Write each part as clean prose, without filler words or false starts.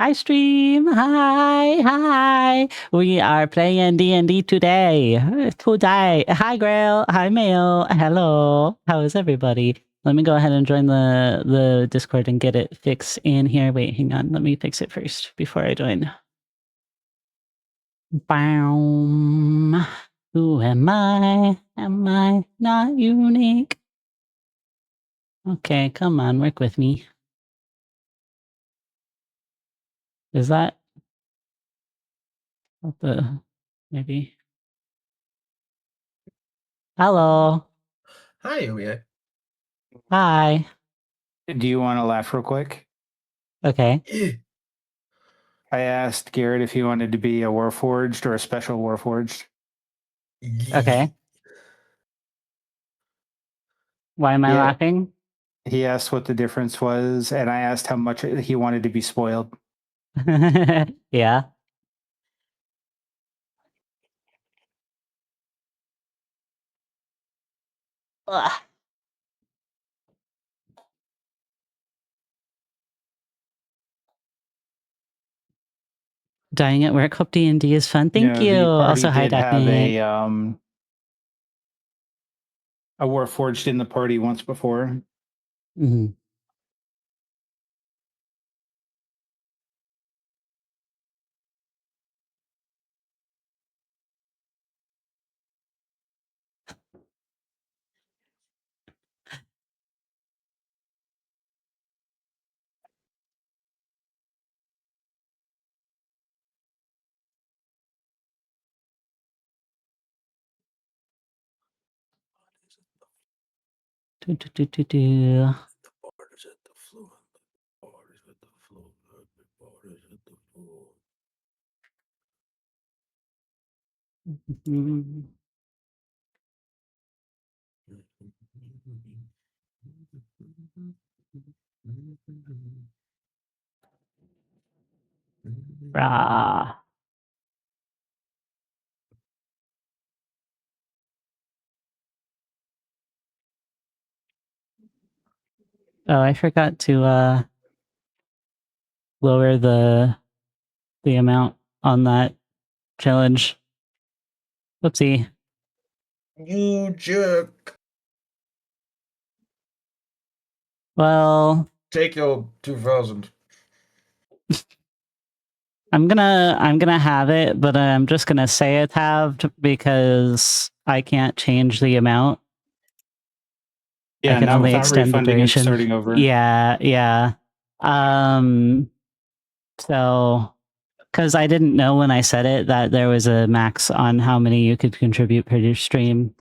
Hi, stream. Hi. We are playing D&D today. Hi, Grail. Hi, Mail. Hello. How is everybody? Let me go ahead and join the Discord and get it fixed in here. Wait, hang on. Let me fix it first before I join. Boom. Who am I? Am I not unique? Okay, come on, work with me. Is that what the maybe? Hello. Hi, Uwe. Hi. Do you want to laugh real quick? Okay. I asked Garrett if he wanted to be a Warforged or a special Warforged. Okay. Why am I laughing? He asked what the difference was, and I asked how much he wanted to be spoiled. Yeah. Ugh. Dying at work. Hope D&D is fun. Thank you. The party Also, hi, did have Daphne. a Warforged in the party once before. Mm-hmm. Rah. Oh, I forgot to lower the amount on that challenge. Whoopsie. You jerk. Well, take your 2,000. I'm gonna have it, but I'm just gonna say it's halved because I can't change the amount. Yeah, I can only extend the duration. Starting over. Yeah. So, because I didn't know when I said it that there was a max on how many you could contribute per stream.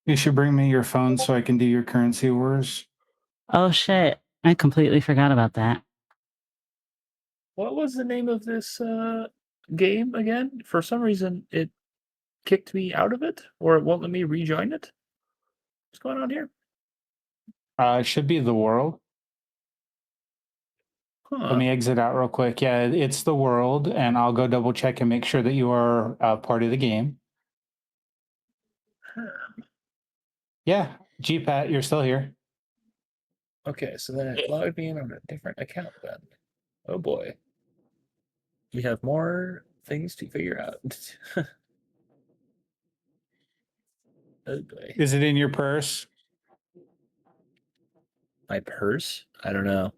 You should bring me your phone so I can do your currency wars. Oh shit! I completely forgot about that. What was the name of this game again? For some reason, it kicked me out of it, or it won't let me rejoin it. What's going on here? It should be The World. Huh. Let me exit out real quick. Yeah, it's The World, and I'll go double check and make sure that you are part of the game. Yeah, GPAT, you're still here. Okay, so then it logged me in on a different account then. Oh boy. We have more things to figure out. Oh boy. Is it in your purse? My purse? I don't know.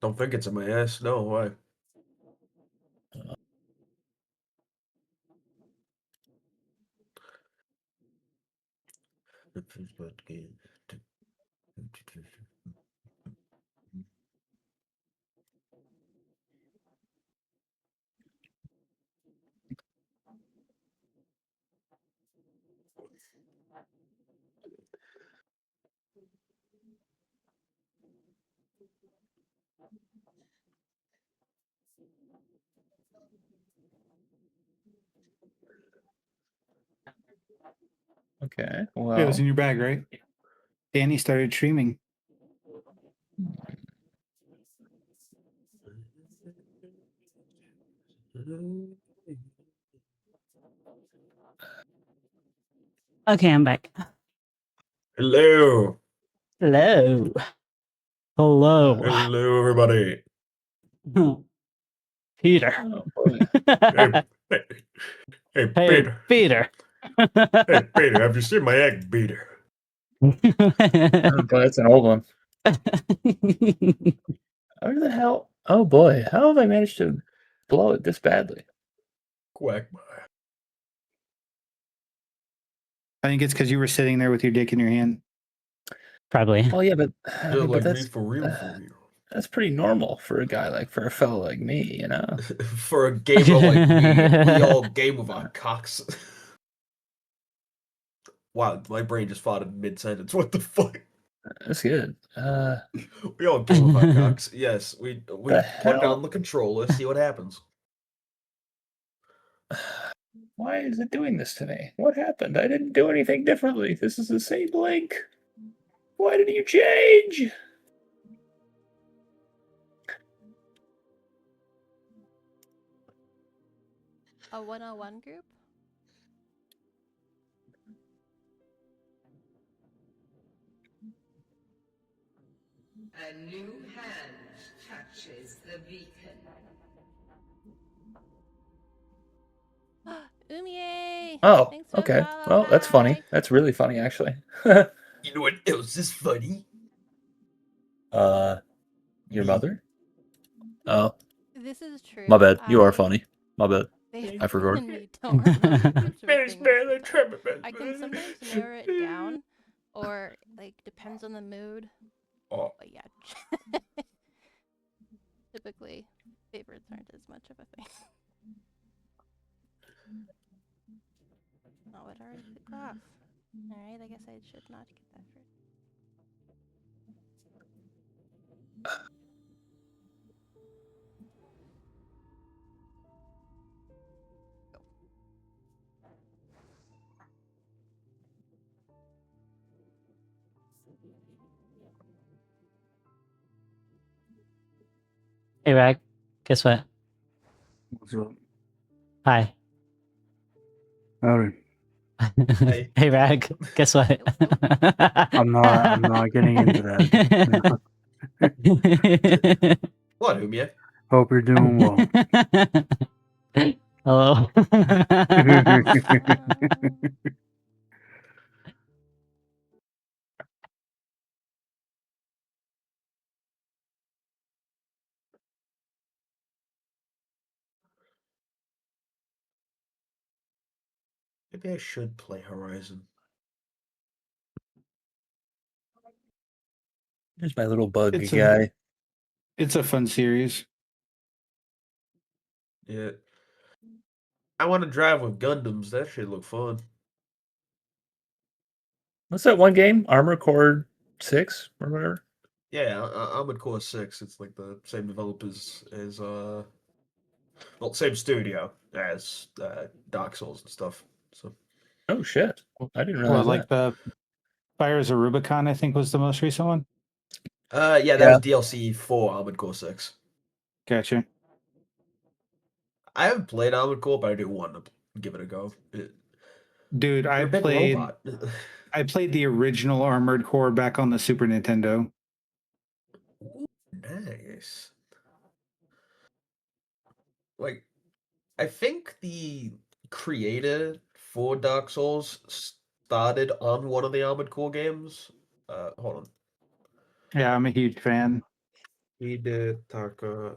Don't think it's in my ass. No, why? Okay, well. It was in your bag, right? Danny started streaming. Okay, I'm back. Hello. Hello. Hello. Hello, everybody. Peter. Oh, hey, Peter. Peter. Hey, Peter, have you seen my egg beater? Oh, boy, that's an old one. Where the hell? Oh boy, how have I managed to blow it this badly? Quagmire. I think it's because you were sitting there with your dick in your hand. Probably. Well, yeah, but, Like that's me for real, for real. That's pretty normal for a guy for a fellow like me, you know. For a gamer like me, we all game with our cocks. Wow, my brain just fought in mid-sentence. What the fuck? That's good. We all gamify cocks. Yes, we The put it hell? on the controller, see what happens. Why is it doing this to me? What happened? I didn't do anything differently. This is the same link. Why did you change? A 101 group? A new hand touches the beacon. Umie! Oh, Thanks for the okay. follow, Well, that's funny. hi. That's really funny, actually. You know what else is funny? Your mother? Oh, This is true. my bad. You are funny. My bad. They I forgot. and me don't remember most of the things. I can sometimes narrow it down, or like depends on the mood. Oh, But yeah, typically favorites aren't as much of a thing. Oh, it already took off. All right, I guess I should not get that first. Hey, Rag. Guess what? What's up? Hi. Howdy. Hey. Hey, Rag. Guess what? I'm not getting into that. what, Umia? Hope you're doing well. Hello. Maybe I should play Horizon. There's my little bug It's guy. It's a fun series. Yeah. I want to drive with Gundams. That should look fun. What's that one game? Armor Core 6 or whatever? Yeah, Armored Core 6. It's like the same developers as well, same studio as Dark Souls and stuff. So Oh, shit. I didn't Well, realize like that. the Fires of Rubicon, I think was the most recent one. yeah, that was DLC for Armored Core 6. Gotcha. I haven't played Armored Core, but I do want to give it a go. Dude, You're a big robot. I played the original Armored Core back on the Super Nintendo. Ooh, nice. Like, I think the creator for Dark Souls started on one of the Armored Core games. Hold on. Yeah, I'm a huge fan. Hidetaka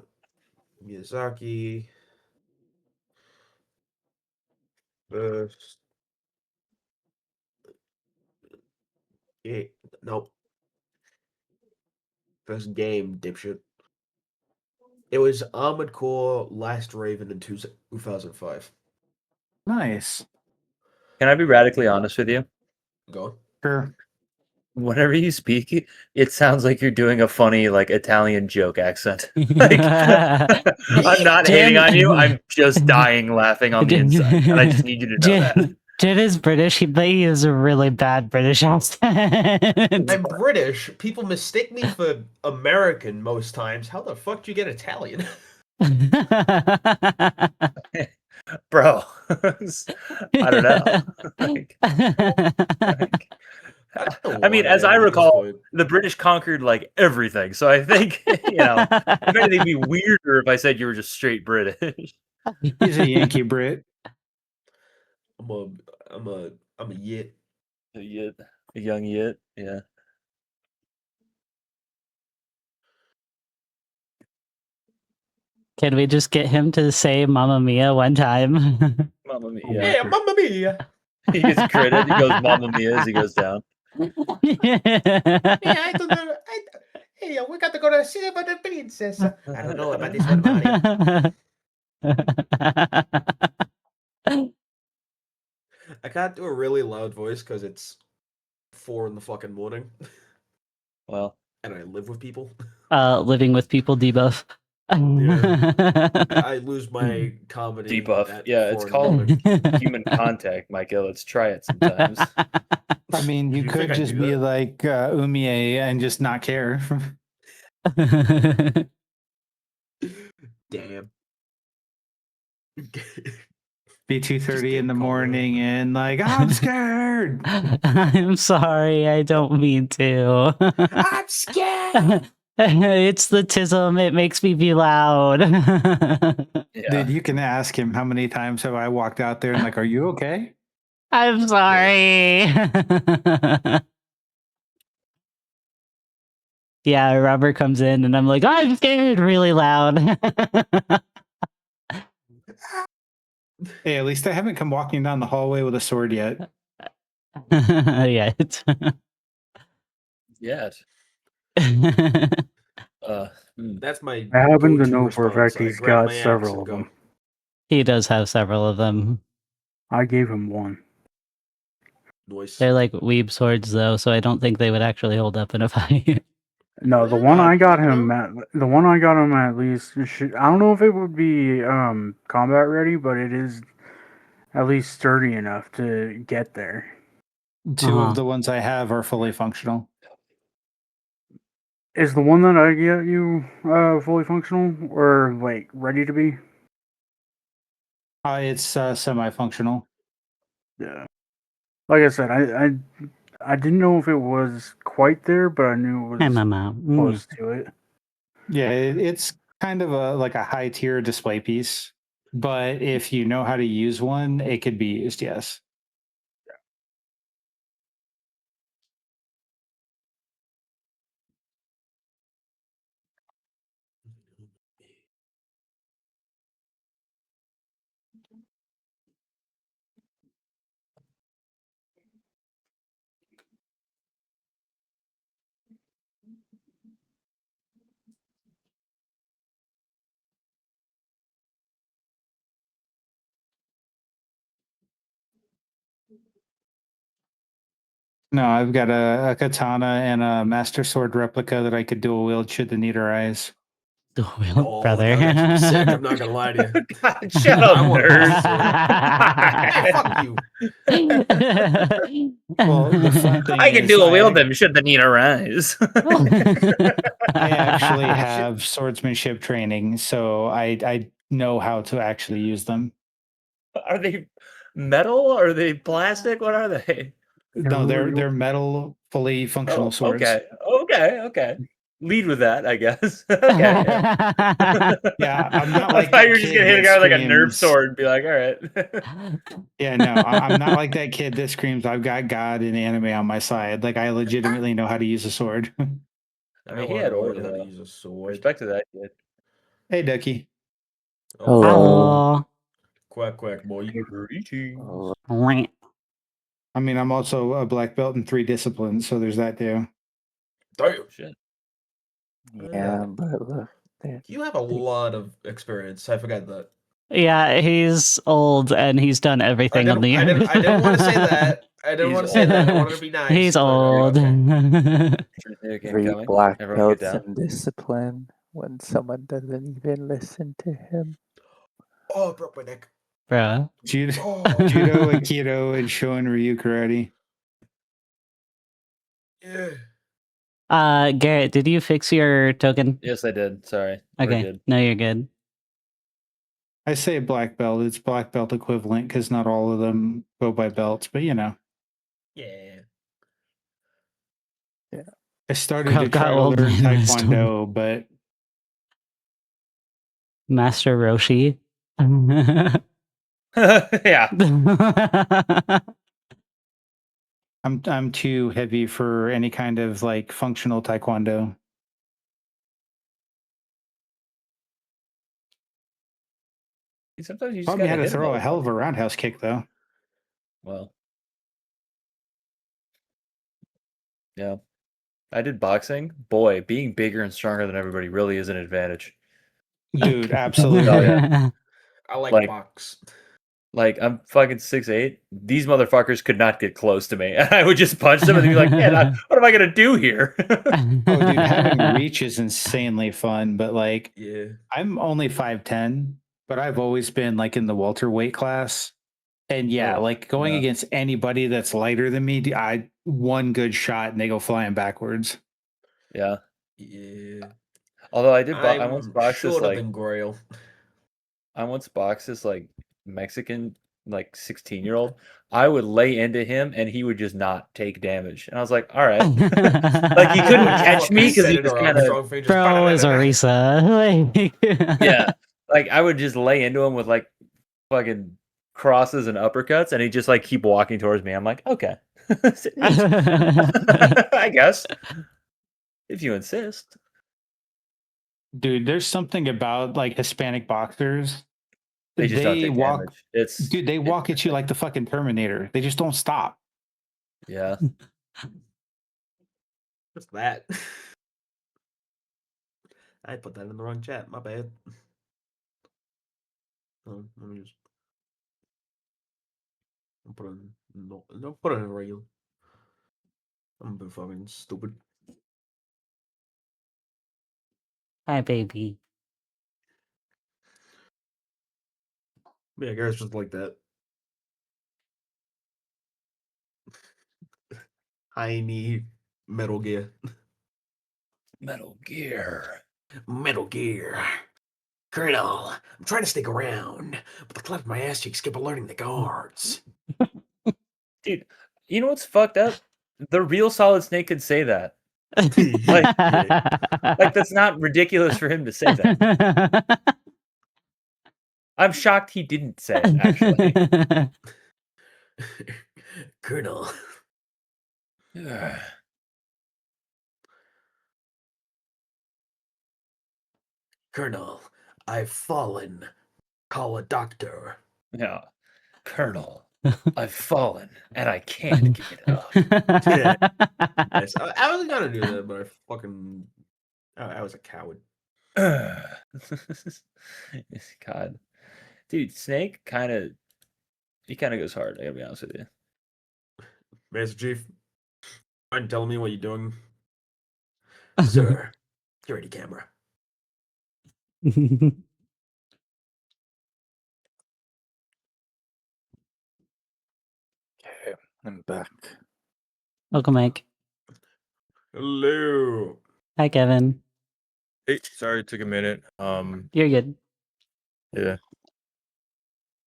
Miyazaki. First. Nope. First game, dipshit. It was Armored Core Last Raven in 2005. Nice. Can I be radically honest with you? Go on. Sure. Whenever you speak, it sounds like you're doing a funny, like, Italian joke accent. I'm not hating on you. I'm just dying laughing on the inside. And I just need you to know that. Jin is British, but he has a really bad British accent. I'm British. People mistake me for American most times. How the fuck do you get Italian? Bro, I don't know. I mean, as I recall, the British conquered like everything. So I think, if anything, it'd be weirder if I said you were just straight British. He's a Yankee Brit. I'm a yit. A yit. A young yit, yeah. Can we just get him to say Mamma Mia one time? Mamma Mia. Yeah, Mamma Mia. He gets credit. He goes Mamma Mia as he goes down. Yeah, I don't know. Hey, we got to go to see about the princess. I don't know about this one, Mario. I can't do a really loud voice because it's 4 in the fucking morning. Well, And I live with people. Living with people debuff. I lose my comedy. debuff. at Yeah, it's 4 in the called morning. human contact, Micah. Let's try it sometimes. I mean, you You think could I just do be that? like Umie and just not care. Damn. Be 2:30 get in the called out. morning and like, I'm scared. I'm sorry, I don't mean to. I'm scared. It's the tism, it makes me be loud. Yeah. Dude, you can ask him how many times have I walked out there and like, are you okay? I'm sorry. Yeah, Robert comes in and I'm like, I'm scared really loud. Hey, at least I haven't come walking down the hallway with a sword yet. Yeah. Yeah. That's my I happen to go-to know for a response. fact I he's grab got my axe several and of go. them. He does have several of them. I gave him one. Noise. They're like weeb swords though, so I don't think they would actually hold up in a fight. No, the Yeah, one I got you him know. at least I don't know if it would be combat ready, but it is at least sturdy enough to get there. Two of the ones I have are fully functional. Is the one that I get you fully functional or like ready to be? It's semi-functional. Yeah. Like I said, I didn't know if it was quite there, but I knew it Hey, was mama. close to it. Yeah, it's kind of like a high tier display piece. But if you know how to use one, it could be used, yes. No, I've got a katana and a master sword replica that I could dual wield should the need arise. Dual wield, Oh, brother. that would actually be sick. I'm not gonna lie to you. Shut up, I want a nerd. master sword. Hey, fuck you. Well, the fun thing I can is dual wield them should the need arise. I actually have swordsmanship training, so I know how to actually use them. Are they metal? Are they plastic? What are they? No, they're metal, fully functional swords. Okay. Lead with that, I guess. Okay. Yeah, I'm not I like thought that you were just kid gonna hit a that guy with like a Nerf screams. sword and be like, all right. Yeah, no, I'm not like that kid that screams, "I've got God and anime on my side." Like I legitimately know how to use a sword. I mean, he had wanna aura learn how to though. use a sword. Respect to that kid. Hey, Ducky. Oh, Hello. quack quack boy. Greetings. Rant. I mean, I'm also a black belt in 3 disciplines, so there's that too. Damn. Shit. Yeah, but look, You have a lot of experience. I forgot that. Yeah, he's old and he's done everything on the I didn't want to say that. I didn't He's want to say that. I old. wanted to be nice. He's but, old. okay. 3 Incoming. black Everyone get belts down. in discipline when someone doesn't even listen to him. Oh, I broke my neck. Bruh. Judo, Oh, Judo, Aikido, and Shoin Ryu Karate. yeah. Garrett, did you fix your token? Yes, I did. Sorry. Or Okay. did. No, you're good. I say black belt. It's black belt equivalent because not all of them go by belts, but you know. Yeah. I started Crap to got try to old learn man wisdom. Taekwondo, but Master Roshi. Yeah. I'm too heavy for any kind of like functional Taekwondo. Sometimes you just Taught me gotta how to hit throw a hell of a motherfucker. roundhouse kick, though. Well. Yeah. I did boxing. Boy, being bigger and stronger than everybody really is an advantage. Dude, absolutely. Oh, yeah. I like Like- box. Like, I'm fucking 6'8". These motherfuckers could not get close to me. And I would just punch them and they'd be like, man, what am I going to do here? Oh, dude, having reach is insanely fun, but like, Yeah. I'm only 5'10", but I've always been like in the welterweight class. And yeah, Oh, like going yeah. against anybody that's lighter than me, I one good shot and they go flying backwards. Yeah. Yeah. Although I once I'm boxed this shorter like than Grail. Mexican like 16-year-old. I would lay into him and he would just not take damage. And I was like, all right. Like he couldn't catch me because he just kind of Bro is Orisa. Like, yeah. Like I would just lay into him with like fucking crosses and uppercuts, and he'd just like keep walking towards me. I'm like, okay. Neat. I guess. If you insist. Dude, there's something about like Hispanic boxers. They just don't They take walk, damage. It's dude, they walk at you like the fucking Terminator. They just don't stop. yeah. What's that? I put that in the wrong chat. My bad. Let me just. I'll put it in. No, put it in regular. I'm a bit fucking stupid. Hi, baby. Yeah, guys just like that. Tiny Metal Gear. Metal Gear. Metal Gear. Colonel, I'm trying to stick around, but the clap of my ass cheeks keep alerting the guards. Dude, you know what's fucked up? The real Solid Snake could say that. Like that's not ridiculous for him to say that. I'm shocked he didn't say it, actually. Colonel. Colonel, I've fallen. Call a doctor. Yeah. Colonel, I've fallen and I can't get up. Yes, I wasn't gonna do that, but I was a coward. God. Dude, Snake he kind of goes hard, I gotta be honest with you. Master Chief, mind telling me what you're doing? Sir, security camera. Okay, I'm back. Welcome, Mike. Hello. Hi, Kevin. Hey, sorry it took a minute. You're good. Yeah.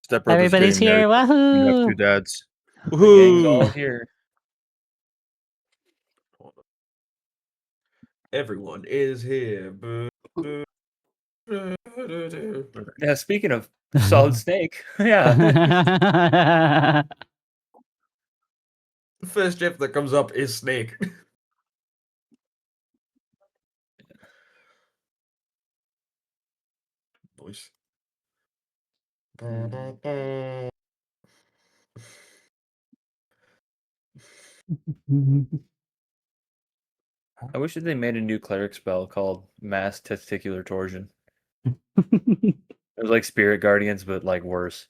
Stepbrother's Everybody's getting here. married. We have two Wahoo! dads. The gang's all Woohoo! here. Everyone is here. Yeah, speaking of Solid Snake, yeah. The first GIF that comes up is Snake. Voice. I wish that they made a new cleric spell called Mass Testicular Torsion. It was like Spirit Guardians, but like worse.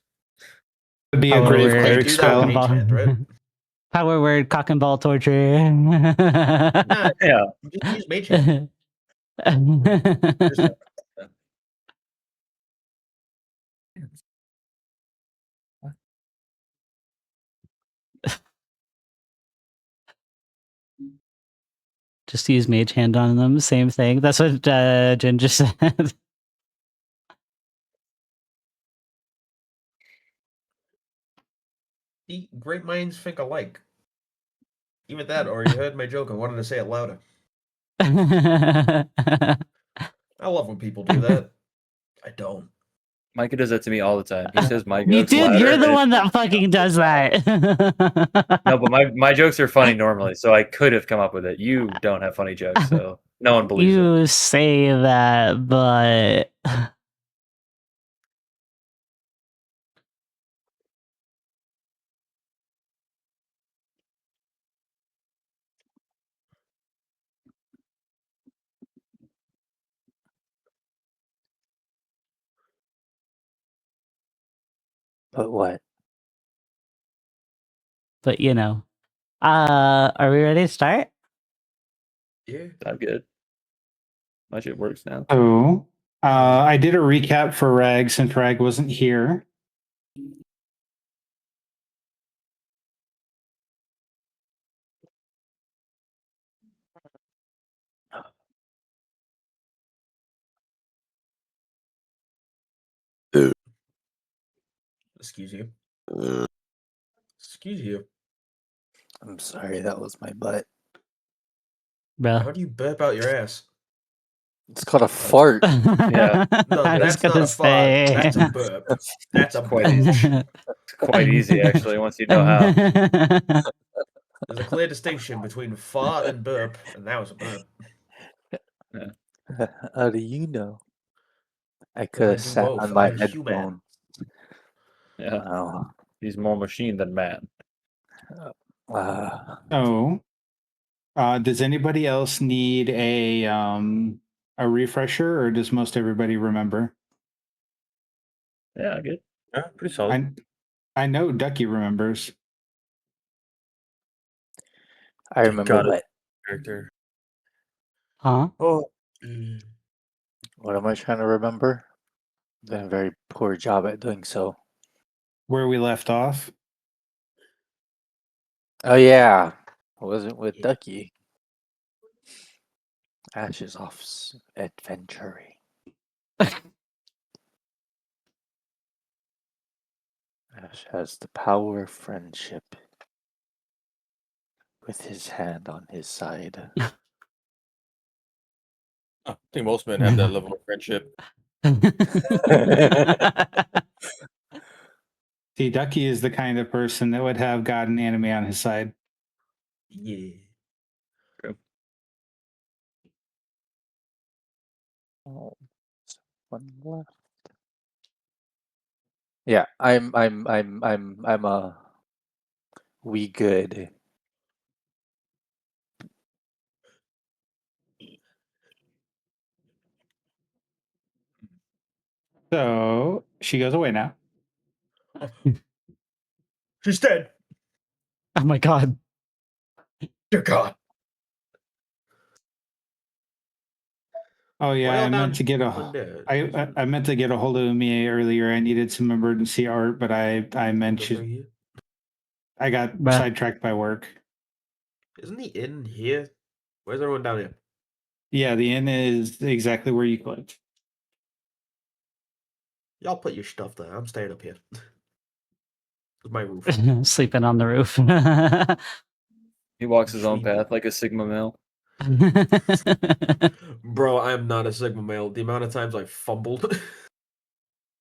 It'd be a Power great word. cleric Do that spell. with H-hand, right? Power word, cock and ball torture. Nah, Yeah. just use Mage Hand. Just use mage hand on them. Same thing. That's what Jen just said. See, great minds think alike. Even that, or you heard my joke and wanted to say it louder. I love when people do that. I don't. Micah does that to me all the time. He says my You jokes dude, louder. you're the and- one that fucking does that. No, but my jokes are funny normally, so I could have come up with it. You don't have funny jokes, so no one believes it. You say that, but But what? But you know. Are we ready to start? Yeah. I'm good. My shit works now. So I did a recap for Rag since Rag wasn't here. Excuse you. Excuse you. I'm sorry, that was my butt. Bro. How do you burp out your ass? It's called a fart. Yeah. No, I was that's not gonna a fart. say. That's a burp. That's a Quite belch. It's quite easy, actually, once you know how. There's a clear distinction between fart and burp, and that was a burp. How do you know? I could Because I have do sat both. on my I'm human. headphone. Yeah. Wow. He's more machine than man. So does anybody else need a refresher, or does most everybody remember? Yeah, good. Yeah, pretty solid. I know Ducky remembers. I remember Got it. what? Character. Huh? Oh, What am I trying to remember? Did a very poor job at doing so. Where we left off. Oh yeah, I wasn't with Ducky. Ash is off adventuring. Ash has the power of friendship with his hand on his side. I think most men have that level of friendship. See, Ducky is the kind of person that would have God and anime on his side. Yeah. True. Oh, one left. Yeah, I'm a we good. So she goes away now. She's dead. Oh my god. Dear God. Oh yeah, Well I meant done, to get Linda. I meant to get a hold of Umie earlier. I needed some emergency art, but I Good for mentioned you. I got Bruh. sidetracked by work. Isn't the inn here? Where's everyone down here? Yeah, the inn is exactly where you clicked. Y'all put your stuff there. I'm staying up here. It's my roof. Sleeping on the roof. He walks his own Sleeping. path like a Sigma male. Bro, I am not a Sigma male. The amount of times I fumbled.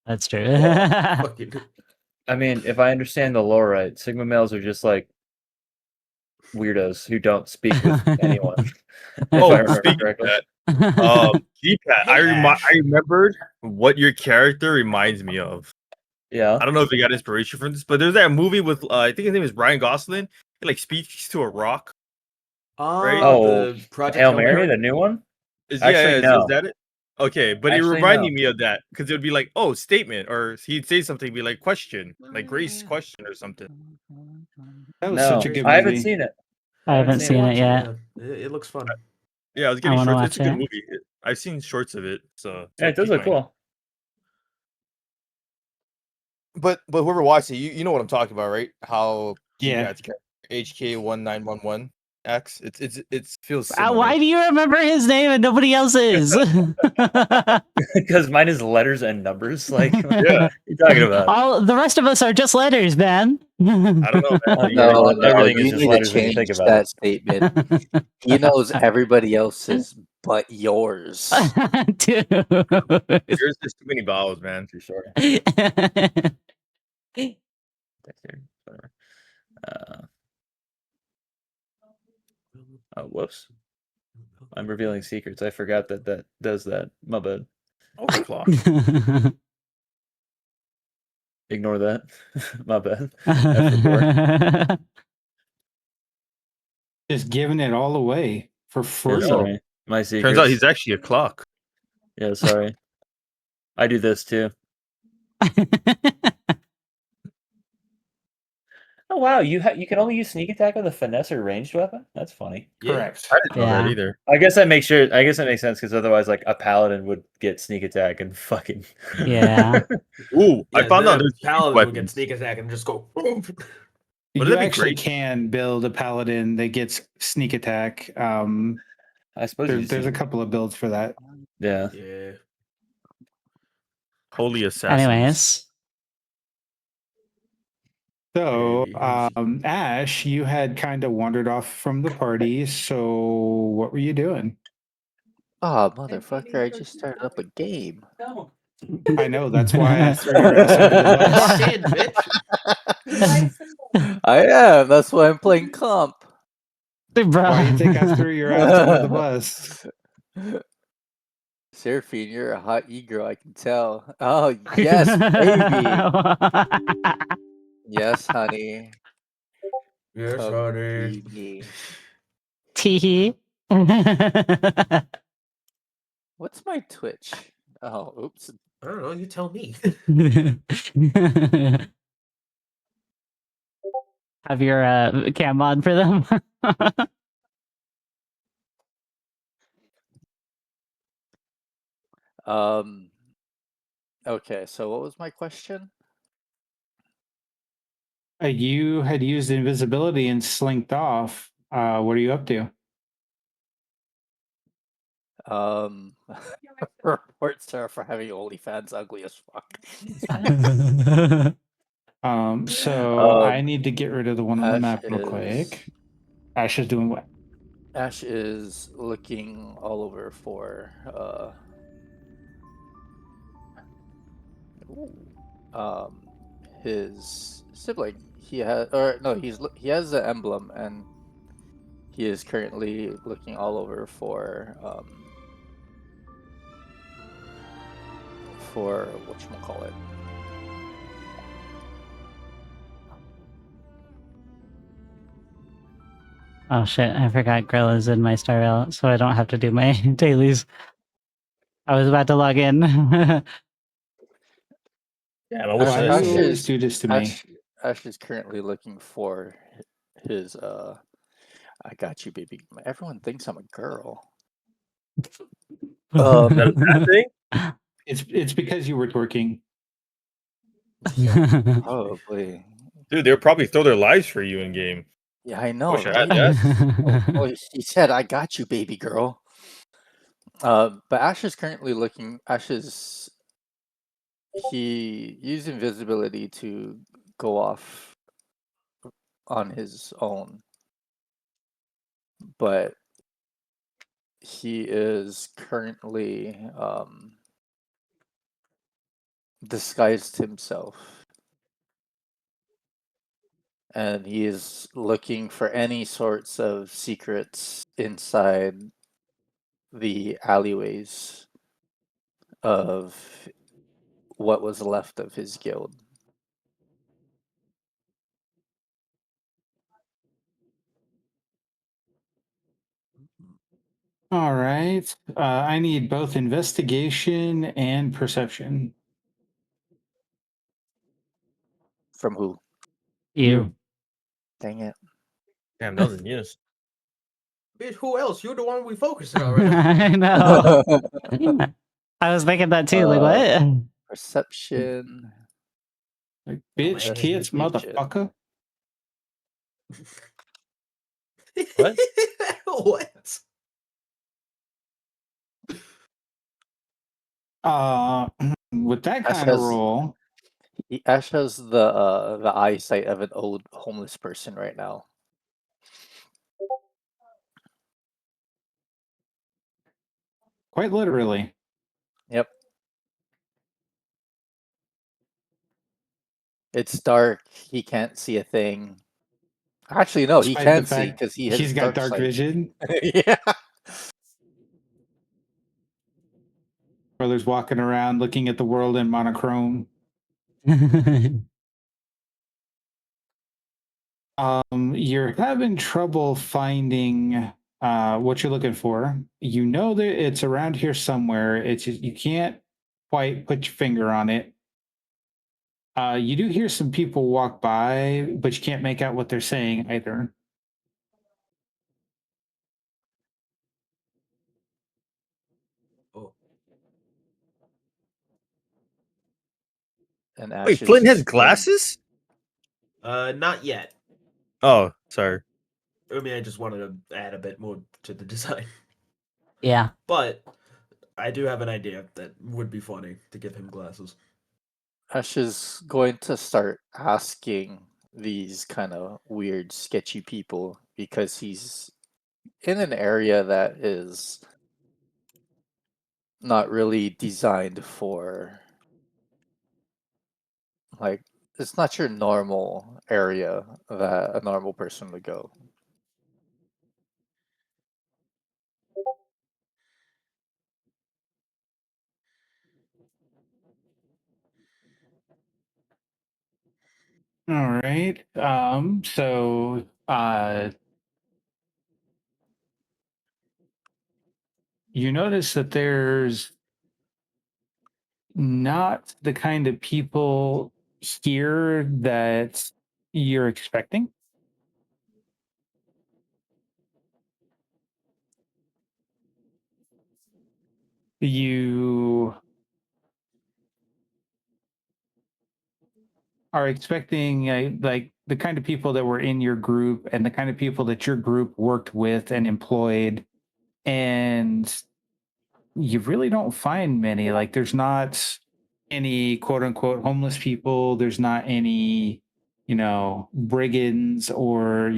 That's true. Fucking. I mean, if I understand the lore right, Sigma males are just like weirdos who don't speak with anyone. If I Oh, remember speaking of correctly. that, G-Pat, I Ash. remembered what your character reminds me of. Yeah. I don't know if you got inspiration from this, but there's that movie with I think his name is Ryan Gosling. He like speaks to a rock. Right? Oh, The Project Hail Mary, the new one? Actually, Is no. that it? Okay, but it Actually, reminded no. me of that because it would be like, oh, statement, or he'd say something, be like question, like Grace question or something. That was No, such a good I haven't movie. seen it. I haven't seen it yet. Yeah. It looks fun. Yeah, I was I getting wanna shorts. It's a watch good it. movie. I've seen shorts of it, so Yeah, it does look cool. But whoever watched it, you know what I'm talking about, right? How Yeah. HK1911X. It feels similar. Why do you remember his name and nobody else's? Because mine is letters and numbers. Like, Yeah. what are you talking about? All the rest of us are just letters, man. I don't know, man. No, Everything is you just need to letters when you change think about that it. statement. He knows everybody else's but yours. Dude. Yours is too many vowels, man. Too short. Whatever. Oh, whoops. I'm revealing secrets. I forgot that does that. My bad. Overclock. Ignore that. My bad. F4. Just giving it all away for Yeah, free. sorry. My secrets. Turns out he's actually a clock. Yeah, sorry. I do this too. wow, you can only use sneak attack with a finesse or ranged weapon. That's funny. Yeah. Correct. I didn't know that Yeah. either. I guess that makes sense because otherwise, like a paladin would get sneak attack and fucking. Yeah. Ooh, I Yeah, found then out a there's paladin would get weapons. sneak attack and just go. Boom. Wouldn't You that be actually great? can build a paladin that gets sneak attack. I suppose you There's a couple of builds for that. Yeah. Yeah. Holy assassins. Anyways, So, Maybe. Ash, you had kind of wandered off from the party. So, what were you doing? Oh, motherfucker, I just started up a game. I know that's why I threw your ass under the bus. Lock in, bitch. I am. That's why I'm playing comp. Why do you think I threw your ass under the bus? Seraphine, you're a hot e-girl, I can tell. Oh, yes, baby. Yes, honey. Yes, Come honey. be me. Teehee. What's my Twitch? Oh, oops. I don't know. You tell me. Have your cam on for them. Okay, so what was my question? You had used invisibility and slinked off. What are you up to? Reports her for having OnlyFans ugly as fuck. So I need to get rid of the one on the Ash map real is quick. Ash is doing what? Ash is looking all over for his sibling. He has, or no, he has the emblem, and he is currently looking all over for whatchamacallit. Oh shit, I forgot Grilla's in my star rail, so I don't have to do my dailies. I was about to log in. Yeah, I wish Why I do you had always do this to me? Ash is currently looking for his I got you, baby. Everyone thinks I'm a girl. Is that a bad thing? It's because you were twerking. Yeah, probably. Dude, they'll probably throw their lives for you in game. Yeah, I know, Wish I had right? that. Oh, he said, "I got you, baby girl." But Ash is currently looking. He used invisibility to go off on his own, but he is currently disguised himself, and he is looking for any sorts of secrets inside the alleyways of what was left of his guild. All right. I need both investigation and perception. From who? You. Dang it. Damn, that was a yes. Bitch, who else? You're the one we focusing on right now. I know. I was thinking that too. Like what? Perception. Like, bitch, kids, Investigation. motherfucker. What? What? With that Ash kind of has roll, Ash has the eyesight of an old homeless person right now. quite literally. Yep. It's dark. He can't see a thing. Actually, no, he Despite can the see fact because he has he's got dark sight. vision. Yeah. Brother's walking around looking at the world in monochrome. You're having trouble finding what you're looking for. You know that it's around here somewhere. It's just, you can't quite put your finger on it. You do hear some people walk by, but you can't make out what they're saying either. Oh, And Wait, Ash is Flint has just going. glasses? not yet. Oh, sorry. I mean, I just wanted to add a bit more to the design. Yeah. But I do have an idea that would be funny to give him glasses. Ash is going to start asking these kind of weird, sketchy people because he's in an area that is not really designed for, like, it's not your normal area that a normal person would go. All right. You notice that there's not the kind of people here that you're expecting. You are expecting like the kind of people that were in your group and the kind of people that your group worked with and employed, and you really don't find many. Like there's not any quote unquote homeless people. There's not any, brigands or,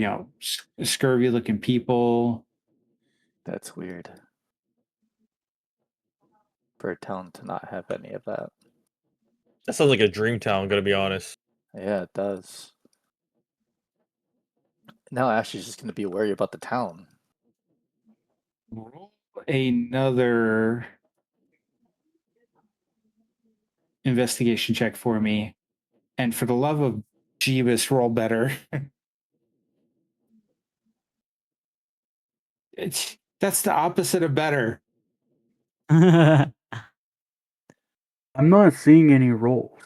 scurvy looking people. That's weird. For a town to not have any of that. That sounds like a dream town, gonna be honest. Yeah, it does. Now Ash is just going to be worried about the town. Roll another investigation check for me. And for the love of Jeebus, roll better. That's the opposite of better. I'm not seeing any rolls.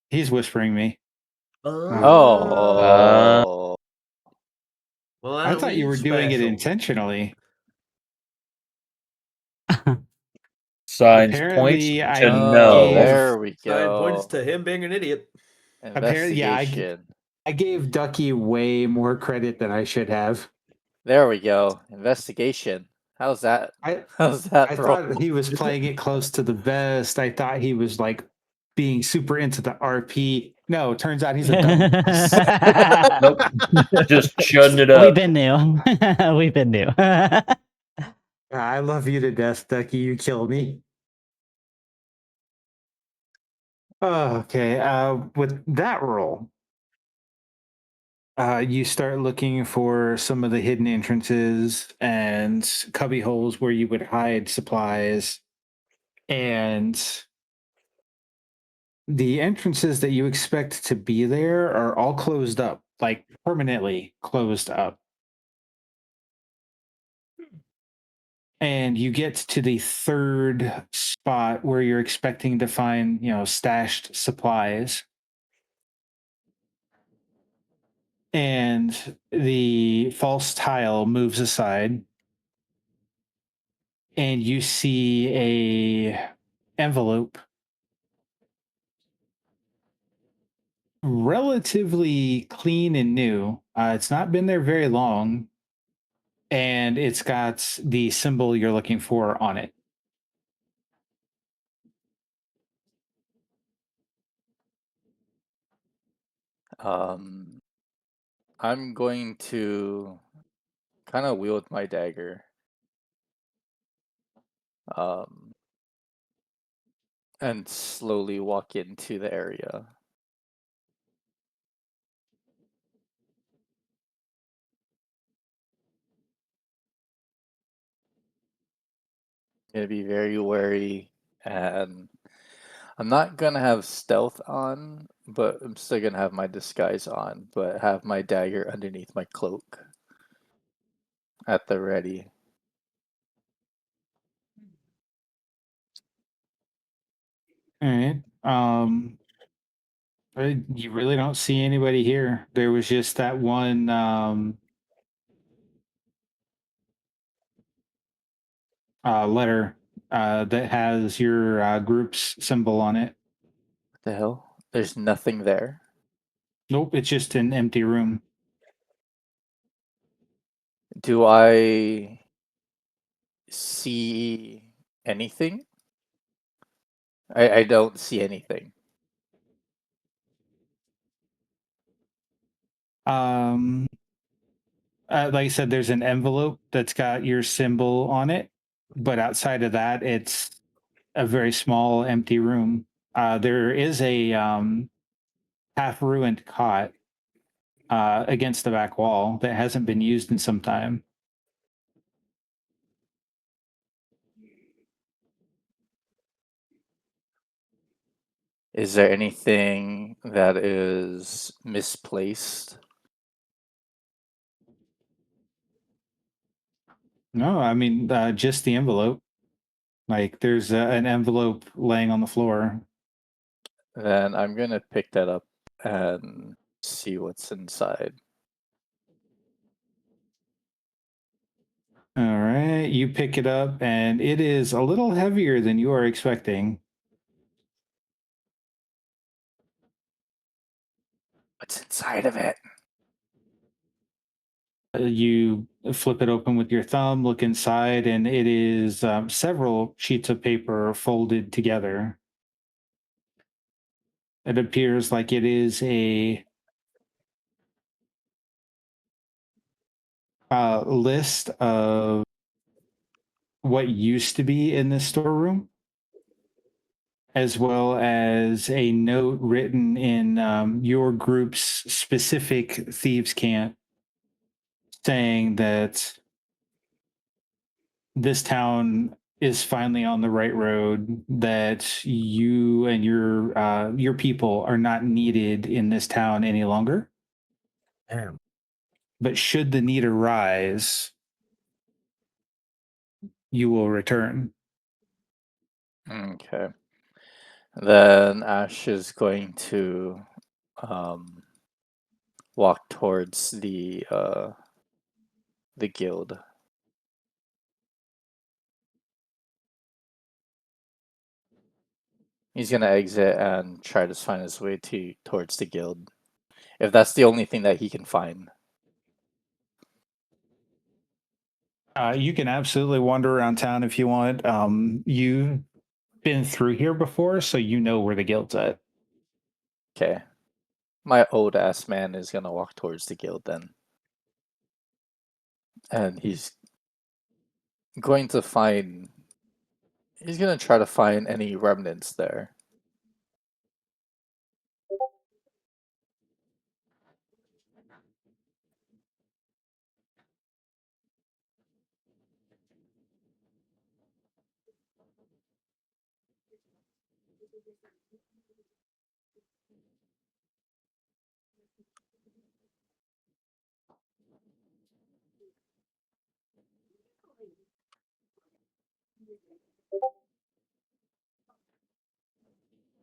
He's whispering me. Oh. Well, I aren't thought you we were doing it special? intentionally. Signs point Apparently, to I Oh, gave. there we Sign points go. to him being an idiot. Apparently, yeah, Investigation. I gave Ducky way more credit than I should have. There we go. Investigation. How's that? I How's that I roll? thought he was playing it close to the vest. I thought he was like being super into the RP. No, turns out he's a dumbass. Nope. Just shutting it We've up. been new. We've been new. I love you to death, Ducky. You kill me. Oh, okay. With that roll, you start looking for some of the hidden entrances and cubby holes where you would hide supplies. And the entrances that you expect to be there are all closed up, like permanently closed up. And you get to the third spot where you're expecting to find, stashed supplies. And the false tile moves aside and you see a envelope relatively clean and new. It's not been there very long, and it's got the symbol you're looking for on it. I'm going to kind of wield my dagger. And slowly walk into the area. Gonna be very wary, and I'm not gonna have stealth on, but I'm still gonna have my disguise on, but have my dagger underneath my cloak at the ready. All right. You really don't see anybody here. There was just that one letter that has your group's symbol on it. What the hell? There's nothing there. Nope, it's just an empty room. Do I see anything? I don't see anything. Um, like I said, there's an envelope that's got your symbol on it, but outside of that, it's a very small, empty room. There is a half ruined cot against the back wall that hasn't been used in some time. Is there anything that is misplaced? No, I mean just the envelope. Like there's an envelope laying on the floor. Then I'm gonna pick that up and see what's inside. All right, you pick it up, and it is a little heavier than you are expecting. What's inside of it? You flip it open with your thumb, look inside, and it is several sheets of paper folded together. It appears like it is a list of what used to be in this storeroom, as well as a note written in your group's specific thieves' camp saying that this town is finally on the right road, that you and your people are not needed in this town any longer. Damn. But should the need arise, you will return. Okay. Then Ash is going to walk towards the guild. He's gonna exit and try to find his way towards the guild. If that's the only thing that he can find. You can absolutely wander around town if you want. You've been through here before, so you know where the guild's at. Okay. My old ass man is gonna walk towards the guild then. And he's going to find. He's gonna try to find any remnants there.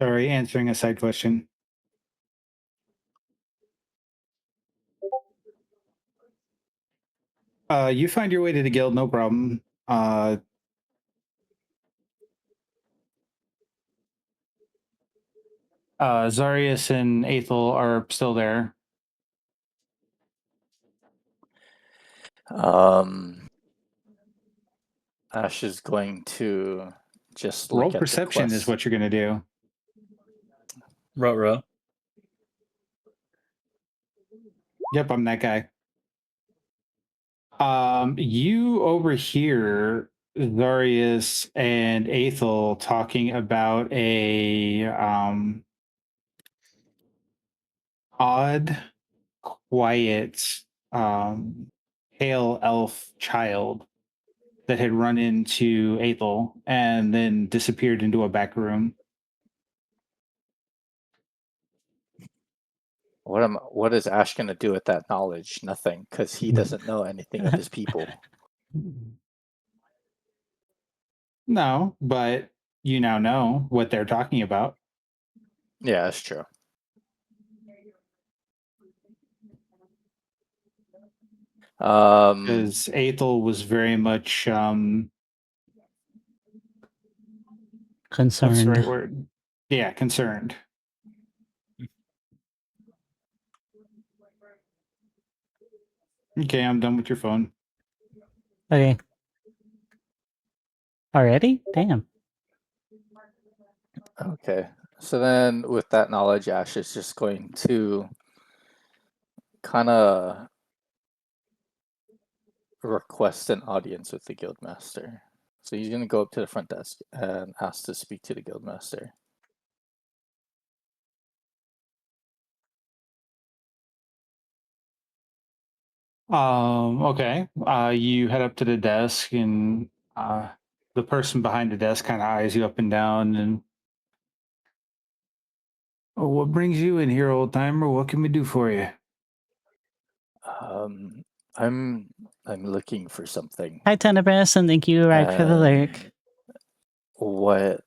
Sorry, answering a side question. You find your way to the guild, no problem. Zarius and Aethel are still there. Ash is going to just Roll look at the perception quest. is what you're going to do. Row. Yep, I'm that guy. You overhear Zarius and Aethel talking about a odd, quiet, pale elf child that had run into Aethel and then disappeared into a back room. What is Ash gonna do with that knowledge? Nothing, because he doesn't know anything of his people. No, but you now know what they're talking about. Yeah, that's true. Because Aethel was very much what's the Concerned. right word? Yeah, concerned. Okay, I'm done with your phone. Okay. Already? Damn. Okay. So then, with that knowledge, Ash is just going to kind of request an audience with the guildmaster. So he's going to go up to the front desk and ask to speak to the guildmaster. Okay. You head up to the desk, and the person behind the desk kind of eyes you up and down. And oh, what brings you in here, old timer? What can we do for you? I'm looking for something. Hi, Tenebris, and thank you, Rag, for the lyric. What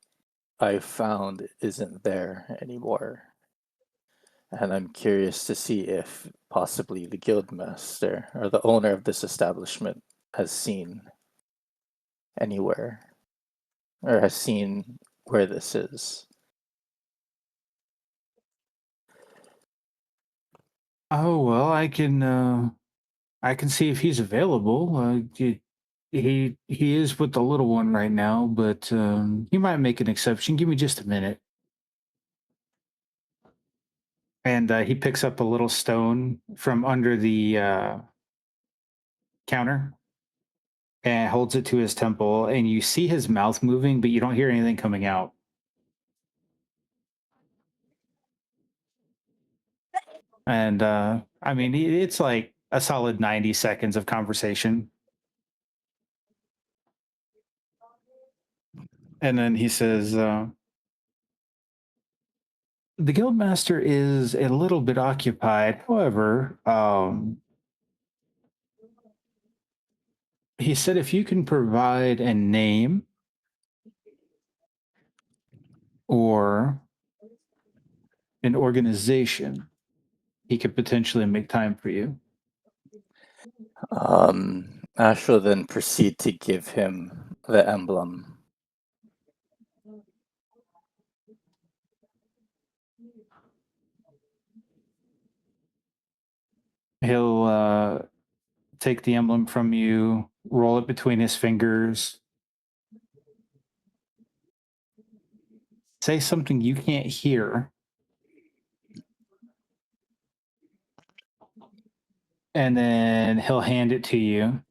I found isn't there anymore. And I'm curious to see if possibly the guildmaster or the owner of this establishment has seen anywhere or has seen where this is. Oh well, I can see if he's available. He is with the little one right now, but he might make an exception. Give me just a minute. And he picks up a little stone from under the counter and holds it to his temple, and you see his mouth moving, but you don't hear anything coming out. And I mean, it's like a solid 90 seconds of conversation. And then he says, the guildmaster is a little bit occupied. However, he said if you can provide a name or an organization, he could potentially make time for you. Ash will then proceed to give him the emblem. He'll take the emblem from you, roll it between his fingers, say something you can't hear, and then he'll hand it to you.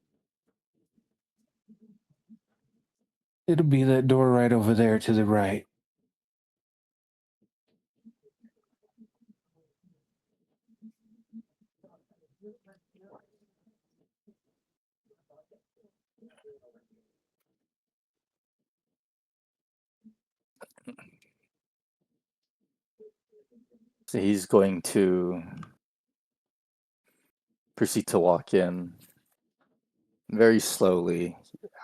It'll be that door right over there to the right. So he's going to proceed to walk in very slowly.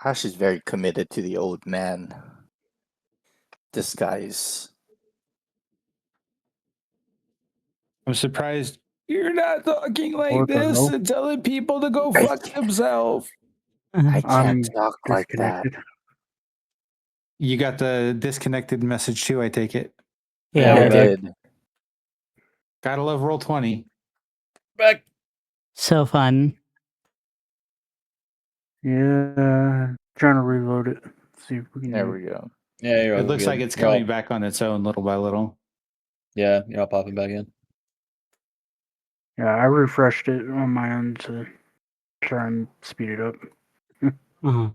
Ash is very committed to the old man disguise. I'm surprised you're not talking like What the this hell? and telling people to go I fuck themselves. I can't I'm talk like that. disconnected. You got the disconnected message too, I take it. Yeah, we're I I back. did. Gotta love roll 20. Back. So fun. Yeah, trying to reload it. See if we can. There we go. Yeah, you're It all looks good. like it's You're all- coming back on its own little by little. Yeah, you're all popping back in. Yeah, I refreshed it on my end to try and speed it up. Uh-huh.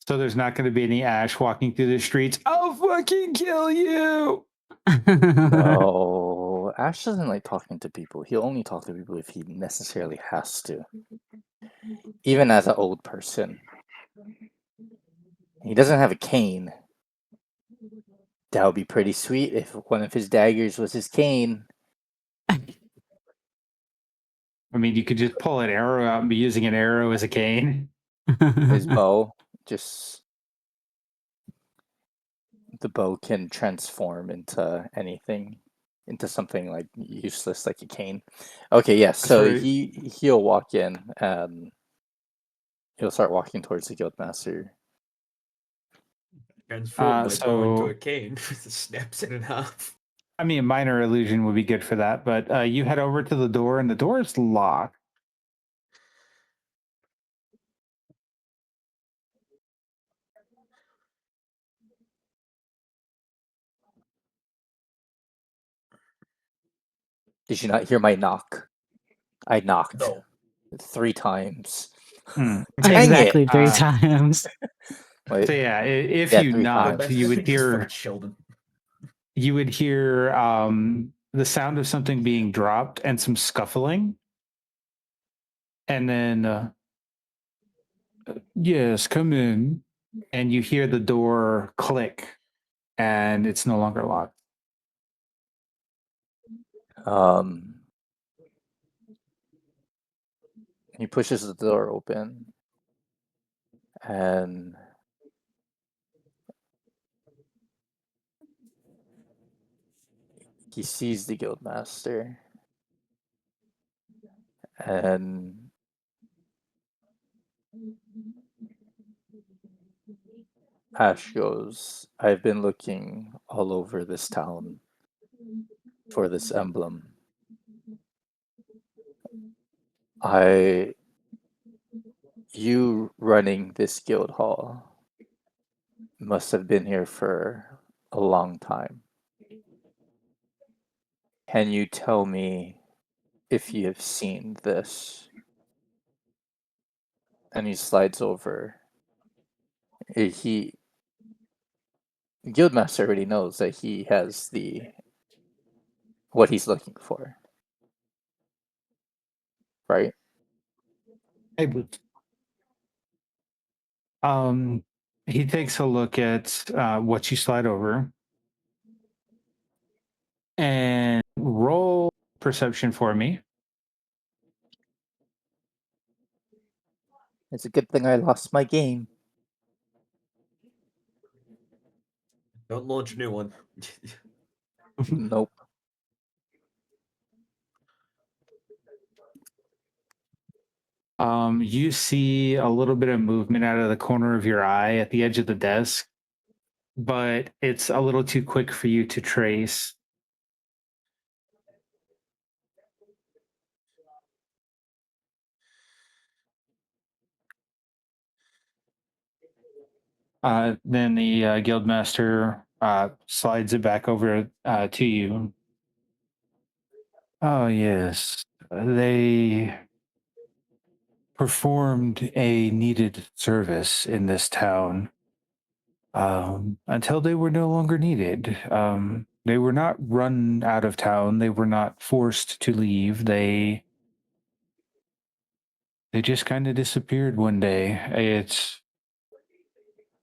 So there's not going to be any Ash walking through the streets. I'll fucking kill you. No, Ash doesn't like talking to people. He'll only talk to people if he necessarily has to. Even as an old person. He doesn't have a cane. That would be pretty sweet if one of his daggers was his cane. I mean, you could just pull an arrow out and be using an arrow as a cane. His bow, just the bow can transform into anything. into something like useless, like a cane. Okay, yeah. So right. he'll walk in and he'll start walking towards the guildmaster. Transform my paw into So a cane. Snaps it in half. I mean, minor illusion would be good for that, but you head over to the door, and the door is locked. Did you not hear my knock? I knocked No. 3 times. Hmm. Dang Exactly it! 3 times. Wait, So yeah, if Yeah, you 3 knocked, times. you would Just fucking hear Sheldon. the sound of something being dropped and some scuffling, and then yes, come in, and you hear the door click, and it's no longer locked. He pushes the door open and he sees the guildmaster and Ash goes, I've been looking all over this town for this emblem. You running this guild hall must have been here for a long time. Can you tell me if you have seen this? And he slides over. He Guildmaster already knows that he has what he's looking for, right? Hey, Boots. He takes a look at what you slide over, and roll perception for me. It's a good thing I lost my game. Don't launch a new one. Nope. You see a little bit of movement out of the corner of your eye at the edge of the desk, but it's a little too quick for you to trace. Then the guildmaster slides it back over to you. Oh, yes. They performed a needed service in this town until they were no longer needed. They were not run out of town. They were not forced to leave. They just kind of disappeared one day.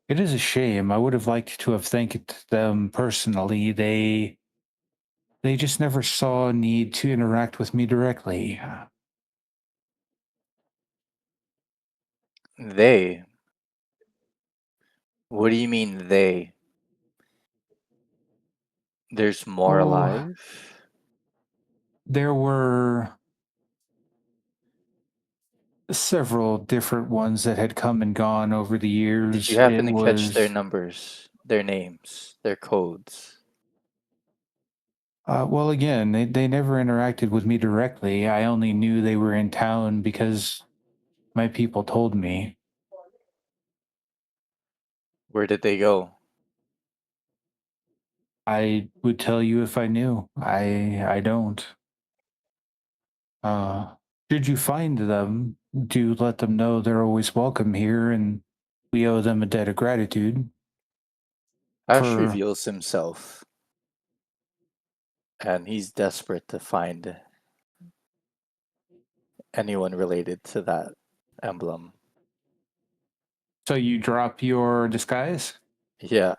It is a shame. I would have liked to have thanked them personally. They just never saw a need to interact with me directly. They? What do you mean they? There's more Oh, alive? there were several different ones that had come and gone over the Did years. you happen to catch their numbers, their names, their codes? Well, again, they never interacted with me directly. I only knew they were in town because my people told me. Where did they go? I would tell you if I knew. I don't. Should you find them, do let them know they're always welcome here, and we owe them a debt of gratitude. Ash reveals himself, and he's desperate to find anyone related to that emblem. So you drop your disguise? Yeah.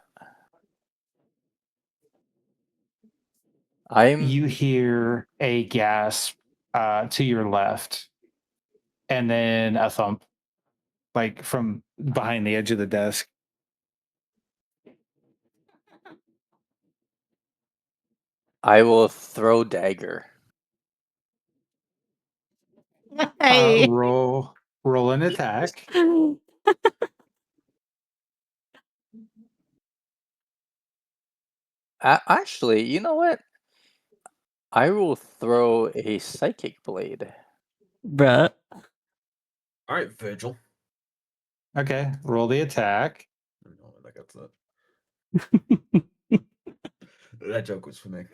You hear a gasp to your left, and then a thump, like from behind the edge of the desk. I will throw dagger. Roll an attack. Actually, you know what? I will throw a psychic blade. Bruh. All right, Virgil. Okay, roll the attack. No, I got that. That joke was for me.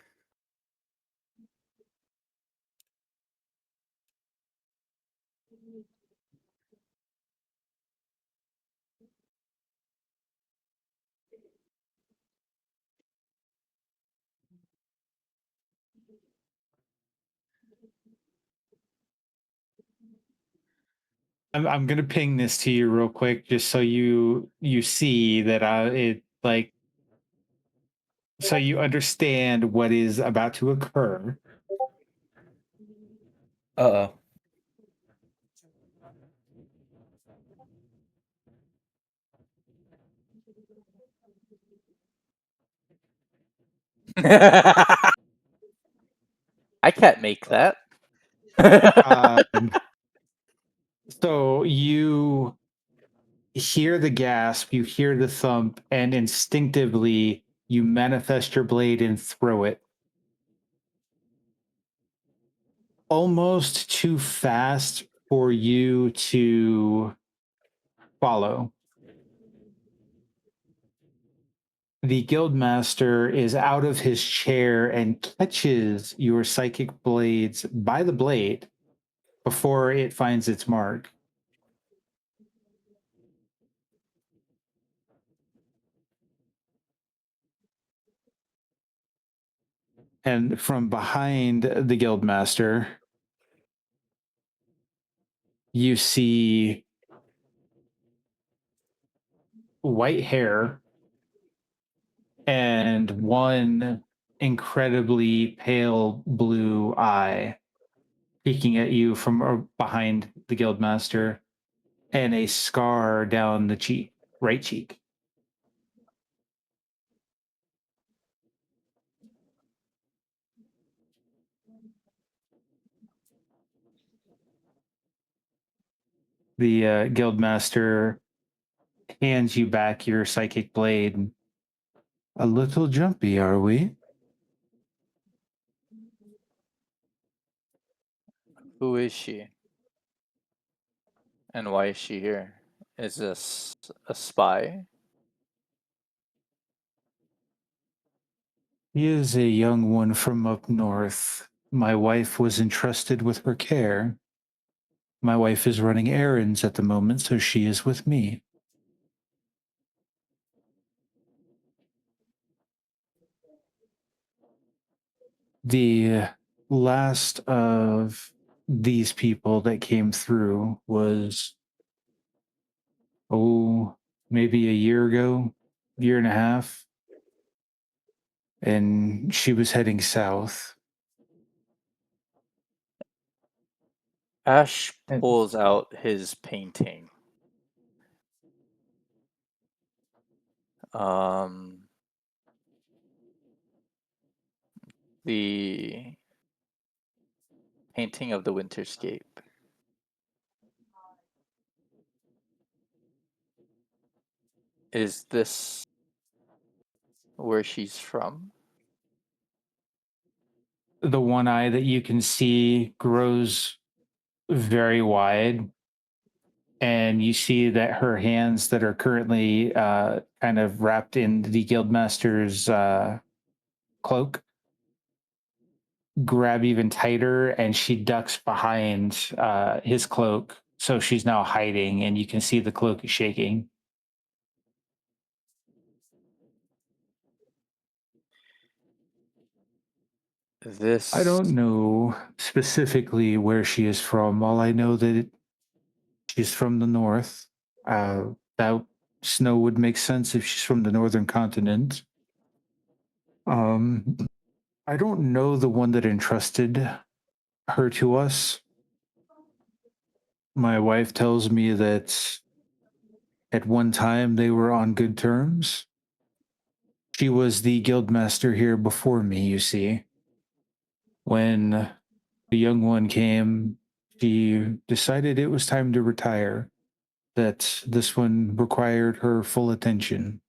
I'm gonna ping this to you real quick, just so you see that it like, so you understand what is about to occur. Uh-oh. I can't make that. So you hear the gasp, you hear the thump, and instinctively you manifest your blade and throw it. Almost too fast for you to follow. The guildmaster is out of his chair and catches your psychic blades by the blade before it finds its mark. And from behind the guildmaster, you see white hair and one incredibly pale blue eye peeking at you from behind the guildmaster, and a scar down the cheek, right cheek. The guildmaster hands you back your psychic blade. A little jumpy, are we? Who is she? And why is she here? Is this a spy? He is a young one from up north. My wife was entrusted with her care. My wife is running errands at the moment, so she is with me. The last of these people that came through was, maybe a year ago, year and a half. And she was heading south. Ashe pulls out his painting. The painting of the Winterscape. Is this where she's from? The one eye that you can see grows very wide, and you see that her hands that are currently kind of wrapped in the guildmaster's cloak grab even tighter, and she ducks behind his cloak, so she's now hiding, and you can see the cloak is shaking. I don't know specifically where she is from. All I know that she's from the north. That snow would make sense if she's from the northern continent. I don't know the one that entrusted her to us. My wife tells me that at one time they were on good terms. She was the guildmaster here before me, you see. When the young one came, she decided it was time to retire, that this one required her full attention.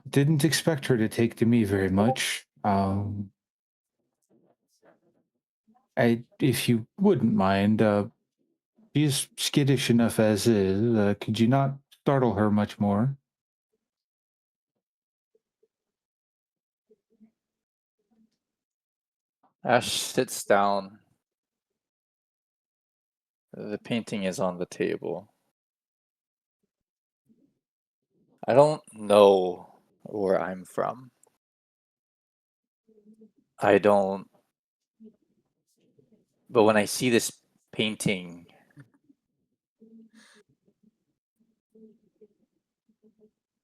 Didn't expect her to take to me very much. If you wouldn't mind, she's skittish enough as is. Could you not startle her much more? Ash sits down. The painting is on the table. I don't know where I'm from. I don't. But when I see this painting,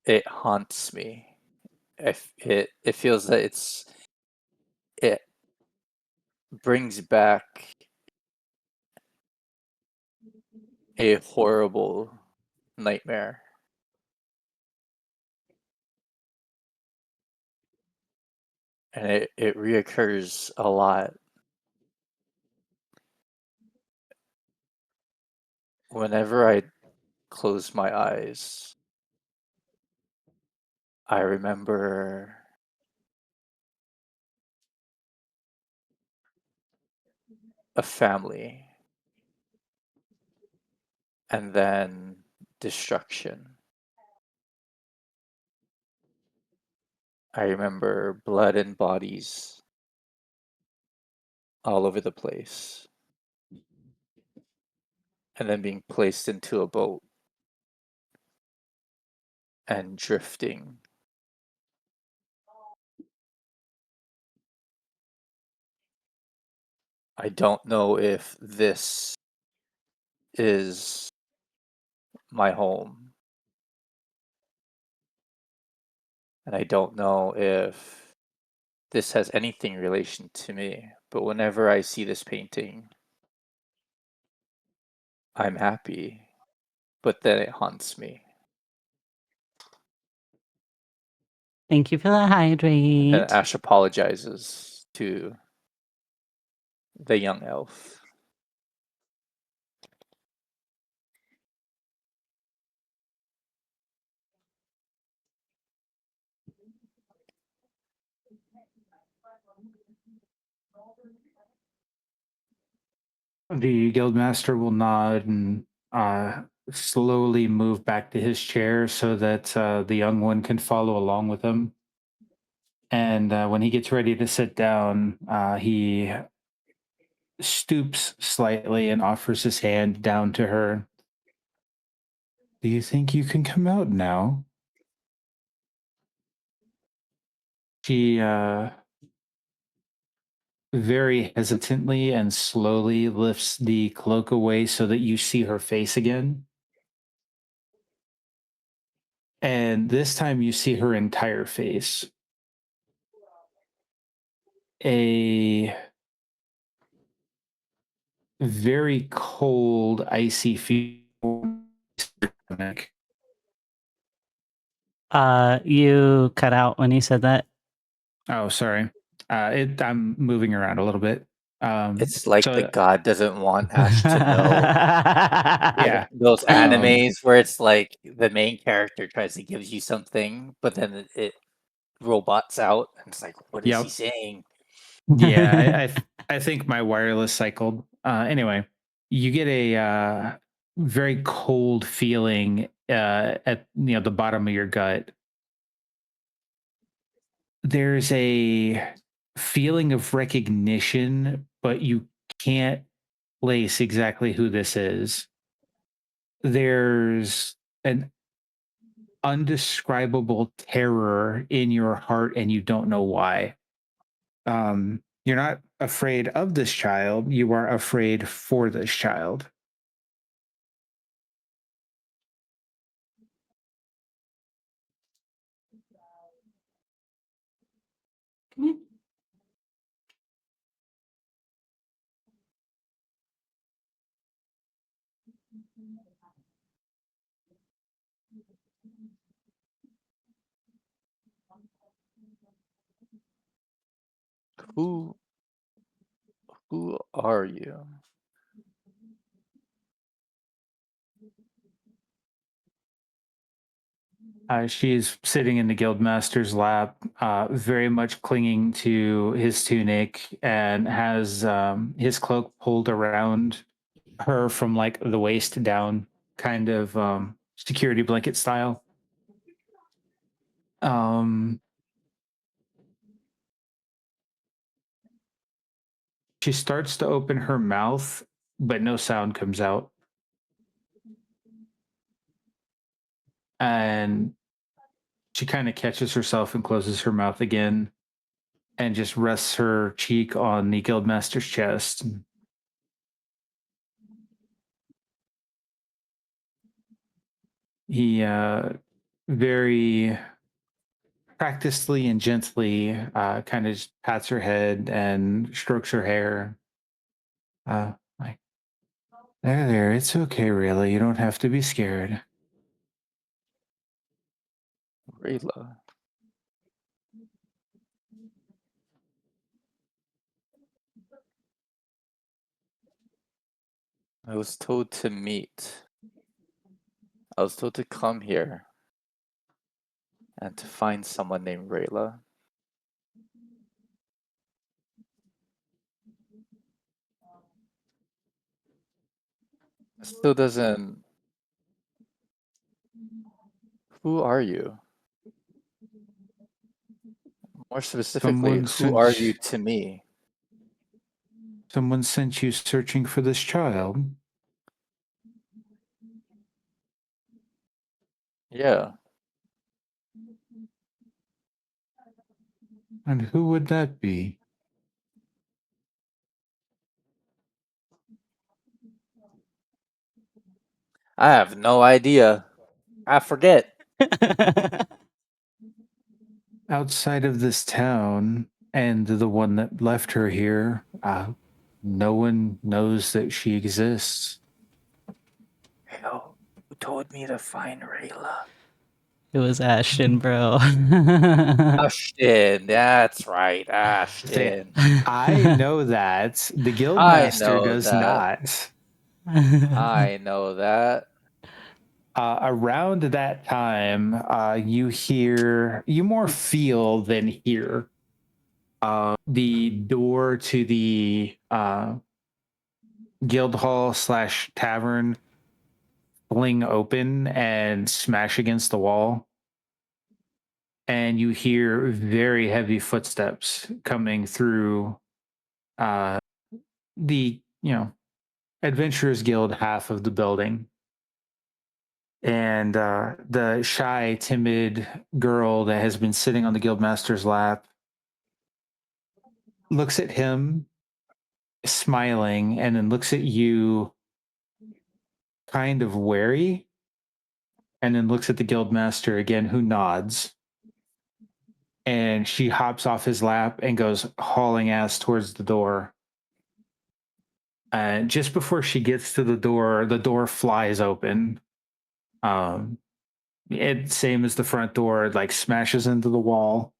it haunts me. It feels that it brings back a horrible nightmare. And it reoccurs a lot. Whenever I close my eyes, I remember a family and then destruction. I remember blood and bodies all over the place, and then being placed into a boat and drifting. I don't know if this is my home, and I don't know if this has anything relation to me, but whenever I see this painting, I'm happy, but then it haunts me. Thank you for the And hydrate. Ash apologizes to the young elf. The guildmaster will nod and slowly move back to his chair so that the young one can follow along with him. And when he gets ready to sit down, he stoops slightly and offers his hand down to her. Do you think you can come out now? She very hesitantly and slowly lifts the cloak away so that you see her face again. And this time you see her entire face. A very cold, icy feel. You cut out when you said that. Oh, sorry. I'm moving around a little bit. It's like the So god doesn't want Ash to know. yeah, Those animes where it's like the main character tries to give you something, but then it robots out, and it's like, what is he yep, saying? yeah. I think my wireless cycled. Anyway, you get a very cold feeling at the bottom of your gut. There's a feeling of recognition, but you can't place exactly who this is. There's an undescribable terror in your heart, and you don't know why. You're not afraid of this child, you are afraid for this child. Who are you? She's sitting in the guildmaster's lap, very much clinging to his tunic, and has his cloak pulled around her from like the waist down, kind of security blanket style. She starts to open her mouth, but no sound comes out. And she kind of catches herself and closes her mouth again and just rests her cheek on the guildmaster's chest. He very practicedly and gently kind of just pats her head and strokes her hair. Like, there, it's okay, really. You don't have to be scared. Rayla. I was told to meet. I was told to come here and to find someone named Rayla. It still doesn't. Who are you? More specifically, who are you to me? Someone sent you searching for this child. Yeah. And who would that be? I have no idea. I forget. Outside of this town and the one that left her here, no one knows that she exists. Hell, who told me to find Rayla? It was Ashton, bro. Ashton, that's right, Ashton. I know that. The I guildmaster know does that. not. I know that. Around that time, you more feel than hear the door to the guild hall / tavern fling open and smash against the wall. And you hear very heavy footsteps coming through the, Adventurers Guild half of the building. And the shy, timid girl that has been sitting on the guildmaster's lap looks at him, smiling, and then looks at you, kind of wary, and then looks at the guildmaster again, who nods. And she hops off his lap and goes hauling ass towards the door. And just before she gets to the door flies open. It same as the front door, like smashes into the wall.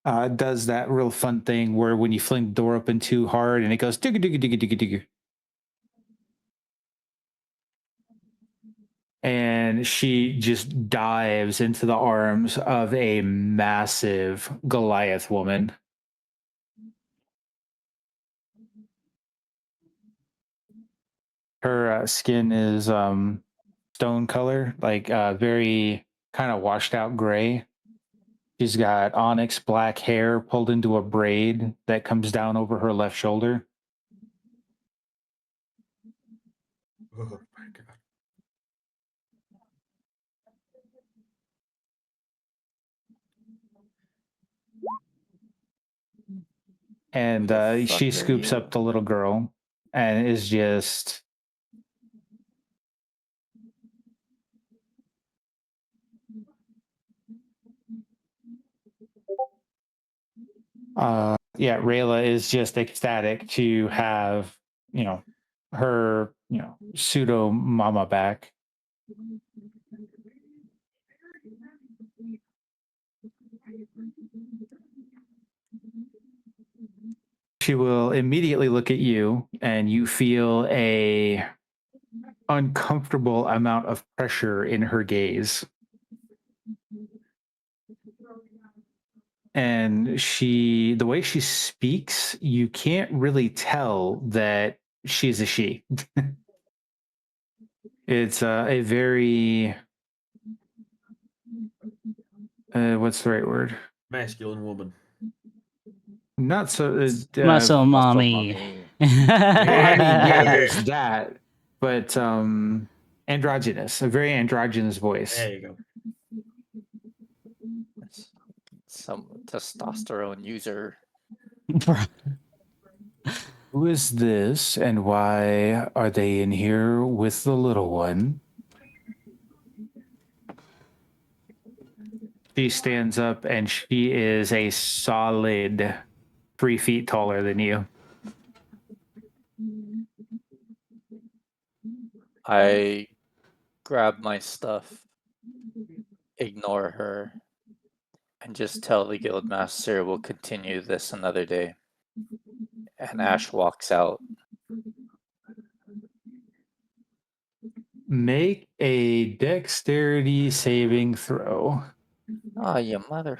Does that real fun thing where when you fling the door open too hard and it goes digga digga digga digga digga. And she just dives into the arms of a massive Goliath woman. Her skin is stone color, like very kind of washed out gray. She's got onyx black hair pulled into a braid that comes down over her left shoulder. Oh my god. And Who the fuck she are scoops you? up the little girl and is just Rayla is just ecstatic to have, her, pseudo mama back. She will immediately look at you, and you feel a uncomfortable amount of pressure in her gaze. And the way she speaks, you can't really tell that she's a she. It's a very what's the right word? Masculine woman. Not so Muscle Muscle mommy. mommy. well, I mean, yeah, there's that, but androgynous, a very androgynous voice. There you go. Some testosterone user. Who is this, and why are they in here with the little one? She stands up, and she is a solid 3 feet taller than you. I grab my stuff, ignore her, and just tell the guildmaster we'll continue this another day. And Ashe walks out. Make a dexterity saving throw. Oh, you mother.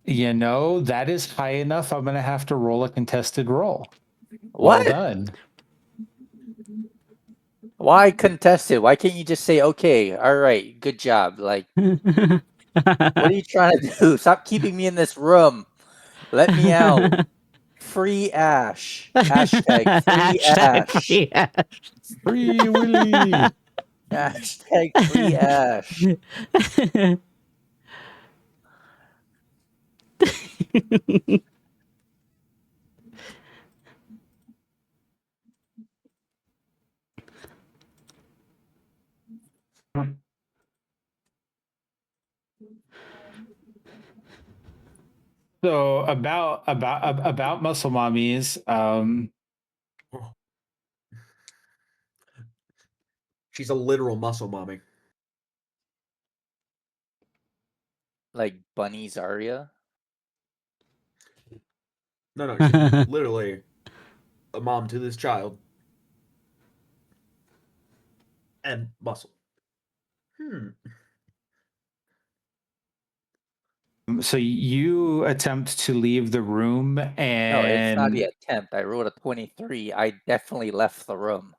You know, that is high enough. I'm going to have to roll a contested roll. What? Well done. Why contested? Why can't you just say, okay, all right, good job? Like, what are you trying to do? Stop keeping me in this room. Let me out. Free Ashe. Hashtag free Ashe. Free Ash. Free Willy. Hashtag free Ashe. So about muscle mommies, She's a literal muscle mommy. Like Bunny Zarya. No, she's literally a mom to this child. And muscle. so you attempt to leave the room, and No, it's not the attempt. I rolled a 23. I definitely left the room.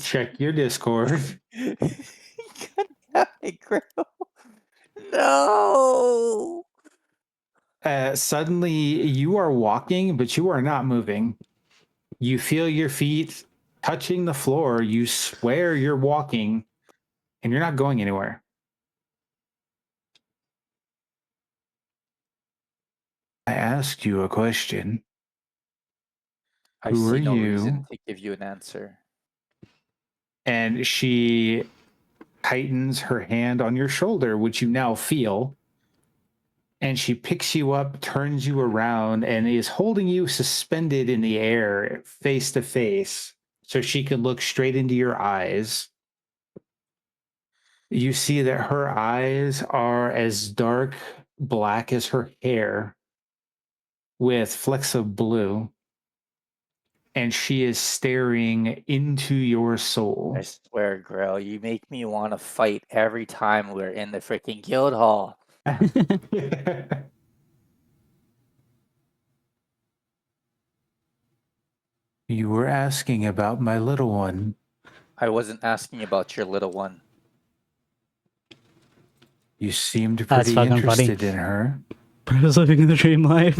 check your Discord. No. Suddenly, you are walking, but you are not moving. You feel your feet touching the floor. You swear you're walking, and you're not going anywhere. I asked you a question. I Who see are no you? reason to give you an answer. And she tightens her hand on your shoulder, which you now feel. And she picks you up, turns you around, and is holding you suspended in the air, face to face, so she can look straight into your eyes. You see that her eyes are as dark black as her hair, with flecks of blue. And she is staring into your soul. I swear, Grail, you make me want to fight every time we're in the freaking guild hall. You were asking about my little one. I wasn't asking about your little one. You seemed That's pretty fucking funny. interested in her. Bro's living the dream life.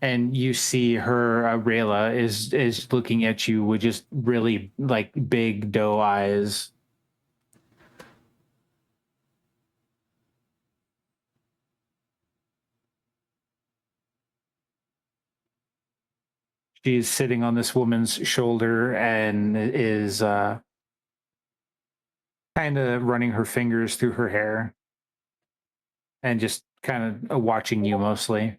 And you see her, Rayla, is looking at you with just really like big doe eyes. She's sitting on this woman's shoulder and is kind of running her fingers through her hair and just kind of watching you mostly.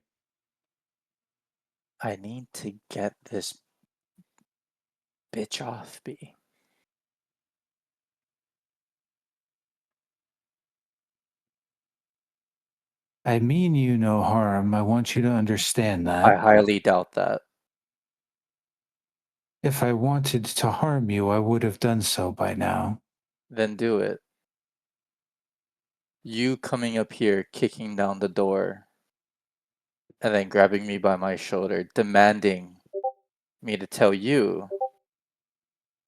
I need to get this bitch off me. I mean you no harm. I want you to understand that. I highly doubt that. If I wanted to harm you, I would have done so by now. Then do it. You coming up here, kicking down the door, and then grabbing me by my shoulder, demanding me to tell you,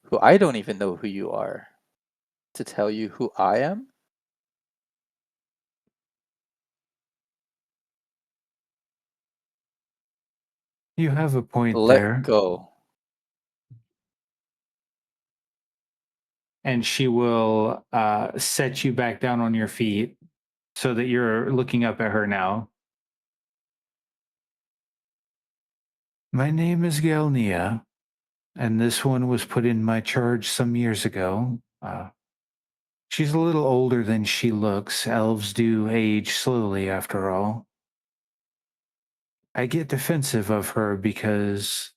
who I don't even know who you are, to tell you who I am? You have a point Let there. go. And she will set you back down on your feet so that you're looking up at her now. My name is Galnia, and this one was put in my charge some years ago. She's a little older than she looks. Elves do age slowly, after all. I get defensive of her because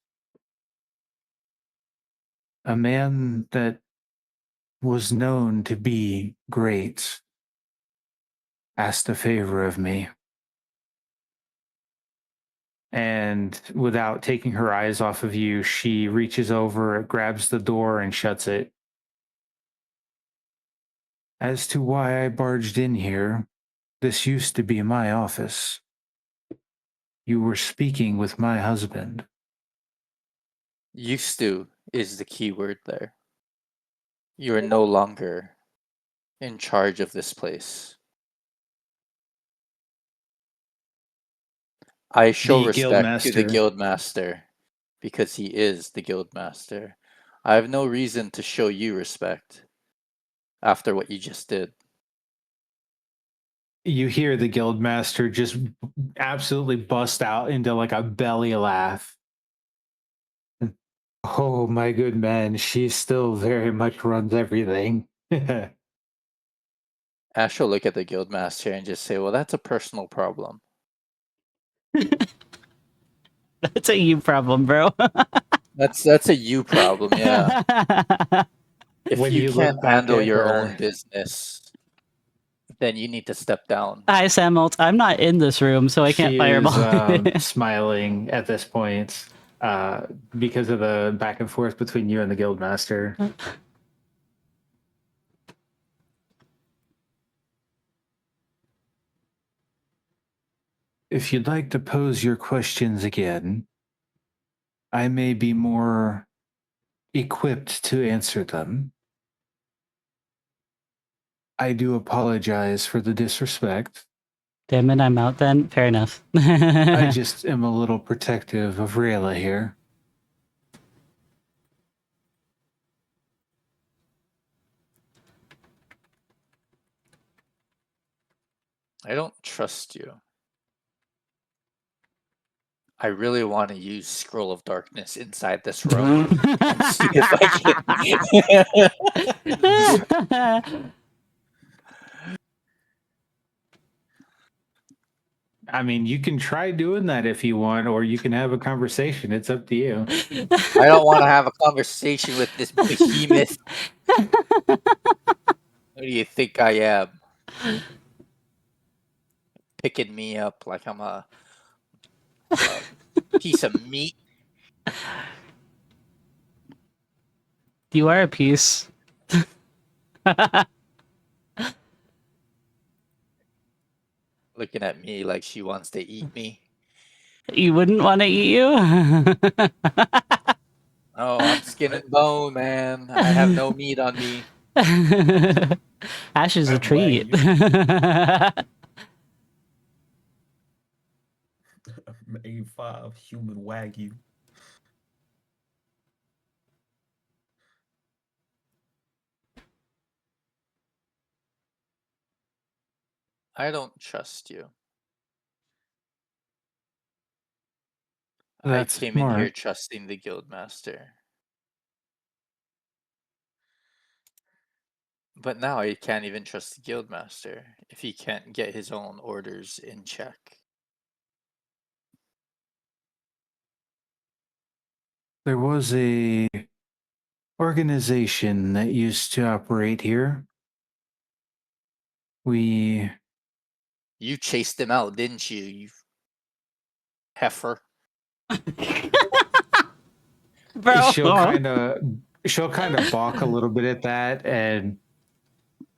a man that was known to be great asked a favor of me. And without taking her eyes off of you, she reaches over, grabs the door, and shuts it. As to why I barged in here, this used to be my office. You were speaking with my husband. Used to is the key word there. You are no longer in charge of this place. I show The respect to the guildmaster. guildmaster because he is the guildmaster. I have no reason to show you respect after what you just did. You hear the guildmaster just absolutely bust out into like a belly laugh. Oh, my good man, she still very much runs everything. Ash will look at the guildmaster and just say, "Well, that's a personal problem." That's a you problem, bro. That's a you problem, yeah. If When you you look can't back handle at your her, own business, then you need to step down. Hi, Samuel. I'm not in this room, so I can't she fireball. is smiling at this point because of the back and forth between you and the guildmaster. If you'd like to pose your questions again, I may be more equipped to answer them. I do apologize for the disrespect. Damn it, I'm out then. Fair enough. I just am a little protective of Rayla here. I don't trust you. I really want to use Scroll of Darkness inside this room and see if I can. I mean, you can try doing that if you want, or you can have a conversation. It's up to you. I don't want to have a conversation with this behemoth. Who do you think I am? Picking me up like I'm a piece of meat. You are a piece. Looking at me like she wants to eat me. You wouldn't want to eat you? Oh, I'm skin and bone, man. I have no meat on me. Ash is a I'm treat. I'm A5 human wagyu. I don't trust you. That's I came in here smart. trusting the guildmaster. But now I can't even trust the guildmaster if he can't get his own orders in check. There was a organization that used to operate here. We You chased him out, didn't you? You heifer. Bro. She'll kind of balk a little bit at that, and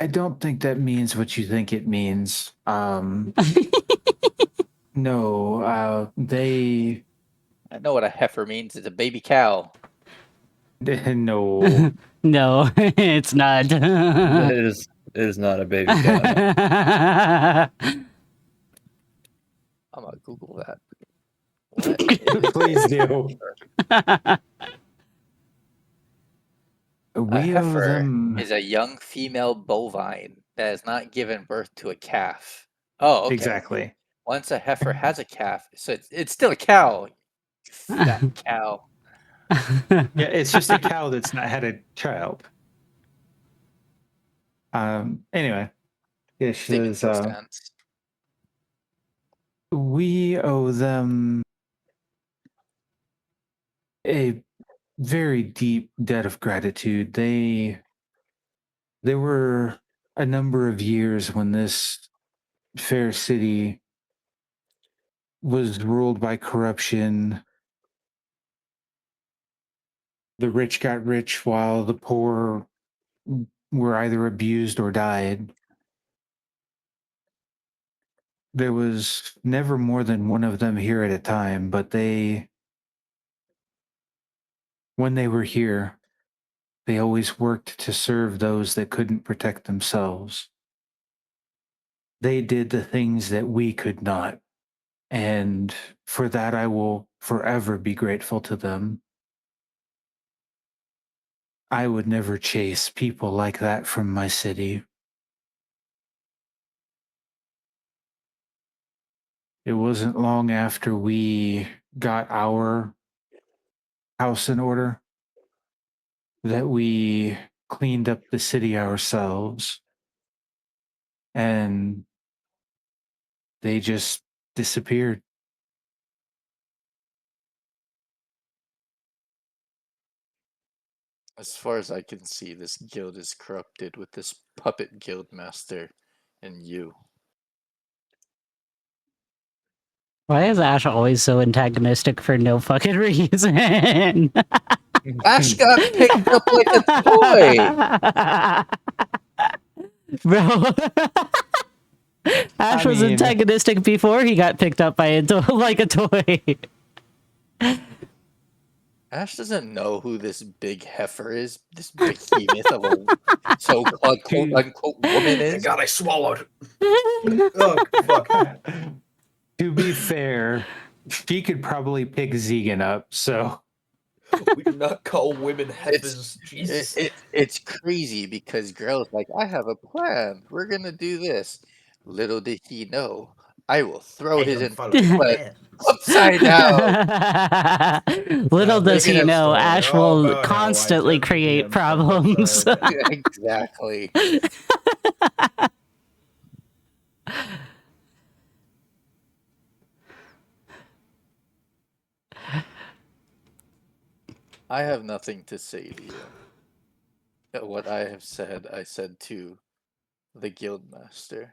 I don't think that means what you think it means. No, they I know what a heifer means. It's a baby cow. no. No, it's not. It is not a baby cow. I'm gonna Google that. What is Please do. a We owe heifer? them Is a young female bovine that has not given birth to a calf. Oh, okay. exactly. Once a heifer has a calf, so it's still a cow. You fat cow. Yeah, it's just a cow that's not had a child. Anyway, yeah, she Statement says, still stands. we owe them a very deep debt of gratitude. There were a number of years when this fair city was ruled by corruption. The rich got rich while the poor were either abused or died. There was never more than one of them here at a time, but when they were here, they always worked to serve those that couldn't protect themselves. They did the things that we could not. And for that, I will forever be grateful to them. I would never chase people like that from my city. It wasn't long after we got our house in order that we cleaned up the city ourselves. And they just disappeared. As far as I can see, this guild is corrupted with this puppet guild master and you. Why is Ash always so antagonistic for no fucking reason? Ash got picked up like a toy. Bro. Ash was mean- antagonistic before he got picked up by like a toy. Ash doesn't know who this big heifer is. This behemoth of a so-called quote-unquote woman Thank is. God I swallowed. Oh, fuck. To be fair, she could probably pick Zegan up, so We do not call women heifers. Jesus. It's crazy because girl's like, I have a plan. We're gonna do this. Little did he know, I will throw I his am entire following plan plans. upside down. Little Now, does make it he a know, story Ash all will about how I constantly turned create DM from problems. upside down. Exactly. I have nothing to say to you. What I have said, I said to the guildmaster.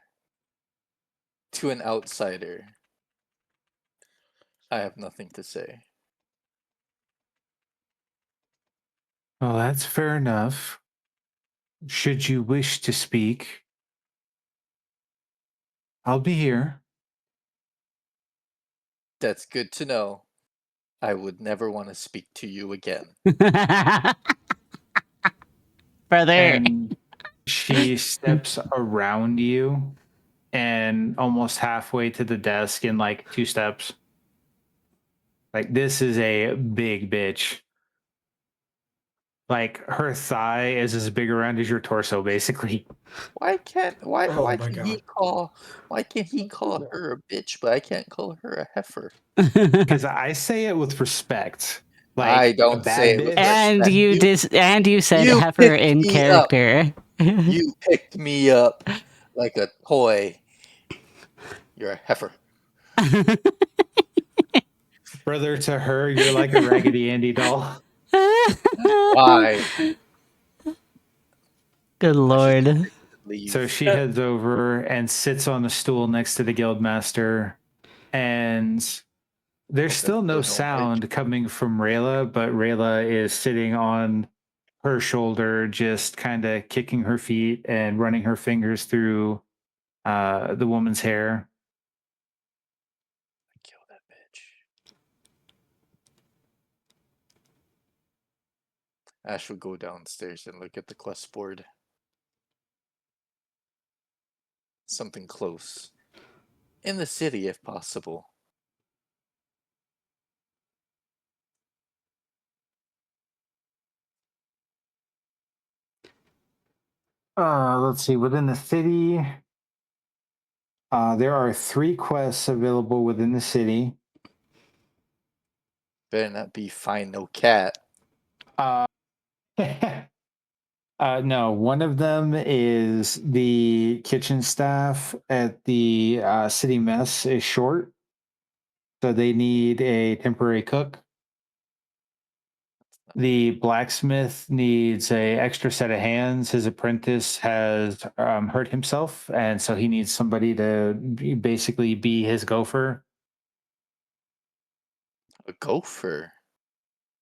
To an outsider, I have nothing to say. well, that's fair enough. Should you wish to speak, I'll be here. That's good to know. I would never want to speak to you again. Brother. And she steps around you and almost halfway to the desk in like 2 steps. Like, this is a big bitch. Like, her thigh is as big around as your torso, basically. Why can't Oh why my can God. why can't he call her a bitch, but I can't call her a heifer? Because I say it with respect. Like, I don't a bad say it with bitch. And respect. you said you heifer picked in me up. character. You picked me up like a toy. You're a heifer. Brother, to her, you're like a Raggedy Andy doll. Why? Good lord. Leave. So she heads over and sits on the stool next to the guildmaster, and there's still no Don't like. sound coming from Rayla, but Rayla is sitting on her shoulder, just kind of kicking her feet and running her fingers through the woman's hair. Kill that bitch. Ash will go downstairs and look at the quest board. Something close. In the city, if possible. Let's see. Within the city, there are 3 quests available within the city. Better not be find no cat. No, one of them is the kitchen staff at the city mess is short, so they need a temporary cook. The blacksmith needs a extra set of hands. His apprentice has hurt himself, and so he needs somebody to basically be his gopher. A gopher.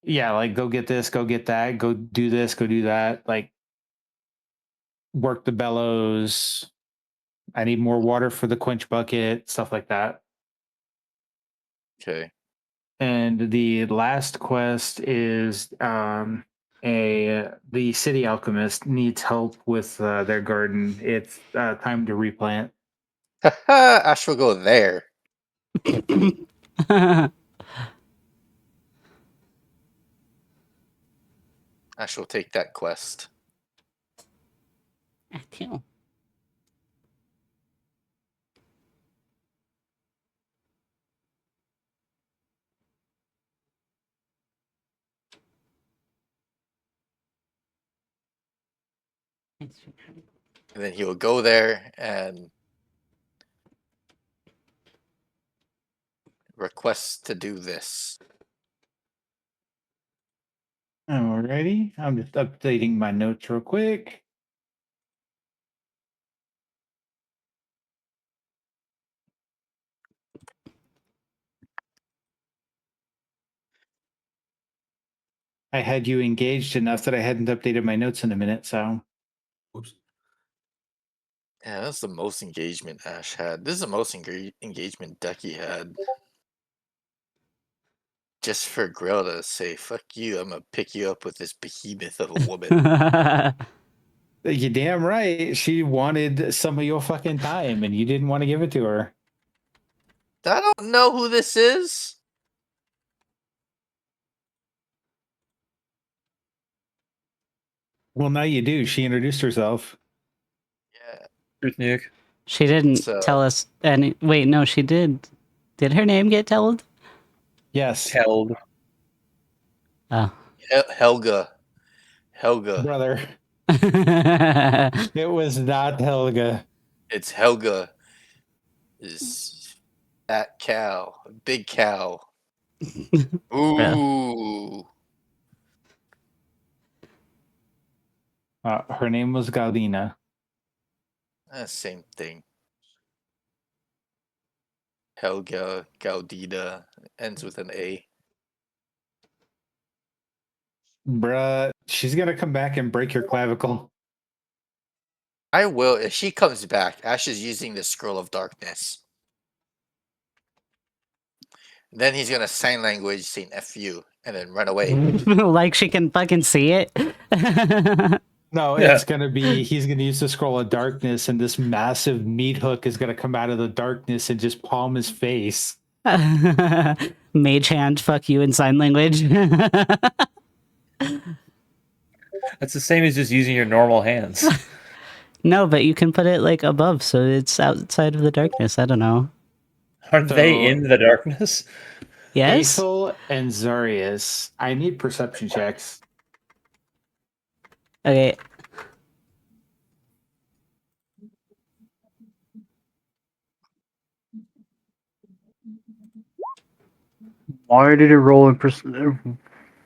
Yeah, like go get this, go get that, go do this, go do that. Like work the bellows. I need more water for the quench bucket, stuff like that. Okay. And the last quest is the city alchemist needs help with their garden. It's time to replant. Ash will go there. Ash will take that quest. And then he will go there and request to do this. Alrighty, I'm just updating my notes real quick. I had you engaged enough that I hadn't updated my notes in a minute, so. Whoops. Yeah, that's the most engagement Ash had. This is the most engagement Ducky had. Just for Grill to say, fuck you, I'm gonna pick you up with this behemoth of a woman. You're damn right. She wanted some of your fucking time and you didn't want to give it to her. I don't know who this is. Well, now you do. She introduced herself. Yeah. She didn't tell us any. Wait, no, she did. Did her name get told? Yes. Held. Oh. Helga. Brother. It was not Helga. It's Helga. Is fat cow. Big cow. Ooh. Her name was Galina. Same thing. Helga, Gaudida, ends with an A. Bruh, she's gonna come back and break your clavicle. I will. If she comes back, Ash is using the Scroll of Darkness. Then he's gonna sign language saying F you and then run away. Like she can fucking see it. No, it's gonna be he's gonna use the scroll of darkness and this massive meat hook is gonna come out of the darkness and just palm his face. Mage hand, fuck you in sign language. That's the same as just using your normal hands. No, but you can put it like above so it's outside of the darkness. I don't know. Aren't they in the darkness? Yes. Aethel and Zarius. I need perception checks. Okay. Why did it roll in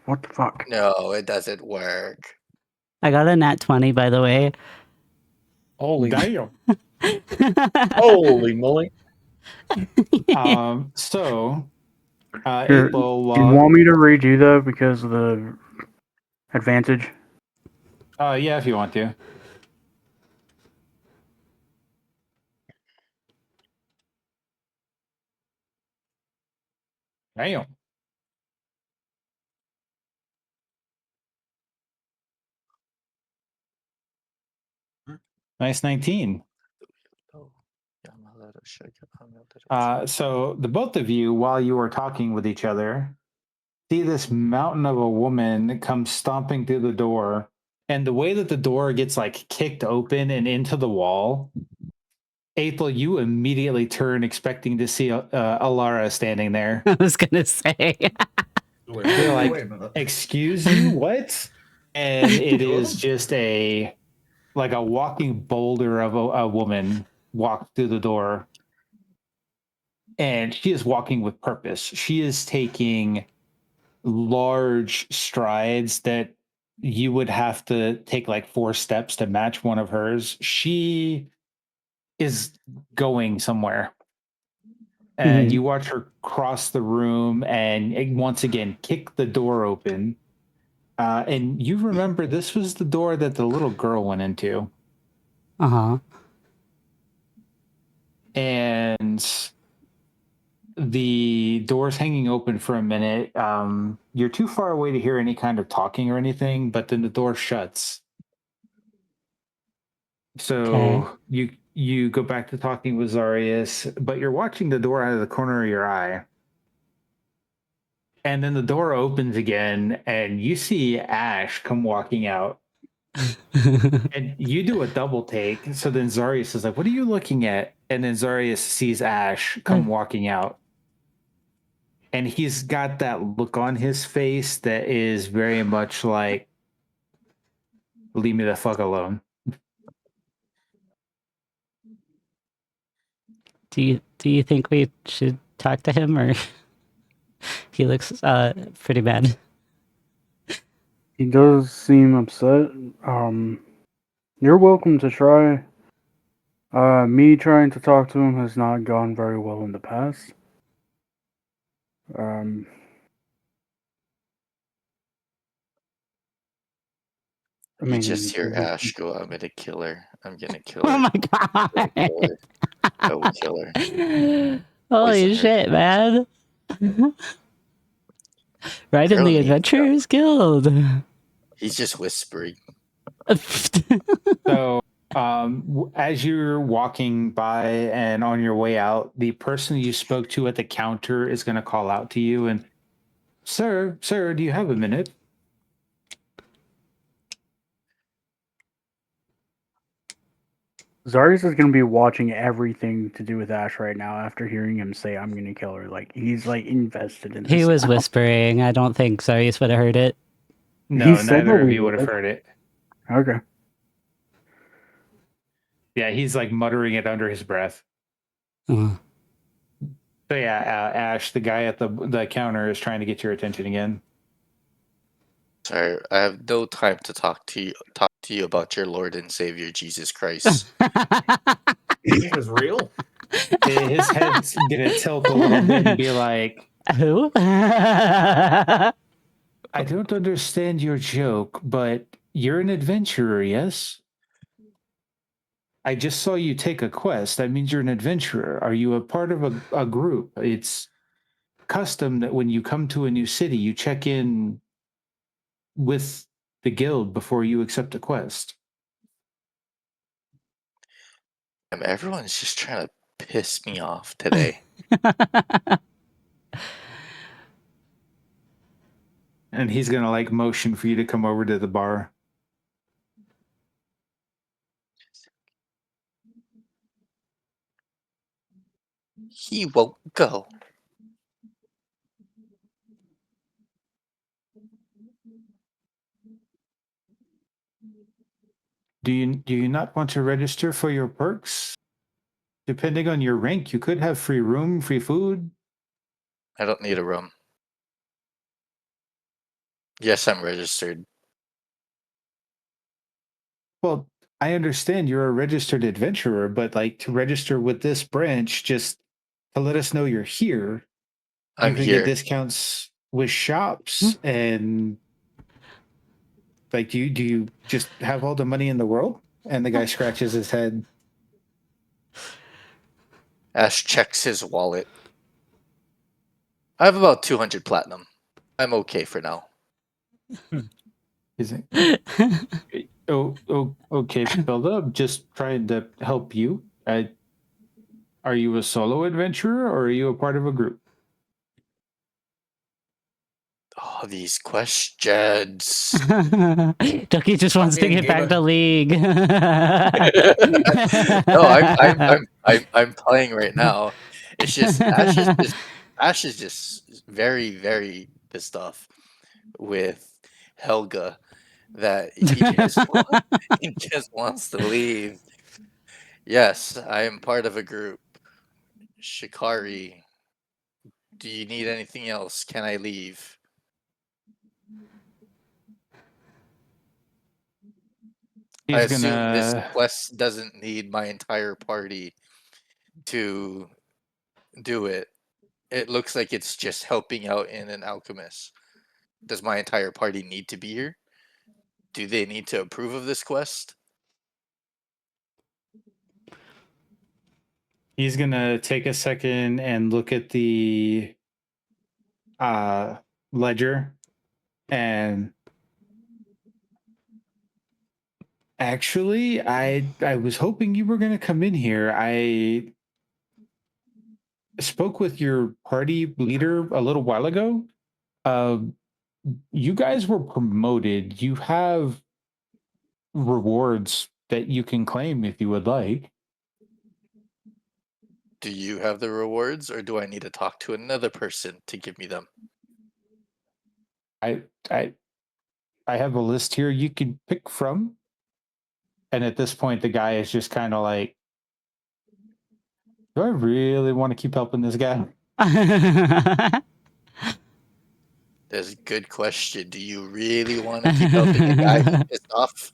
what the fuck? No, it doesn't work. I got a nat 20, by the way. Holy Damn. Holy moly. So Here, April, do you want me to redo that because of the advantage? yeah, if you want to. Damn. Nice 19. So the both of you, while you were talking with each other, see this mountain of a woman come stomping through the door, and the way that the door gets like kicked open and into the wall, April, you immediately turn expecting to see Alara standing there. I was gonna say. You're like, wait a minute. excuse you, what? And it Two of is them? just a walking boulder of a woman walked through the door, and she is walking with purpose. She is taking large strides that you would have to take like 4 steps to match one of hers. She is going somewhere. And Mhm. you watch her cross the room and once again kick the door open. And you remember this was the door that the little girl went into. Uh-huh. And the door's hanging open for a minute. You're too far away to hear any kind of talking or anything, but then the door shuts. So you go back to talking with Zarius, but you're watching the door out of the corner of your eye. And then the door opens again, and you see Ashe come walking out. And you do a double take. So then Zarius is like, "What are you looking at?" And then Zarius sees Ashe come walking out. And he's got that look on his face that is very much like, leave me the fuck alone. Do you think we should talk to him, or he looks pretty bad? He does seem upset. You're welcome to try. Me trying to talk to him has not gone very well in the past. I You mean, just hear Ash go, I'm gonna kill her. I'm gonna kill her. Oh my god! I will kill her. Holy Poison her. shit, man! Right in Girl the needs Adventurers Guild. He's just whispering. So as you're walking by and on your way out, the person you spoke to at the counter is going to call out to you and, sir, do you have a minute? Zarius is going to be watching everything to do with Ashe right now after hearing him say, I'm going to kill her. Like, he's, like, invested in this. He was now. whispering. I don't think Zarius would have heard it. No, He said neither that of we you would have would. heard it. Okay. Yeah, he's like muttering it under his breath. Uh, So yeah, Ashe, the guy at the counter, is trying to get your attention again. Sorry, I have no time to talk to you about your Lord and Savior Jesus Christ. This is real? His head's gonna tilt a little bit and be like, Who? I don't understand your joke, but you're an adventurer, yes? I just saw you take a quest. That means you're an adventurer. Are you a part of a group? It's custom that when you come to a new city, you check in with the guild before you accept a quest. Everyone's just trying to piss me off today. And he's gonna like motion for you to come over to the bar. He won't go. Do you not want to register for your perks? Depending on your rank, you could have free room, free food. I don't need a room. Yes, I'm registered. Well, I understand you're a registered adventurer, but like to register with this branch, just to let us know you're here, you I'm can get here. discounts with shops and like do you just have all the money in the world? And the guy scratches his head. Ash checks his wallet. I have about 200 platinum. I'm okay for now. He's like, okay, Philda, just trying to help you. Are you a solo adventurer or are you a part of a group? Oh, these questions. Ducky just wants to in, get back gamer. to League. No, I'm playing right now. It's just Ash is just very, very pissed off with Helga that he just wants to leave. Yes, I am part of a group. Shikari, do you need anything else? Can I leave? I He's assume this gonna quest doesn't need my entire party to do it. It looks like it's just helping out in an alchemist. Does my entire party need to be here? Do they need to approve of this quest? he's gonna take a second and look at the ledger and actually I was hoping you were gonna come in here. I spoke with your party leader a little while ago. Uh, you guys were promoted. You have rewards that you can claim if you would like. Do you have the rewards, or do I need to talk to another person to give me them? I I I have a list here you can pick from. And at this point, the guy is just kind of like, do I really want to keep helping this guy? That's a good question. Do you really want to keep helping a guy who's pissed off?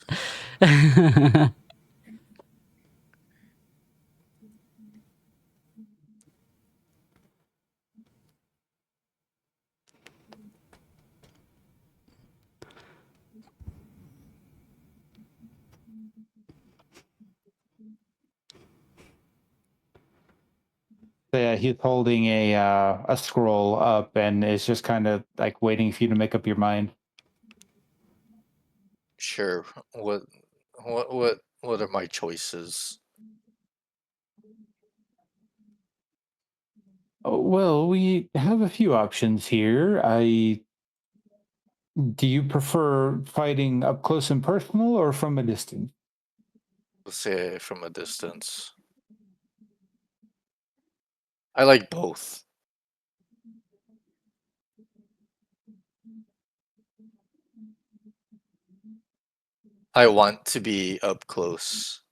So yeah, he's holding a scroll up and is just kind of like waiting for you to make up your mind. Sure. What are my choices? Oh, well, we have a few options here. Do you prefer fighting up close and personal or from a distance? Let's say from a distance. I like both. I want to be up close,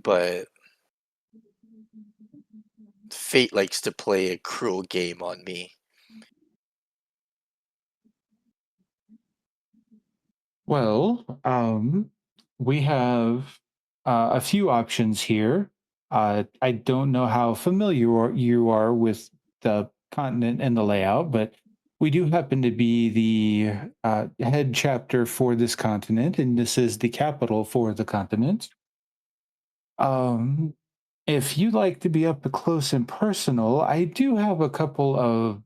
but fate likes to play a cruel game on me. Well, we have a few options here. I don't know how familiar you are with the continent and the layout, but we do happen to be the head chapter for this continent, and this is the capital for the continent. Um, if you'd like to be up close and personal, I do have a couple of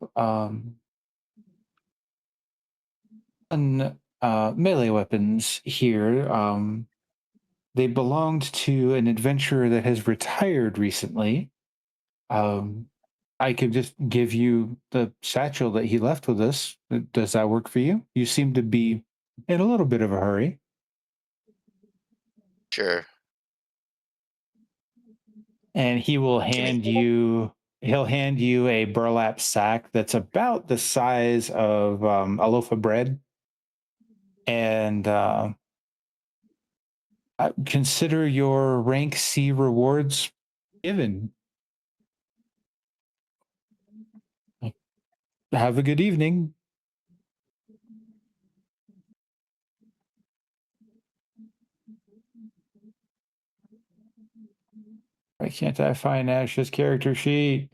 melee weapons here. They belonged to an adventurer that has retired recently. Um, I could just give you the satchel that he left with us. Does that work for you? You seem to be in a little bit of a hurry. Sure. And he will Give me he'll hand you a burlap sack that's about the size of a loaf of bread. And consider your rank C rewards given. Have a good evening. Why can't I find Ash's character sheet?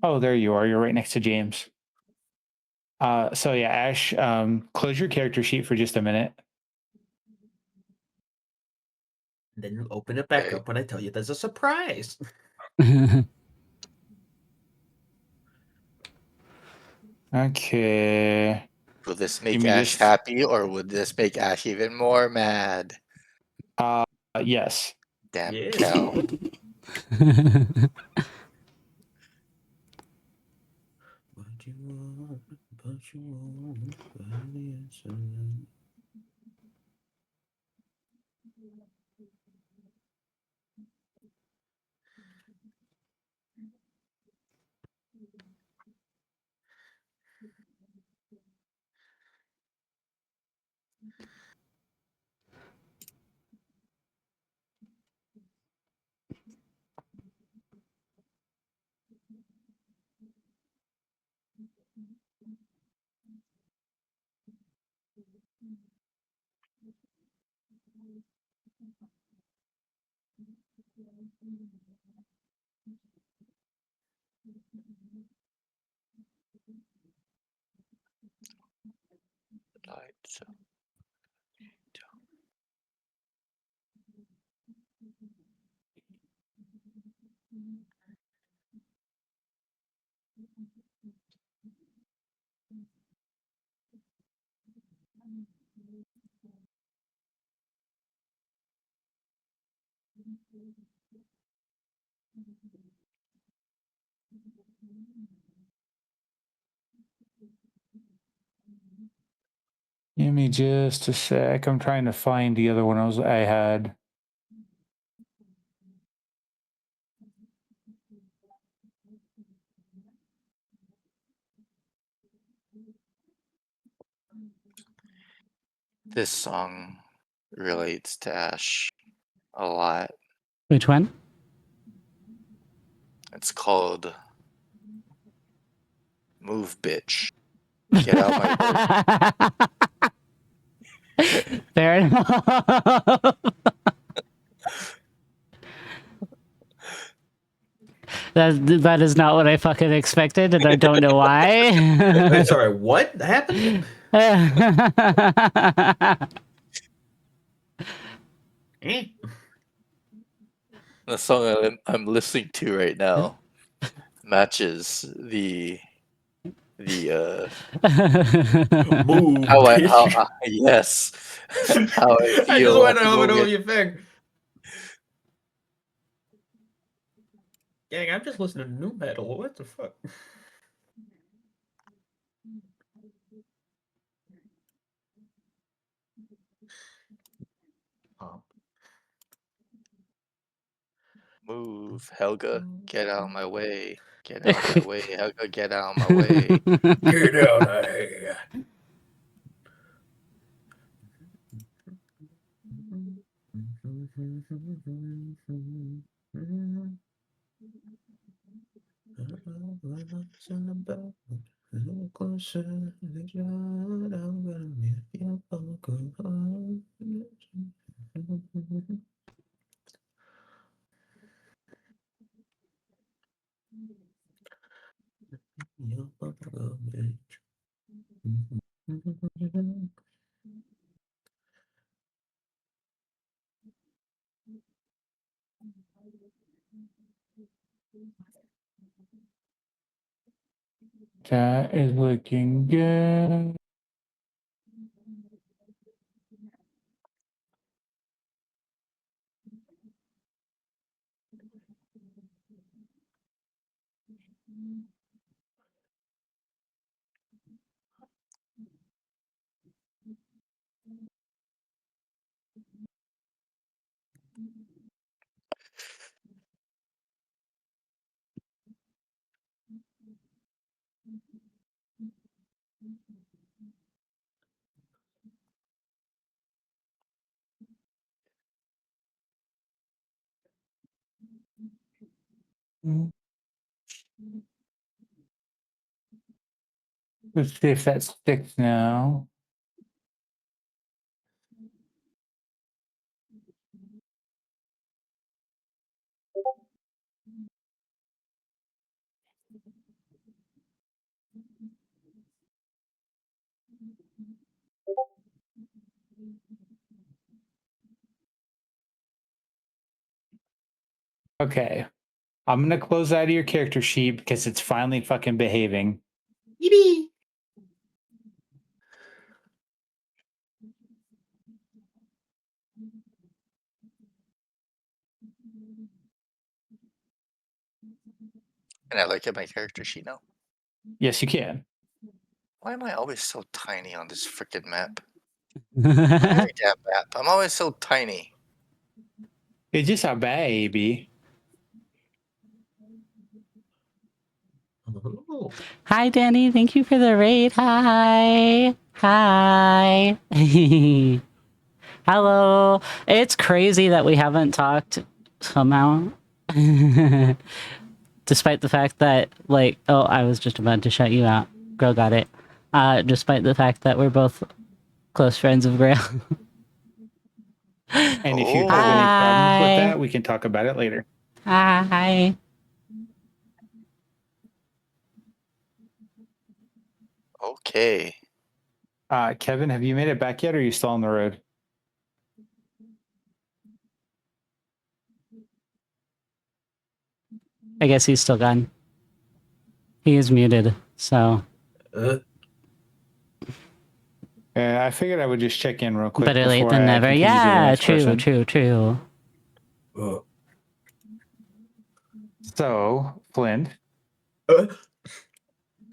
Oh, there you are. You're right next to James. So yeah, Ash, close your character sheet for just a minute. Then you open it back Okay. up when I tell you there's a surprise. Okay. Will this Give make me Ash just happy, or would this make Ash even more mad? yes. Damn Yes, cow. What you want, but you won't find the answer. Lights. Give me just a sec. I'm trying to find the other one I had. This song relates to Ash a lot. Which one? It's called Move Bitch. Get out my way. Fair enough. That is not what I fucking expected, and I don't know why. Sorry, what happened? The song I'm listening to right now matches the Move, how bitch. yes, how I I just feel want at to the know what moment. you think. Gang, I'm just listening to new metal. What the fuck? Move, Helga, get out of my way. Get out of my way, Helga, get out of my way. Get out of here. That is looking good. Let's see if that sticks now. Okay. I'm gonna close out of your character sheet because it's finally fucking behaving. Yippee! And I look at my character sheet now. Yes, you can. Why am I always so tiny on this freaking map? Every damn map. I'm always so tiny. It's just a baby. Oh. Hi, Danny. Thank you for the raid. Hi. Hi. Hello. It's crazy that we haven't talked somehow. Despite the fact that, like, oh, I was just about to shut you out. Girl got it. Despite the fact that we're both close friends of Grail. And if you have any problems with that, we can talk about it later. Hi. Okay. Kevin, have you made it back yet, or are you still on the road? I guess he's still gone. He is muted, so. I figured I would just check in real quick. Better late before than I never. continue to the Yeah, next person. true. So, Flynn,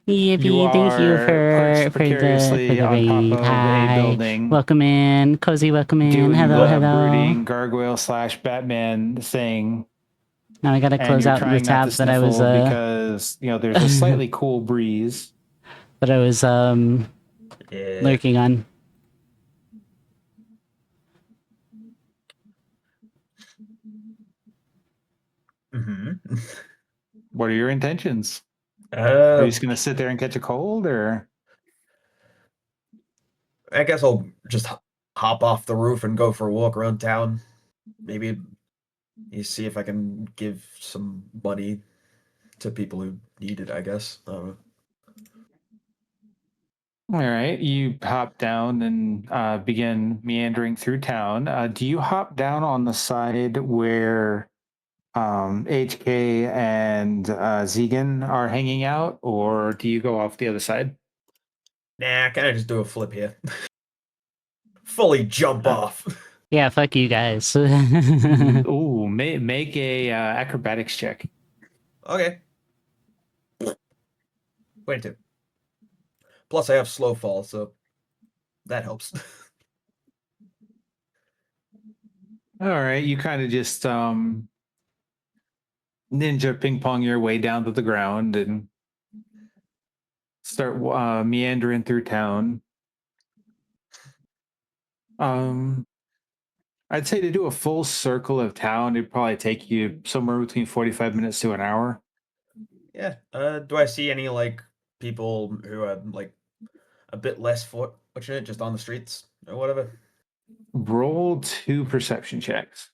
Yippee, you thank you are for perched precariously the on top raid. of a Hi. building, Welcome in. Cozy welcome in. doing Hello, the hello. brooding gargoyle / Batman thing. Now I gotta And close you're out the trying not tab to that I was sniffle because there's a slightly cool breeze. that I was lurking on. Mm-hmm. What are your intentions? Are you Uh, just gonna sit there and catch a cold, or? I guess I'll just hop off the roof and go for a walk around town. Maybe you see if I can give some money to people who need it, I guess. I don't know. All right, you hop down and begin meandering through town. Do you hop down on the side where HK and Zegan are hanging out, or do you go off the other side? Nah, can I just do a flip here? Fully jump off. Yeah, fuck you guys. Ooh, make a acrobatics check. Okay. 22. Plus, I have slow fall, so that helps. All right, you kind of just ninja ping pong your way down to the ground and start meandering through town. I'd say to do a full circle of town, it'd probably take you somewhere between 45 minutes to an hour. Yeah. Do I see any people who are a bit less fortunate just on the streets or whatever? Roll 2 perception checks.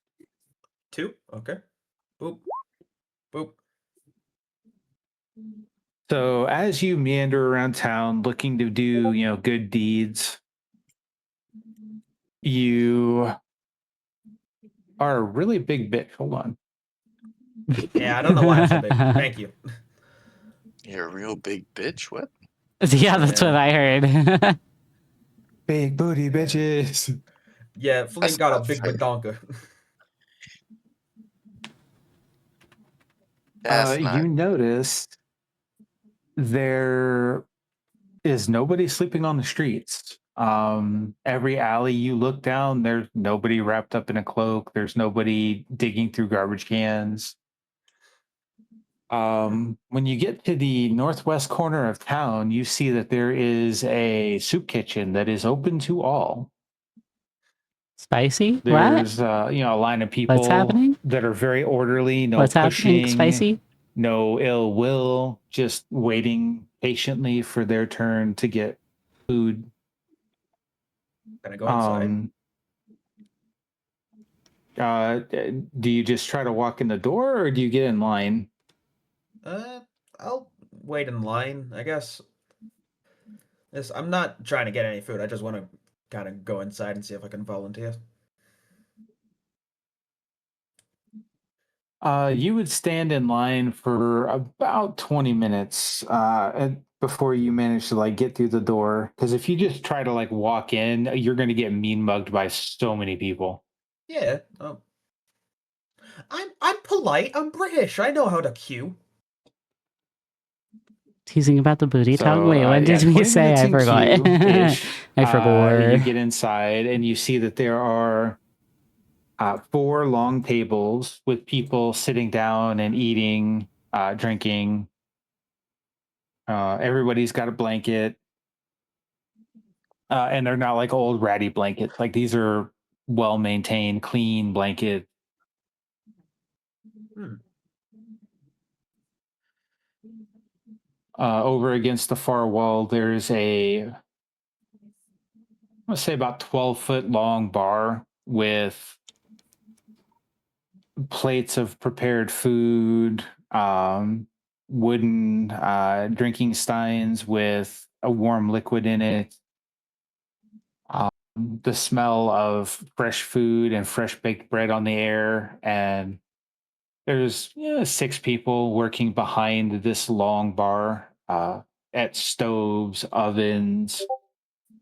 2? Okay. Boop. Boop. So as you meander around town looking to do, good deeds, you are a really big bitch. Hold on. Yeah, I don't know why I'm so big. Thank you. You're a real big bitch. What? Yeah, that's what I heard. Big booty bitches. Yeah, Flynn got a big badonka. That's not. You notice there is nobody sleeping on the streets. Every alley you look down, there's nobody wrapped up in a cloak. There's nobody digging through garbage cans. When you get to the northwest corner of town, you see that there is a soup kitchen that is open to all. Spicy? There's a line of people What's happening? that are very orderly, no What's pushing, happening, Spicy? no ill will, just waiting patiently for their turn to get food. Can I go inside? Do you just try to walk in the door or do you get in line? I'll wait in line, I guess. Yes, I'm not trying to get any food. I just want to kind of go inside and see if I can volunteer. You would stand in line for about 20 minutes before you manage to like get through the door. Because if you just try to like walk in, you're going to get mean mugged by so many people. Yeah. I'm polite. I'm British. I know how to queue. Teasing about the booty tongue. Wait, what Yeah, did we 20 say? minutes I in forgot. queue-ish. I forgot. You get inside and you see that there are 4 long tables with people sitting down and eating, drinking. Everybody's got a blanket. And they're not like old ratty blankets. Like these are well maintained, clean blankets. Over against the far wall, there's I'm gonna say about 12-foot long bar with plates of prepared food, wooden drinking steins with a warm liquid in it. The smell of fresh food and fresh baked bread on the air, and there's 6 people working behind this long bar at stoves, ovens,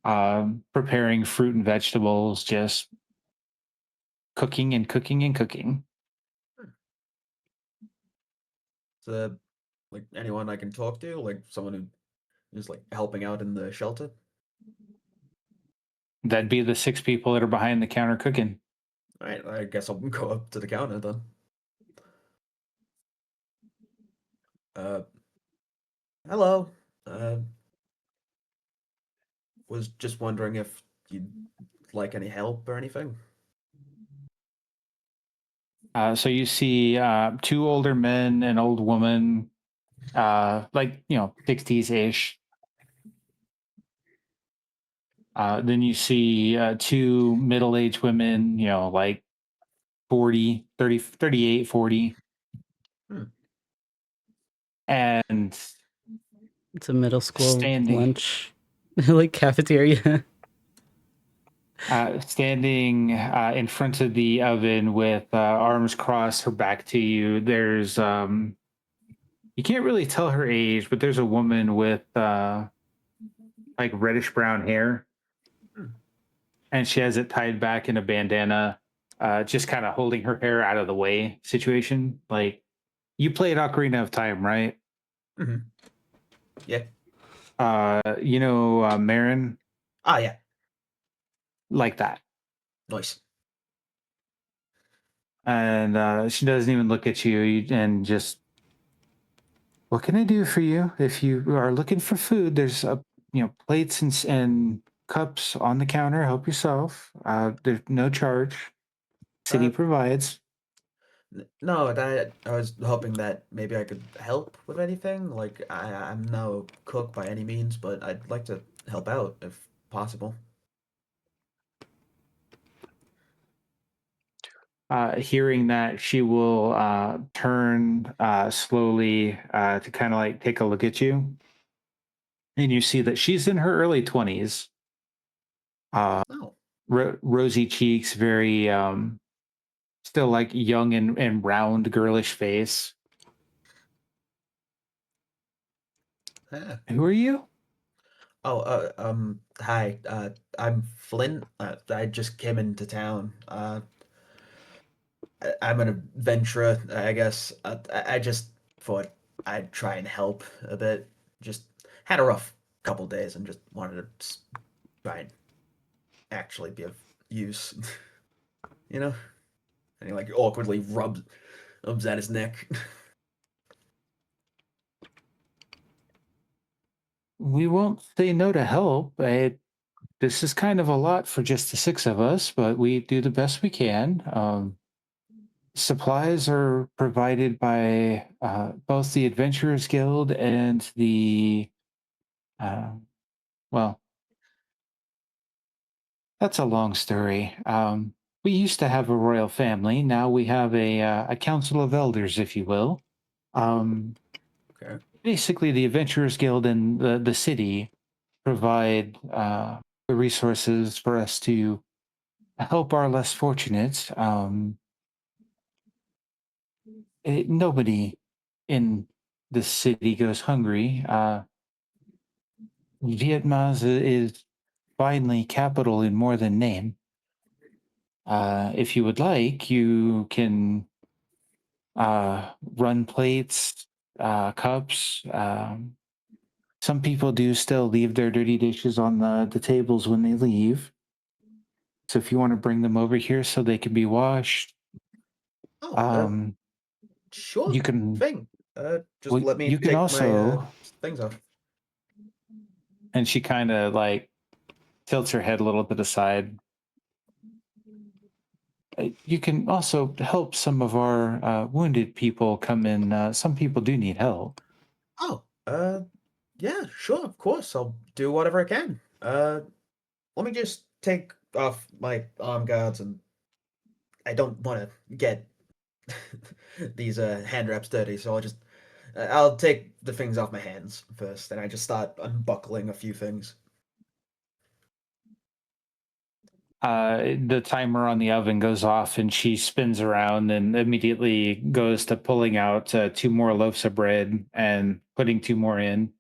preparing fruit and vegetables, just cooking and cooking and cooking. So, like anyone I can talk to, like someone who is like helping out in the shelter. That'd be the 6 people that are behind the counter cooking. All right, I guess I'll go up to the counter then. Hello. Was just wondering if you'd like any help or anything. So you see 2 older men, an old woman, like 60s ish. Then you see 2 middle-aged women, like 40, 30, 38, 40. And It's a middle school standing lunch, like cafeteria. Standing in front of the oven with arms crossed, her back to you. There's you can't really tell her age, but there's a woman with like reddish brown hair, and she has it tied back in a bandana, just kind of holding her hair out of the way situation. Like, you played Ocarina of Time, right? Mm-hmm. Yeah. Marin? Ah, yeah. Like that. Nice. And she doesn't even look at you and just, what can I do for you? If you are looking for food, there's plates and cups on the counter. Help yourself. There's no charge. City provides. No, that I was hoping that maybe I could help with anything. Like I'm no cook by any means, but I'd like to help out if possible. Hearing that, she will turn slowly to kind of like take a look at you. And you see that she's in her early 20s. Rosy cheeks, very still like young and round, girlish face. Who are you? Hi. I'm Flint. I just came into town. I'm an adventurer, I guess. I just thought I'd try and help a bit. Just had a rough couple days and just wanted to try and actually be of use. you know? And he like awkwardly rubs at his neck. We won't say no to help. This is kind of a lot for just the 6 of us, but we do the best we can. supplies are provided by both the Adventurers Guild and the, well, that's a long story. We used to have a royal family. Now we have a council of elders, if you will. Okay. Basically, the Adventurers Guild and the city provide the resources for us to help our less fortunate. Nobody in the city goes hungry. Vietnam is finally capital in more than name. If you would like, you can run plates, cups. Some people do still leave their dirty dishes on the tables when they leave. So if you want to bring them over here so they can be washed, Oh, sure you can. thing. Just Well, let me you can take my also. things off. And she kind of like tilts her head a little bit aside. You can also help some of our wounded people come in. Some people do need help. Oh, yeah, sure, of course. I'll do whatever I can. Let me just take off my arm guards, and I don't want to get these hand wraps dirty, so I'll take the things off my hands first, and I just start unbuckling a few things. The timer on the oven goes off, and she spins around and immediately goes to pulling out 2 more loaves of bread and putting 2 more in.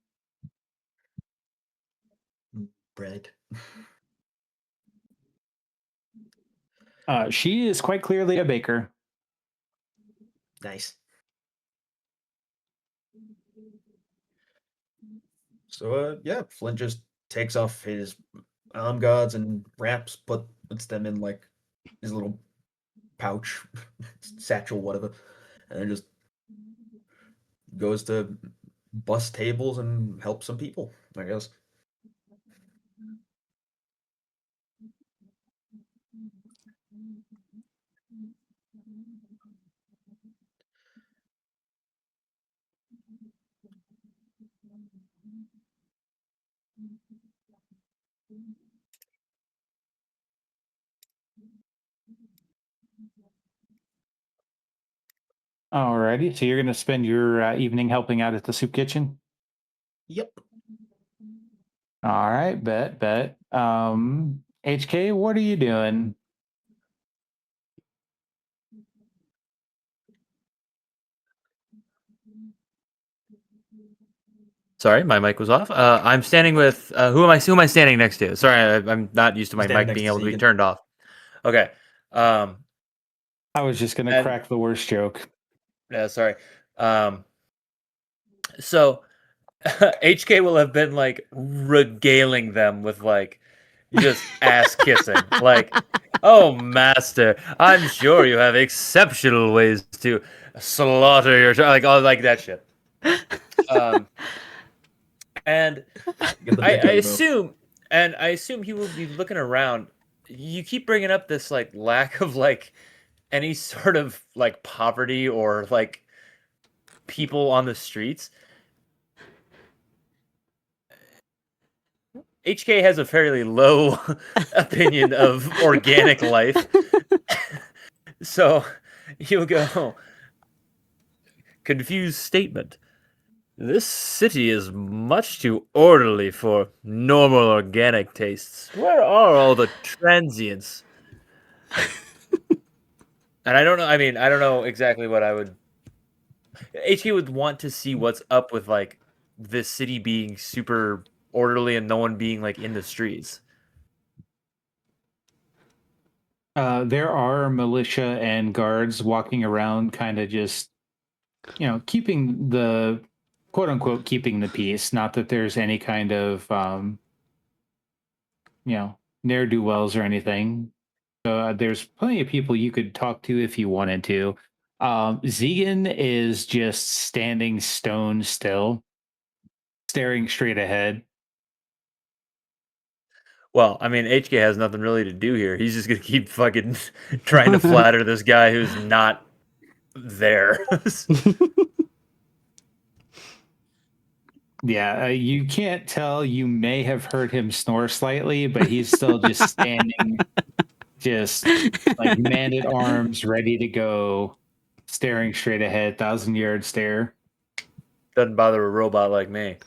Bread. She is quite clearly a baker. Nice. So, yeah, Flint just takes off his arm guards and puts them in like his little pouch, satchel, whatever, and then just goes to bus tables and help some people, I guess. Alrighty, so you're going to spend your evening helping out at the soup kitchen? Yep. All right, bet. HK, what are you doing? Sorry, my mic was off. I'm standing with who am I standing next to? Sorry, I'm not used to my Standing mic next being to able to be Zegan. turned off. Okay. I was just going to And- crack the worst joke. Yeah, sorry. So HK will have been like regaling them with like just ass kissing. Like, oh master, I'm sure you have exceptional ways to slaughter your like all like that shit. And Get the I, big I gutty mouth. assume he will be looking around. You keep bringing up this like lack of like any sort of like poverty or like people on the streets. HK has a fairly low opinion of organic life. So he'll go, confused statement. This city is much too orderly for normal organic tastes. Where are all the transients? And I don't know. I mean, I don't know exactly what I would. HK would want to see what's up with like this city being super orderly and no one being like in the streets. There are militia and guards walking around, kind of just, keeping the quote unquote keeping the peace. Not that there's any kind of, ne'er do wells or anything. There's plenty of people you could talk to if you wanted to. Zegan is just standing stone still, staring straight ahead. Well, I mean, HK has nothing really to do here. He's just gonna keep fucking trying to flatter this guy who's not there. Yeah, you can't tell. You may have heard him snore slightly, but he's still just standing, just like man at arms, ready to go, staring straight ahead, 1,000-yard stare. Doesn't bother a robot like me.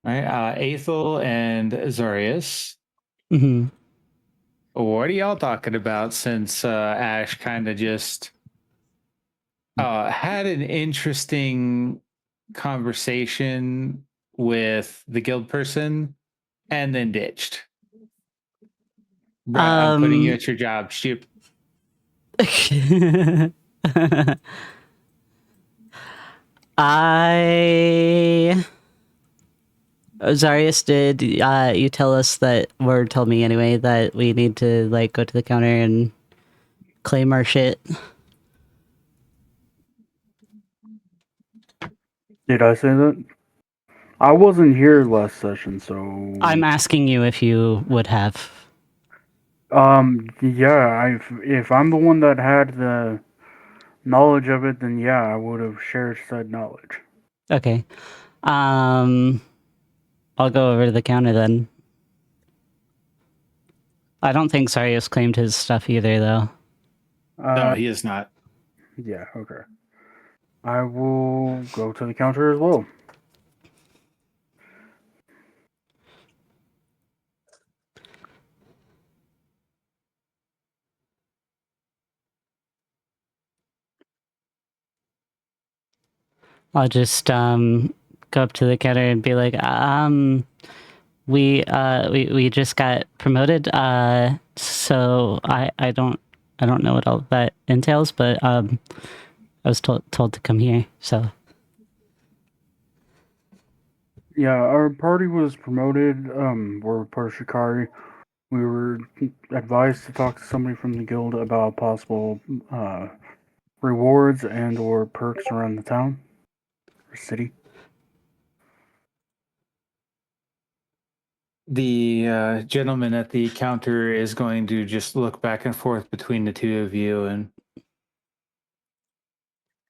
All right, Aethel and Zarius. hmm What are y'all talking about since Ashe kind of just had an interesting conversation with the guild person and then ditched? Brett, I'm putting you at your job. Shoot. Zarius, did you tell us that, or told me anyway, that we need to like go to the counter and claim our shit? Did I say that? I wasn't here last session, so I'm asking you if you would have. yeah, if I'm the one that had the knowledge of it, then yeah, I would have shared said knowledge. Okay. I'll go over to the counter then. I don't think Zarius claimed his stuff either, though. No, he is not. Yeah, okay. I will go to the counter as well. I'll just go up to the counter and be like, we just got promoted, so I don't know what all that entails, but I was told to come here, so. Yeah, our party was promoted. We're part of Shikari. We were advised to talk to somebody from the guild about possible rewards and or perks around the town or city. The gentleman at the counter is going to just look back and forth between the two of you, and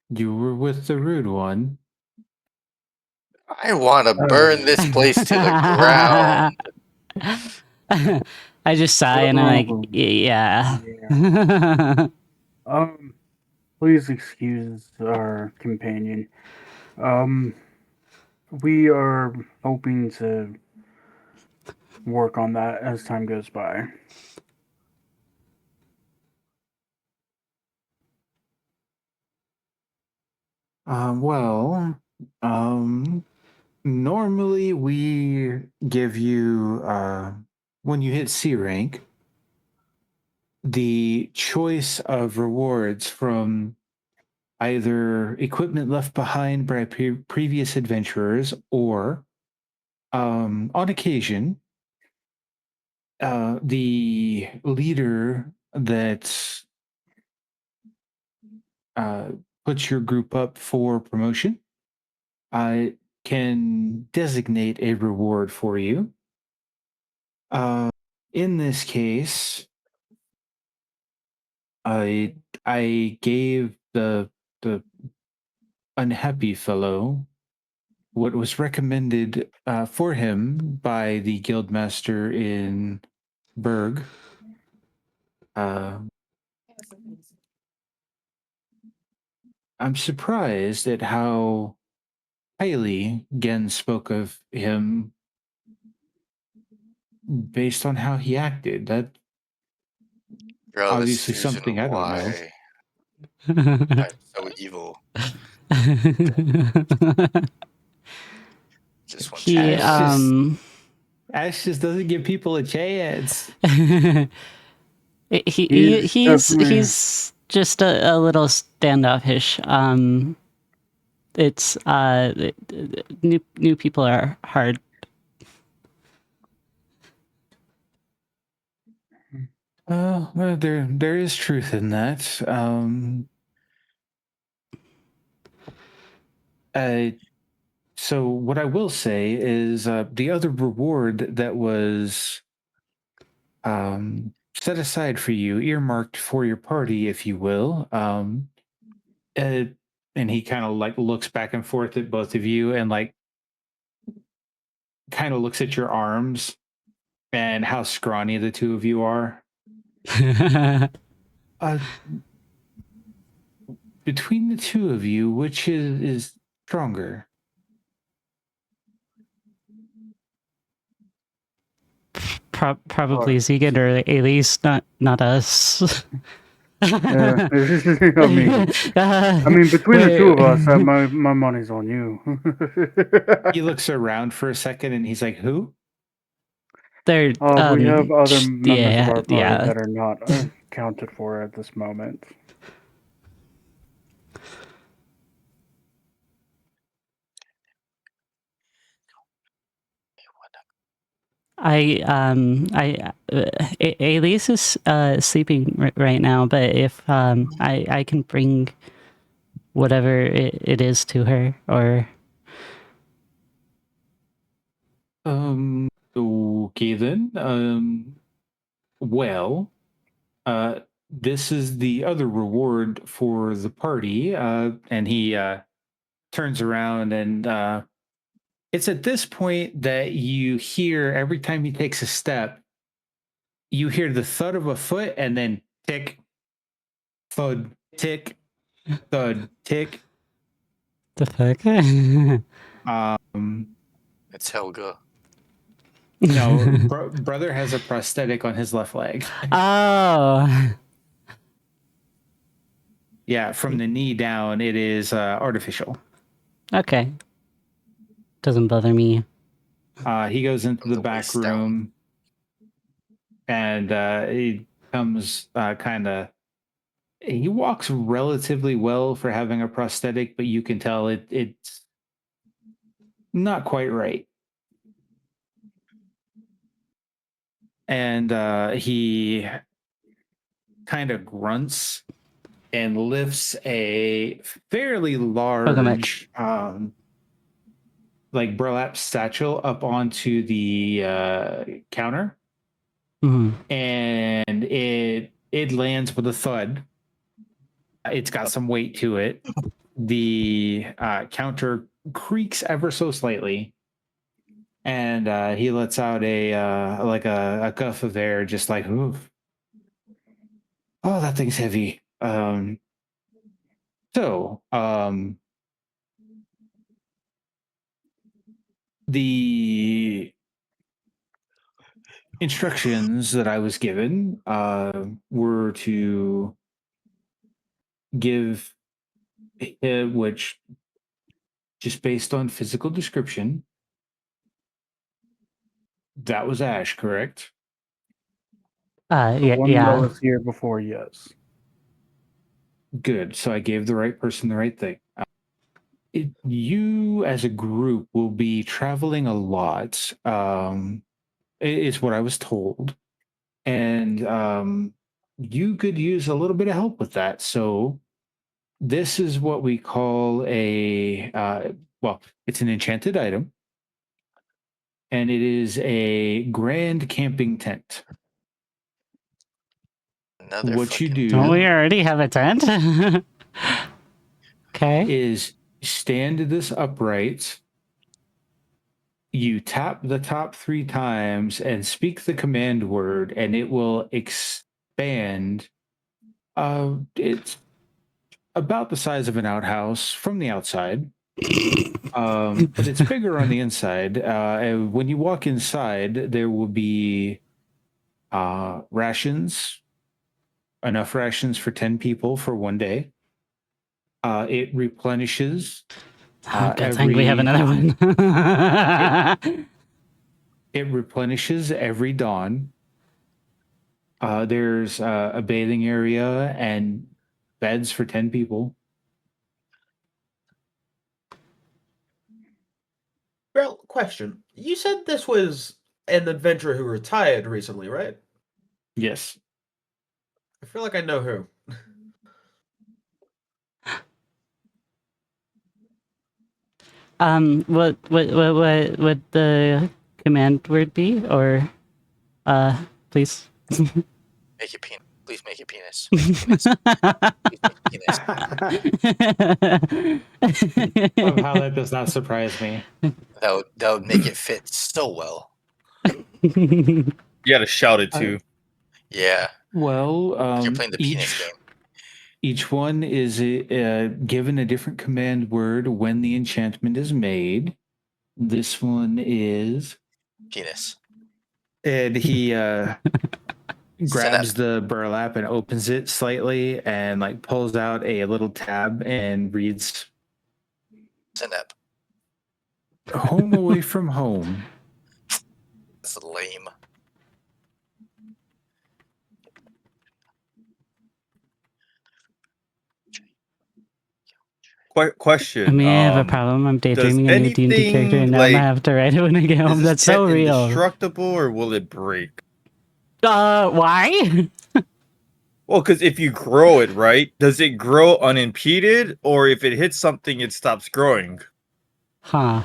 you were with the rude one. I want to burn this place to the ground. I just sigh and I'm like, yeah. Please excuse our companion. We are hoping to work on that as time goes by. Well, normally we give you, when you hit C rank, the choice of rewards from either equipment left behind by previous adventurers or, on occasion, the leader that puts your group up for promotion can designate a reward for you. In this case, I gave the unhappy fellow what was recommended for him by the guildmaster in Berg. I'm surprised at how highly Gen spoke of him based on how he acted. That Girl, obviously this is the something I don't know. why I'm so evil. Just want He, Ash just doesn't give people a chance. he's just a little standoffish. It's new people are hard. Well, there is truth in that. So what I will say is the other reward that was set aside for you, earmarked for your party, if you will. And he kind of like looks back and forth at both of you and like kind of looks at your arms and how scrawny the two of you are. Between the two of you, which is stronger? Probably Zegan, or at least not us. Yeah, I mean, between the two of us, my money's on you. He looks around for a second and he's like, "Who?" They're we have other members of our party yeah. that are not accounted for at this moment. Elise is sleeping right now, but if I can bring whatever it is to her, or okay then. Well, this is the other reward for the party. And he turns around and it's at this point that you hear every time he takes a step, you hear the thud of a foot and then tick, thud, tick, thud, tick. the fuck? It's Helga. No, brother has a prosthetic on his left leg. Oh. Yeah, from the knee down, it is artificial. Okay. Doesn't bother me. He goes into the back room and he comes he walks relatively well for having a prosthetic, but you can tell it's not quite right. And he kind of grunts and lifts a fairly large like burlap satchel up onto the counter. Mm-hmm. And it lands with a thud. It's got some weight to it. The counter creaks ever so slightly, and he lets out a guff of air, just like, oof. Oh, that thing's heavy. The instructions that I was given were to give which, just based on physical description, that was Ashe, correct? The one yeah. that was here before, yes. Good. So I gave the right person the right thing. You, as a group, will be traveling a lot. Is what I was told, and you could use a little bit of help with that. So this is what we call it's an enchanted item, and it is a grand camping tent. What you do? Don't we already have a tent? Okay. Is stand this upright. You tap the top 3 times and speak the command word, and it will expand. It's about the size of an outhouse from the outside, but it's bigger on the inside. And when you walk inside, there will be rations, enough rations for 10 people for one day. It replenishes. Good thing we have another one. It replenishes every dawn. There's a bathing area and beds for 10 people. Well, question. You said this was an adventurer who retired recently, right? Yes. I feel like I know who. What would the command word be, or please? Make it penis. Please make it penis. Make it penis. Please make it penis. Somehow that does not surprise me. That would make it fit so well. You gotta shout it too. Yeah. Well, You're playing the penis game. each one is given a different command word when the enchantment is made. This one is Penis. and he grabs Synapse. the burlap and opens it slightly and like pulls out a little tab and reads Synapse. home away from home. That's lame. Question. I mean, I have a problem. I'm daydreaming a new D&D character, and now I'm gonna have to write it when I get home. Is That's this so tent real. indestructible or will it break? Why? Well, because if you grow it, right, does it grow unimpeded, or if it hits something, it stops growing? Huh.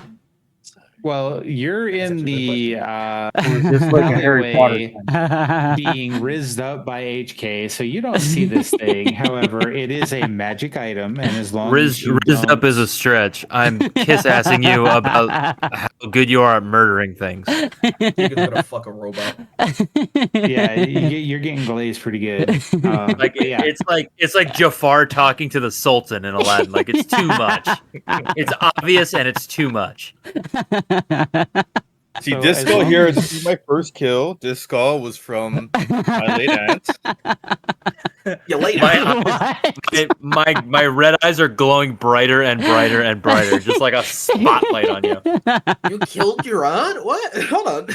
Well, you're in the Just like a Harry Potter alleyway being rizzed up by HK, so you don't see this thing. However, it is a magic item, and as long as you Rizzed up don't- is a stretch. I'm kiss-assing you about how good you are at murdering things. Keegan's gonna fuck a robot. yeah, you're getting glazed pretty good. Like But yeah. it's like Jafar talking to the Sultan in Aladdin. Like it's too much. It's obvious and it's too much. See, So this as skull long here, as- this is my first kill. This skull was from my late aunt. You late My red eyes are glowing brighter and brighter and brighter, just like a spotlight on you. You killed your aunt? What? Hold on.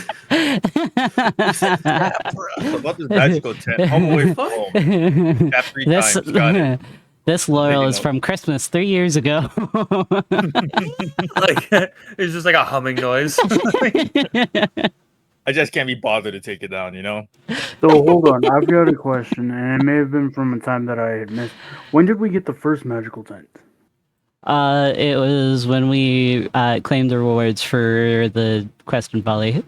About this magical tent, home away from home. Tap 3 This, times. Got it. this laurel Taking is notes. from Christmas 3 years ago. Like it's just like a humming noise. I just can't be bothered to take it down, you know? So hold on, I've got a question, and it may have been from a time that I had missed. When did we get the first magical tent? It was when we claimed the rewards for the quest in Volley.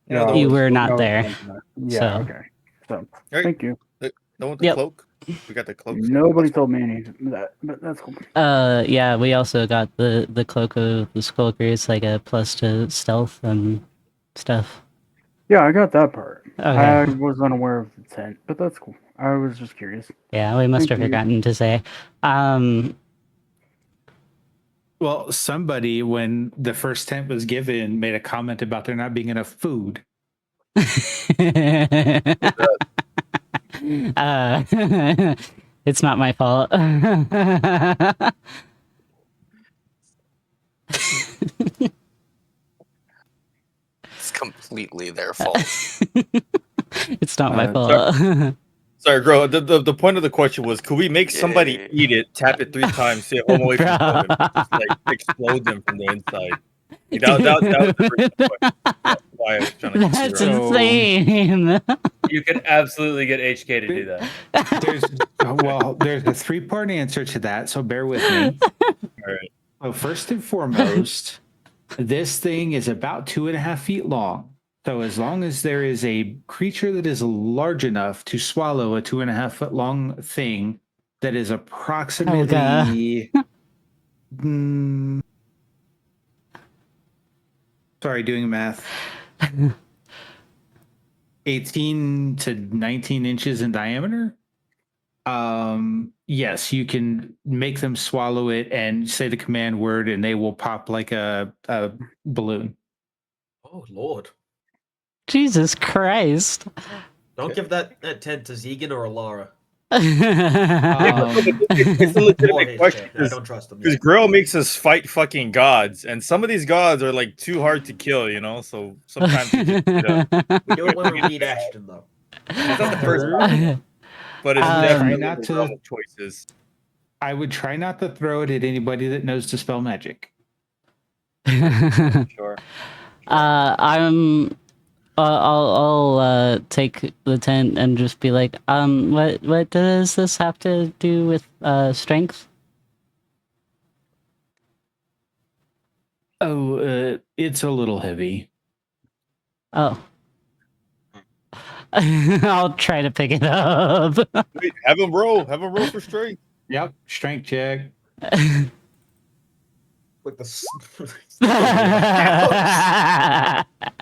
Yeah, You were not no, there. Yeah, so. okay. So, Right. thank you. The one with the Yep. cloak? We got the cloak. Nobody told me any of that, but that's cool. Yeah, we also got the cloak of the Skulker. It's like a plus to stealth and stuff. Yeah, I got that part. Okay. I was unaware of the tent, but that's cool. I was just curious. Yeah, we must Thank have you. forgotten to say. Well, somebody, when the first tent was given, made a comment about there not being enough food. It's not my fault. It's completely their fault. It's not my fault. Sorry, girl. The point of the question was, could we make somebody eat it, tap it 3 times, say home away from home, and just, like explode them from the inside? Like, that was the original question. That's why I was trying to That's figure out. insane. You could absolutely get HK to do that. There's a 3-part answer to that, so bear with me. All right. So first and foremost, this thing is about 2.5 feet long. So as long as there is a creature that is large enough to swallow a 2.5 foot long thing that is approximately sorry, doing math. 18 to 19 inches in diameter. Yes, you can make them swallow it and say the command word and they will pop like a balloon. Oh Lord! Jesus Christ. Don't give that tent to Zegan or Alara. It's a legitimate question. I don't trust them. Because Grail makes us fight fucking gods, and some of these gods are like too hard to kill, you know. So sometimes we just, We do it when we read Ashton, though. it's not the first time, but it's definitely not the to- realm of choices. I would try not to throw it at anybody that knows to spell magic. Sure. I'll take the tent and just be like, what does this have to do with strength? Oh, it's a little heavy. Oh. I'll try to pick it up. Wait, have him roll. Have him roll for strength. Yep, strength check. Like the.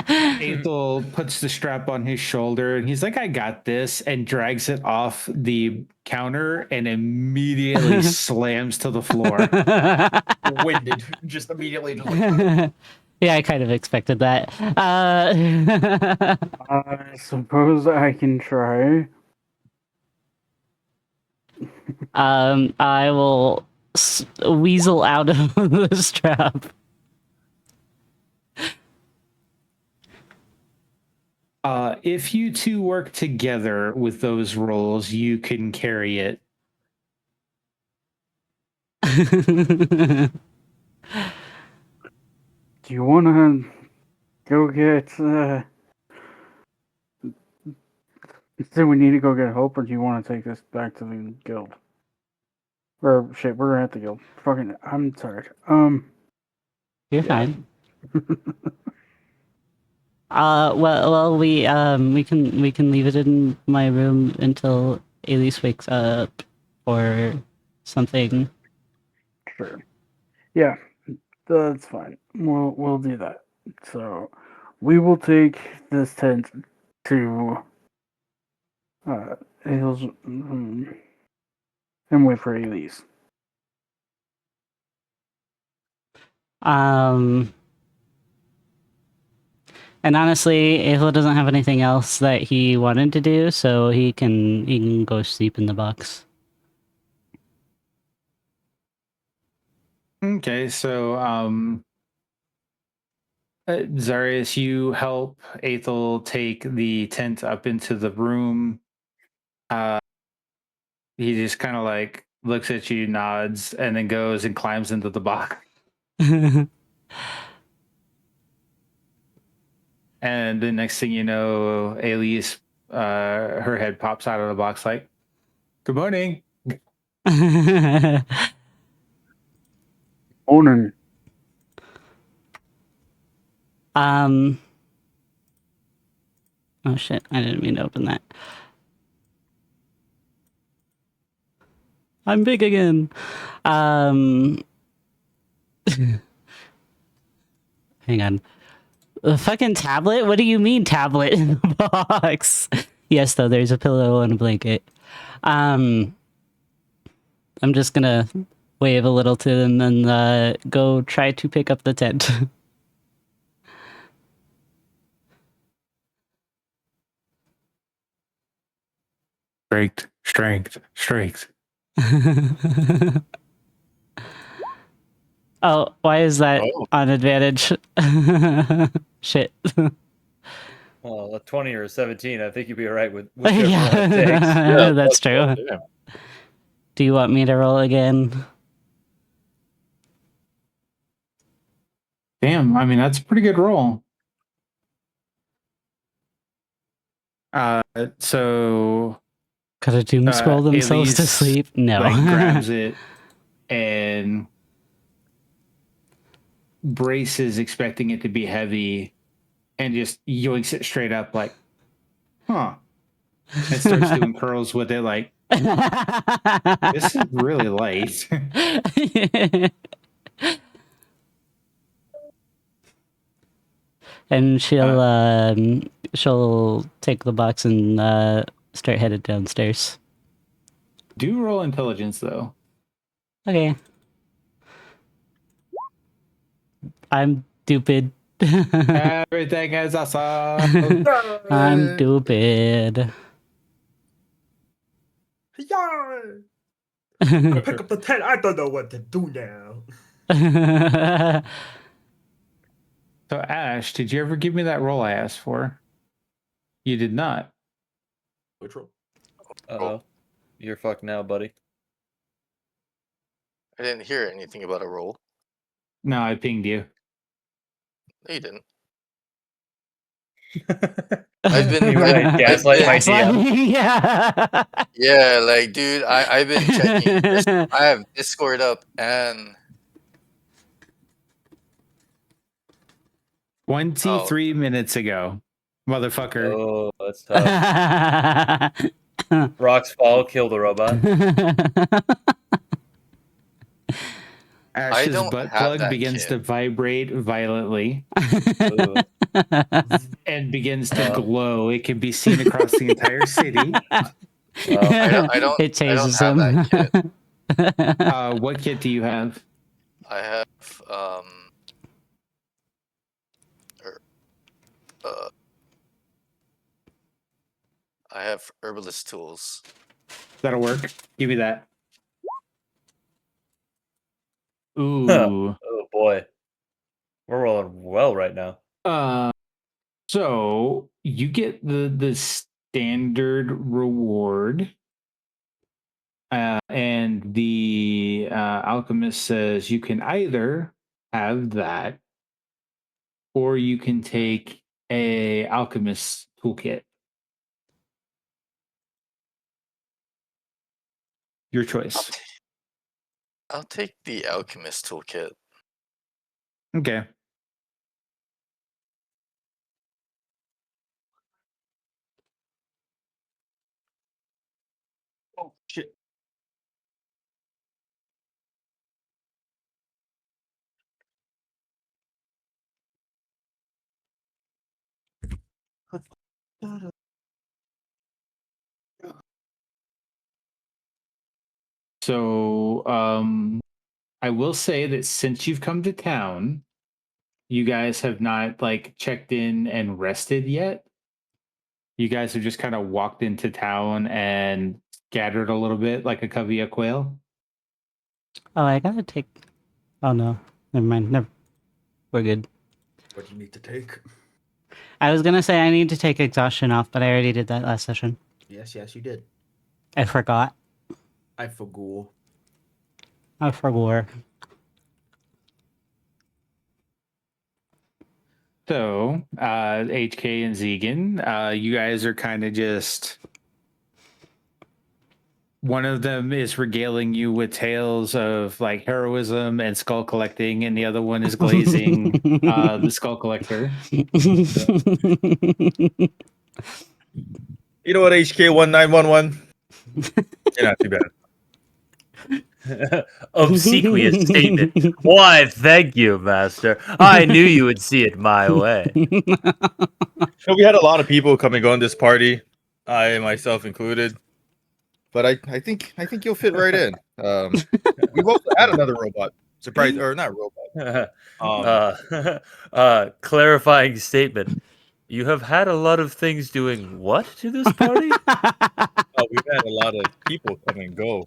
Ethel puts the strap on his shoulder and he's like, I got this, and drags it off the counter and immediately slams to the floor. Winded. Just immediately. Just like, Yeah, I kind of expected that. I suppose I can try. I will weasel out of the strap. If you two work together with those rolls, you can carry it. Do you want to go get? Do we need to go get Hope, or do you want to take this back to the guild? Or shit, we're at the guild. Fucking, I'm tired. You're fine. Well, we can leave it in my room until Elise wakes up, or something. Sure. Yeah, that's fine. We'll do that. So, we will take this tent to Hill's and wait for Elise. And honestly, Ehlo doesn't have anything else that he wanted to do, so he can go sleep in the box. Okay, so Zarius, you help Ethel take the tent up into the room. He just kind of like looks at you, nods, and then goes and climbs into the box. And the next thing you know, Elise, her head pops out of the box like, "Good morning." Morning. Oh shit, I didn't mean to open that. I'm big again. Hang on. A fucking tablet? What do you mean tablet in the box? Yes, though, there's a pillow and a blanket. I'm just gonna wave a little to them and go try to pick up the tent. Strength. Oh, why is that on advantage? Shit. Well, a 20 or a 17, I think you'd be all right with whichever Yeah, one it takes. that's true. Yeah. Do you want me to roll again? Damn, I mean that's a pretty good roll. So Gotta doom scroll themselves to Elise, sleep? No. like, grabs it and braces, expecting it to be heavy, and just yoinks it straight up like, huh. And starts doing curls with it like, this is really light. And she'll take the box and start headed downstairs. Do roll intelligence though. Okay. I'm stupid. Everything is awesome. I'm stupid. pick up the tent. I don't know what to do now. So Ash, did you ever give me that roll I asked for? You did not. Which roll? Uh-oh. You're fucked now, buddy. I didn't hear anything about a roll. No, I pinged you. No, you didn't. I've been gaslight my DM. Yeah. Yeah, like, dude, I've been checking. I have Discord up and 23 minutes ago. motherfucker. Oh, that's tough. Rocks fall, kill the robot. Ash's don't butt have plug that begins kit. to vibrate violently Ooh. and begins to glow. It can be seen across the entire city. Well, I don't It I don't chases have him. that kit. What kit do you have? I have uh I have herbalist tools. That'll work. Give me that. Ooh. Oh boy. We're rolling well right now. So you get the standard reward. And the alchemist says you can either have that or you can take a alchemist toolkit. Your choice. I'll take the alchemist toolkit. Okay. Oh shit. So I will say that since you've come to town, you guys have not like checked in and rested yet. You guys have just kind of walked into town and scattered a little bit like a covey of quail. Oh, I gotta take. Oh no, never mind. Never. We're good. What do you need to take? I was gonna say I need to take exhaustion off, but I already did that last session. Yes, you did. I forgot. I forgot. I forgot. So, HK and Zegan, you guys are kind of just. One of them is regaling you with tales of like heroism and skull collecting, and the other one is glazing the skull collector. You know what, HK1911? You're not too bad. Obsequious statement. Why, thank you, master. I knew you would see it my way. So we had a lot of people come and go in this party, I myself included. But I think you'll fit right in. We've also had another robot. Surprise, or not robot. Clarifying statement. You have had a lot of things doing what to this party? We've had a lot of people come and go.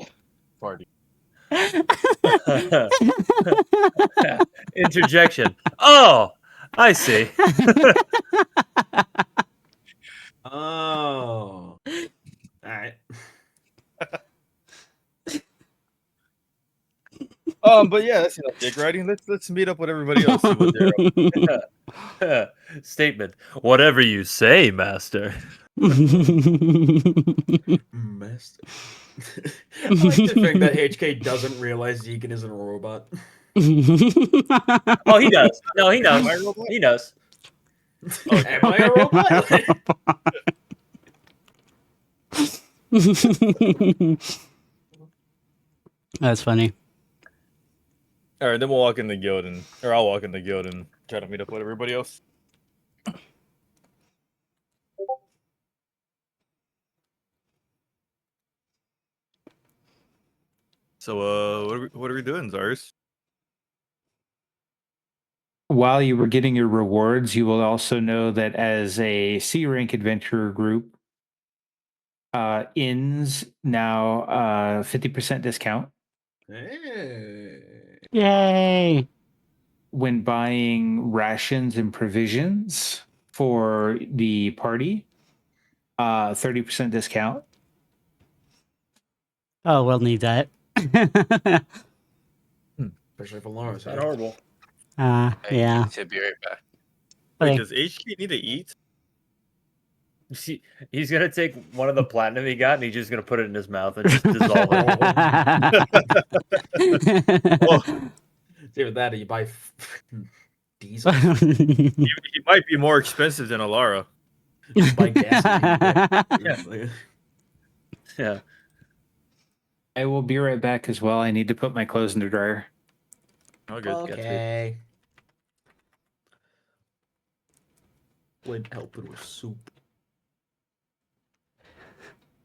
Party. Interjection. Oh, I see. Oh. All right. But yeah, that's enough dick riding. Let's meet up with everybody else. See what they're up to. Statement. Whatever you say, master. Master. I like to think that HK doesn't realize Zegan isn't a robot. Oh, he does. No, he knows. Am I a robot? He knows. Am I a robot? That's funny. All right, then we'll walk in the guild or I'll walk in the guild and try to meet up with everybody else. So, what are we doing, Zars? While you were getting your rewards, you will also know that as a C rank adventurer group, inns now 50% discount Hey. Yay! when buying rations and provisions for the party. 30% discount. Oh, we'll need that. Especially for Lawrence. Not horrible. I Yeah. need to be right back. Wait, Okay. does HK need to eat? See, he's gonna take one of the platinum he got and he's just gonna put it in his mouth and just dissolve it. Oh, See, with that, you buy diesel. he might be more expensive than Alara. Buy gasoline. Yeah. Yeah. I will be right back as well. I need to put my clothes in the dryer. Oh, good. Got to. Okay. Would help with soup.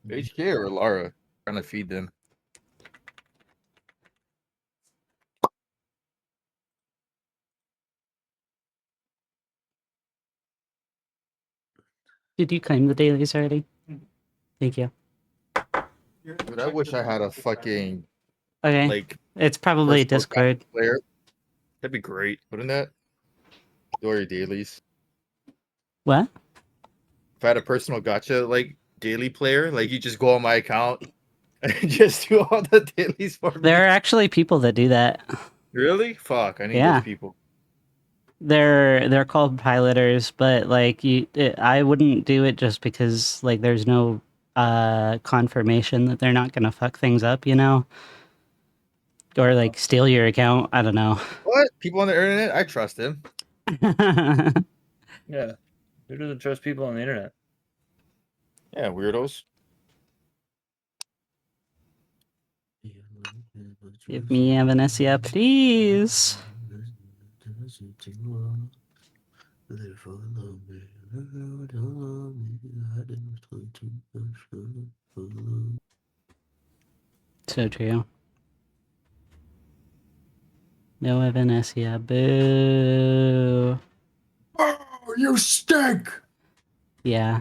HK or Lara trying to feed them. Did you claim the dailies already? Thank you. Dude, I wish I had a fucking Okay. like It's probably personal Discord. player. That'd be great, wouldn't that? Do all your dailies. What? If I had a personal gotcha like daily player, like you just go on my account and just do all the dailies for me. There are actually people that do that. Really? Fuck, I need Yeah. those people. They're called piloters, but like I wouldn't do it just because like there's no confirmation that they're not gonna fuck things up, you know, or like steal your account. I don't know. What? People on the internet? I trust them. Yeah. Who doesn't trust people on the internet? Yeah, weirdos. Give me Evanesia, please. So true. No Evanesia, boo. Oh, you stink! Yeah.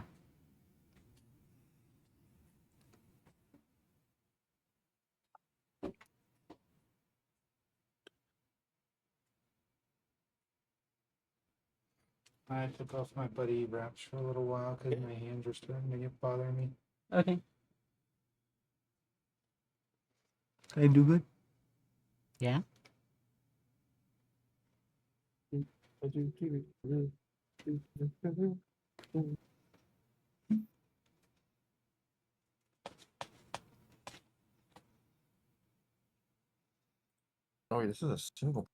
I took off my buddy wraps for a little while because my hands are starting to get bothering me. Okay. I do good. Yeah. Oh, this is a single.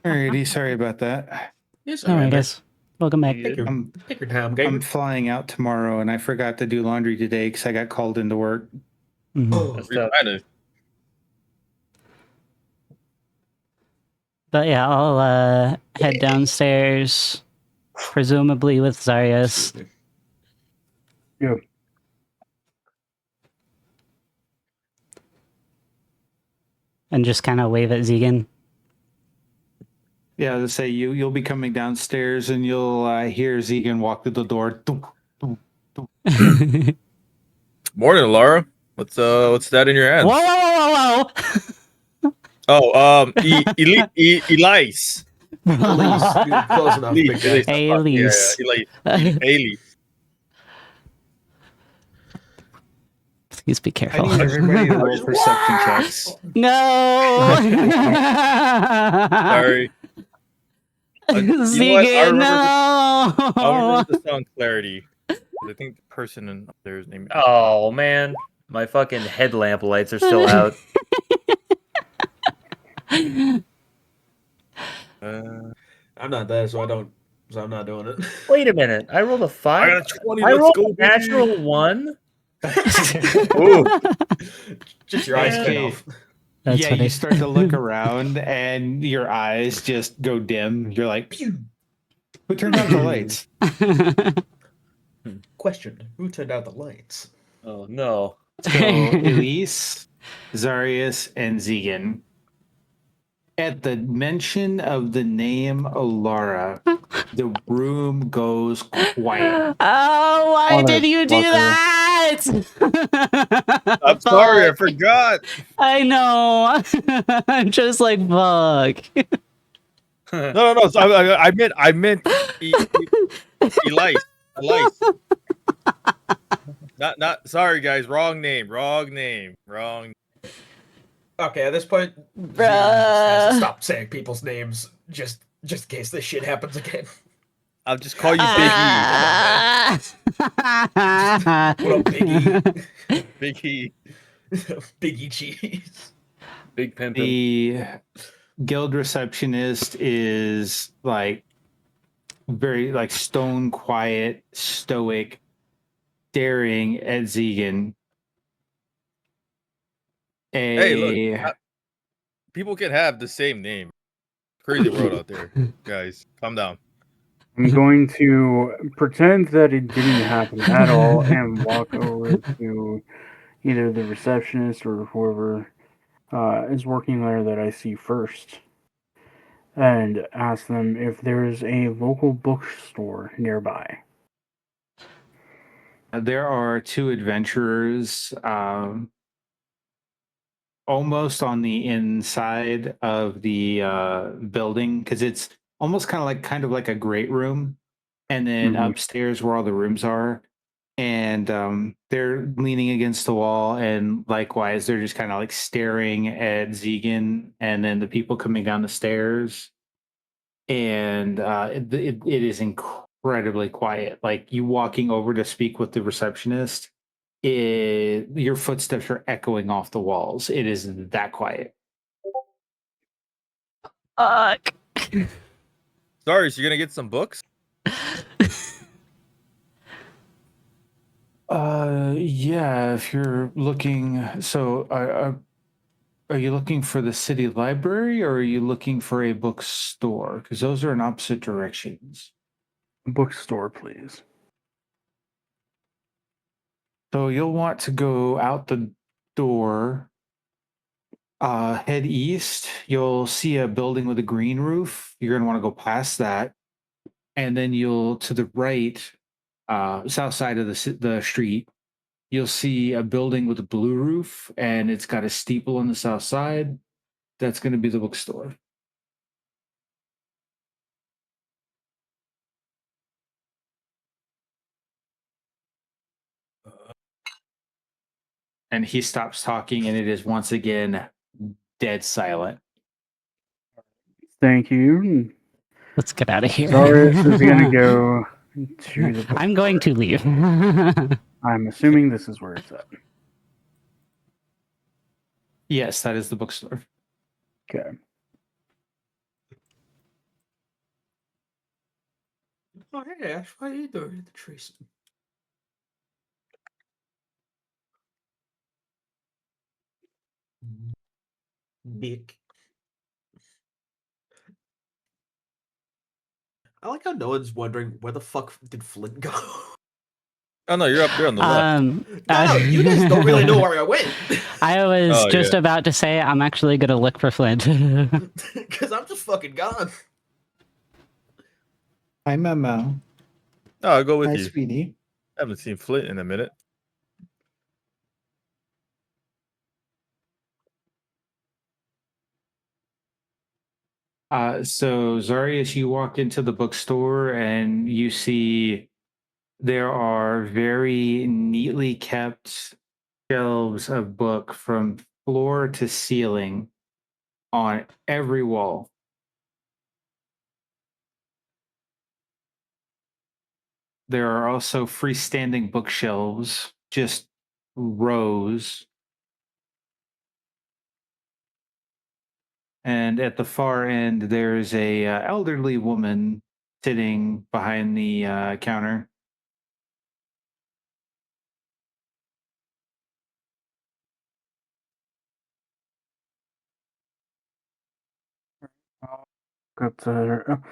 Alrighty, sorry about that. Yes, All right, guys. Welcome back. Take your, I'm take your time, gamer. I'm flying out tomorrow, and I forgot to do laundry today because I got called into work. Mhm. That's tough. But yeah, I'll head downstairs, presumably with Zarius. Yeah. And just kind of wave at Zegan. Yeah, to say you'll be coming downstairs, and you'll hear Zegan walk through the door. Morning, Laura. What's that in your hands? Whoa, whoa, whoa, whoa, Oh, Elise. Elise, you're close enough, big guy. Elise. Hey, Yeah, Elise. Elise. Please be I careful. need everybody to roll perception checks. No! Sorry. Zegan, I'll no! remember the song Clarity. I think the person in there's name. Oh man, my fucking headlamp lights are still out. I'm not there, so I'm not doing it. Wait a minute, I rolled a 5. I got a 20. I Let's rolled go, a natural 1. Ooh. Just your eyes cut Yeah. off. That's yeah, funny. you start to look around, and your eyes just go dim. You're like, pew. Who turned out the lights? Question: who turned out the lights? Oh no. So Elise, Zarius, and Zegan. At the mention of the name Alara, the room goes quiet. Oh, why did you do Motherfucker. that? I'm sorry, I Fuck. forgot. I know. I'm just like, fuck. No. So I meant Elise. Elise. Not. Sorry, guys. Wrong name. Okay, at this point, Zeke just has to stop saying people's names just in case this shit happens again. I'll just call you Big E. Come on, man. What up, Big E? Big E. Big E cheese. Big pimpin'. The guild receptionist is like very like stone quiet, stoic, staring at Zegan. Hey, look. People can have the same name. Crazy world out there, guys. Calm down. I'm going to pretend that it didn't happen at all and walk over to either the receptionist or whoever is working there that I see first and ask them if there's a local bookstore nearby. There are two adventurers almost on the inside of the building because it's almost kind of like a great room, and then upstairs where all the rooms are, and they're leaning against the wall, and likewise they're just kind of like staring at Zegan and then the people coming down the stairs, and it is incredibly quiet. Like you walking over to speak with the receptionist, your footsteps are echoing off the walls. It is that quiet. Fuck. Sorry, so you're gonna get some books? Yeah, if you're looking, so are you looking for the city library or are you looking for a bookstore? Because those are in opposite directions. Bookstore, please. So you'll want to go out the door, head east. You'll see a building with a green roof. You're going to want to go past that. And then you'll, to the right, south side of the street, you'll see a building with a blue roof, and it's got a steeple on the south side. That's going to be the bookstore. And he stops talking, and it is once again dead silent. Thank you. Let's get out of here. Zarius is going to go to the bookstore. I'm going to leave. I'm assuming this is where it's at. Yes, that is the bookstore. Okay. Oh, hey, Ash, what are you doing at the trees? Nick. I like how no one's wondering where the fuck did Flint go? Oh no, you're up there on the left. No, you guys don't really know where I went. I was just about to say I'm actually gonna look for Flint. Because I'm just fucking gone. Hi, Memo. No, I'll go with Hi, you. sweetie. I haven't seen Flint in a minute. So Zarius, you walk into the bookstore and you see there are very neatly kept shelves of book from floor to ceiling on every wall. There are also freestanding bookshelves, just rows. And at the far end, there's a elderly woman sitting behind the counter. Up to her.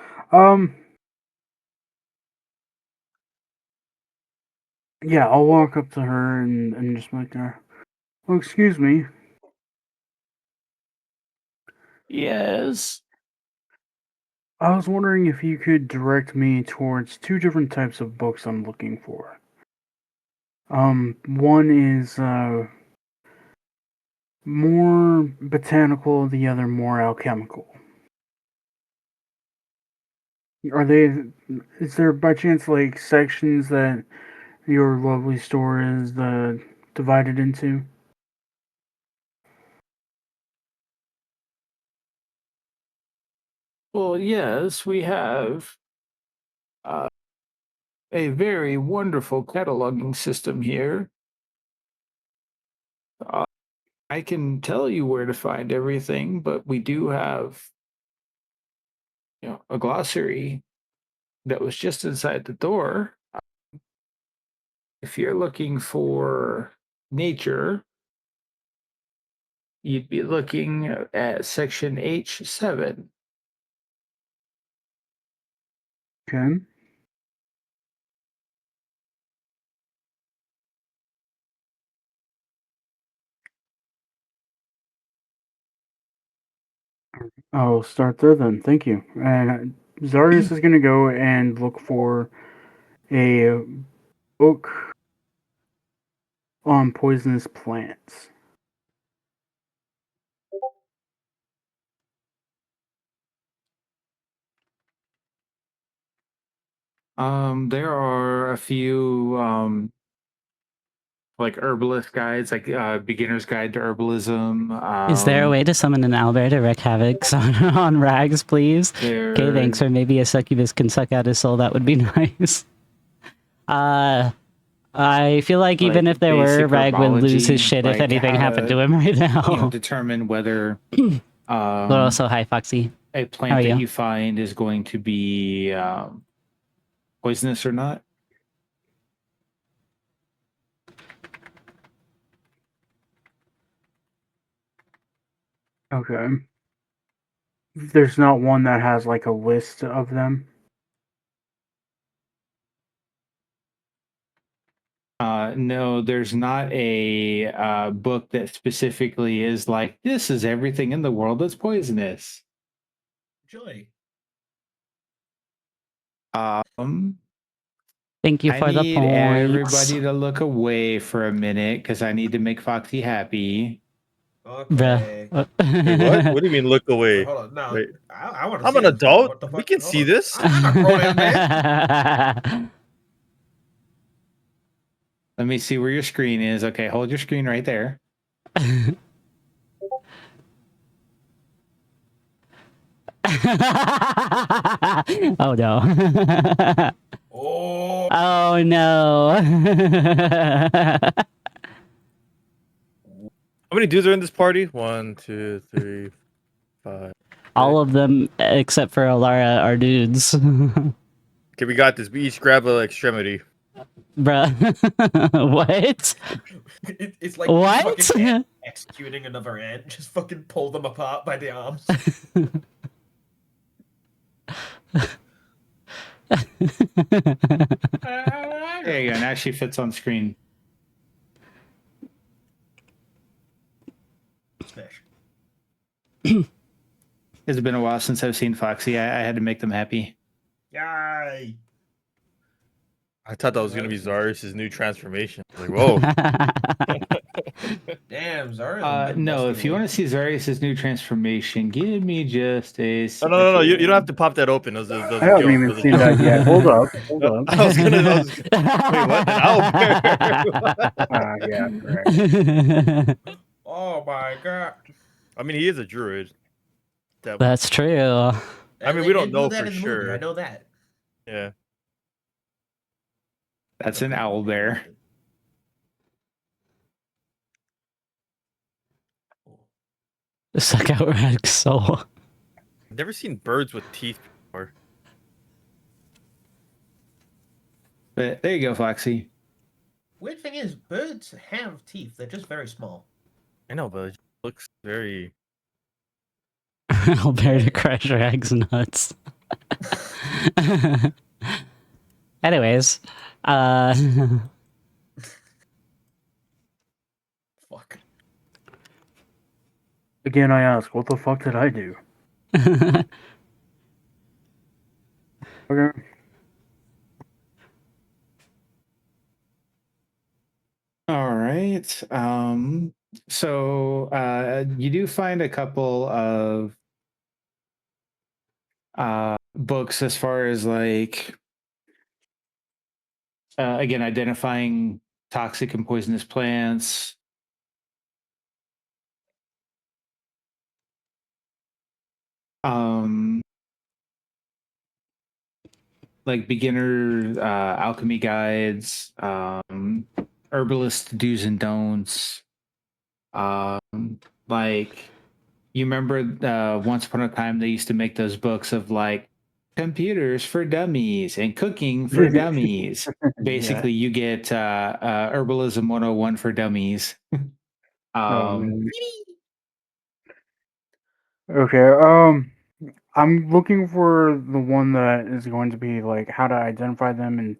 Yeah, I'll walk up to her and just like, oh, excuse me. Yes. I was wondering if you could direct me towards two different types of books I'm looking for. One is more botanical, the other more alchemical. Are they? Is there by chance like sections that your lovely store is divided into? Well, yes, we have a very wonderful cataloging system here. I can tell you where to find everything, but we do have, a glossary that was just inside the door. If you're looking for nature, you'd be looking at section H7. Okay. I'll start there then. Thank you. And Zarius is going to go and look for a book on poisonous plants. There are a few like herbalist guides, like beginner's guide to herbalism. Is there a way to summon an owlbear to wreak havoc on rags, please? Okay, thanks. Or maybe a succubus can suck out his soul. That would be nice. I feel like even if there were, Rag would lose his shit if anything happened to him right now. Determine whether But also, hi, Foxy. a How plant are that you? you find is going to be poisonous or not. Okay. There's not one that has like a list of them. No, there's not a book that specifically is like, this is everything in the world that's poisonous. Joy. Thank you I for the need points. everybody to look away for a minute because I need to make Foxy happy. Okay. Bruh. Wait, what? What do you mean look away? Wait, hold on. No, Wait. I want to I'm see an this. adult. What the fuck? We can Hold see on. this. I'm not a grown-ass man. Let me see where your screen is. Okay, hold your screen right there. Oh no. Oh. Oh no. How many dudes are in this party? 1, 2, 3, 5. All of them except for Alara are dudes. Okay, we got this. We each grab an extremity. Bruh. What? It's like What? these fucking ants executing another ant. Just fucking pull them apart by the arms. There you go. Now she fits on screen. Smash. It's been a while since I've seen Foxy. I had to make them happy. Yay! I thought that was gonna be Zarius' new transformation. Like, whoa. Damn, Zara. No, if you want to see Zarius' new transformation, give me just a No, second. no. You don't have to pop that open. That was I haven't even seen that yet. Hold up. Hold up. I was gonna. Wait, what? Yeah, correct. Oh my god. I mean, he is a druid. That's true. I mean, we don't know for sure. I know that. Yeah. That's an owl bear. Suck out Rag's soul. I've never seen birds with teeth before. But there you go, Foxy. Weird thing is, birds have teeth. They're just very small. I know, but it looks very. I'll bear to crush Rag's nuts. Anyways, Fuck. Again, I ask, what the fuck did I do? Okay. All right. So you do find a couple of books as far as like again identifying toxic and poisonous plants. Um, like beginner alchemy guides, herbalist do's and don'ts. Like you remember once upon a time they used to make those books of like computers for dummies and cooking for dummies. Basically, you get herbalism 101 for dummies. Oh um, man. Okay. I'm looking for the one that is going to be like how to identify them, and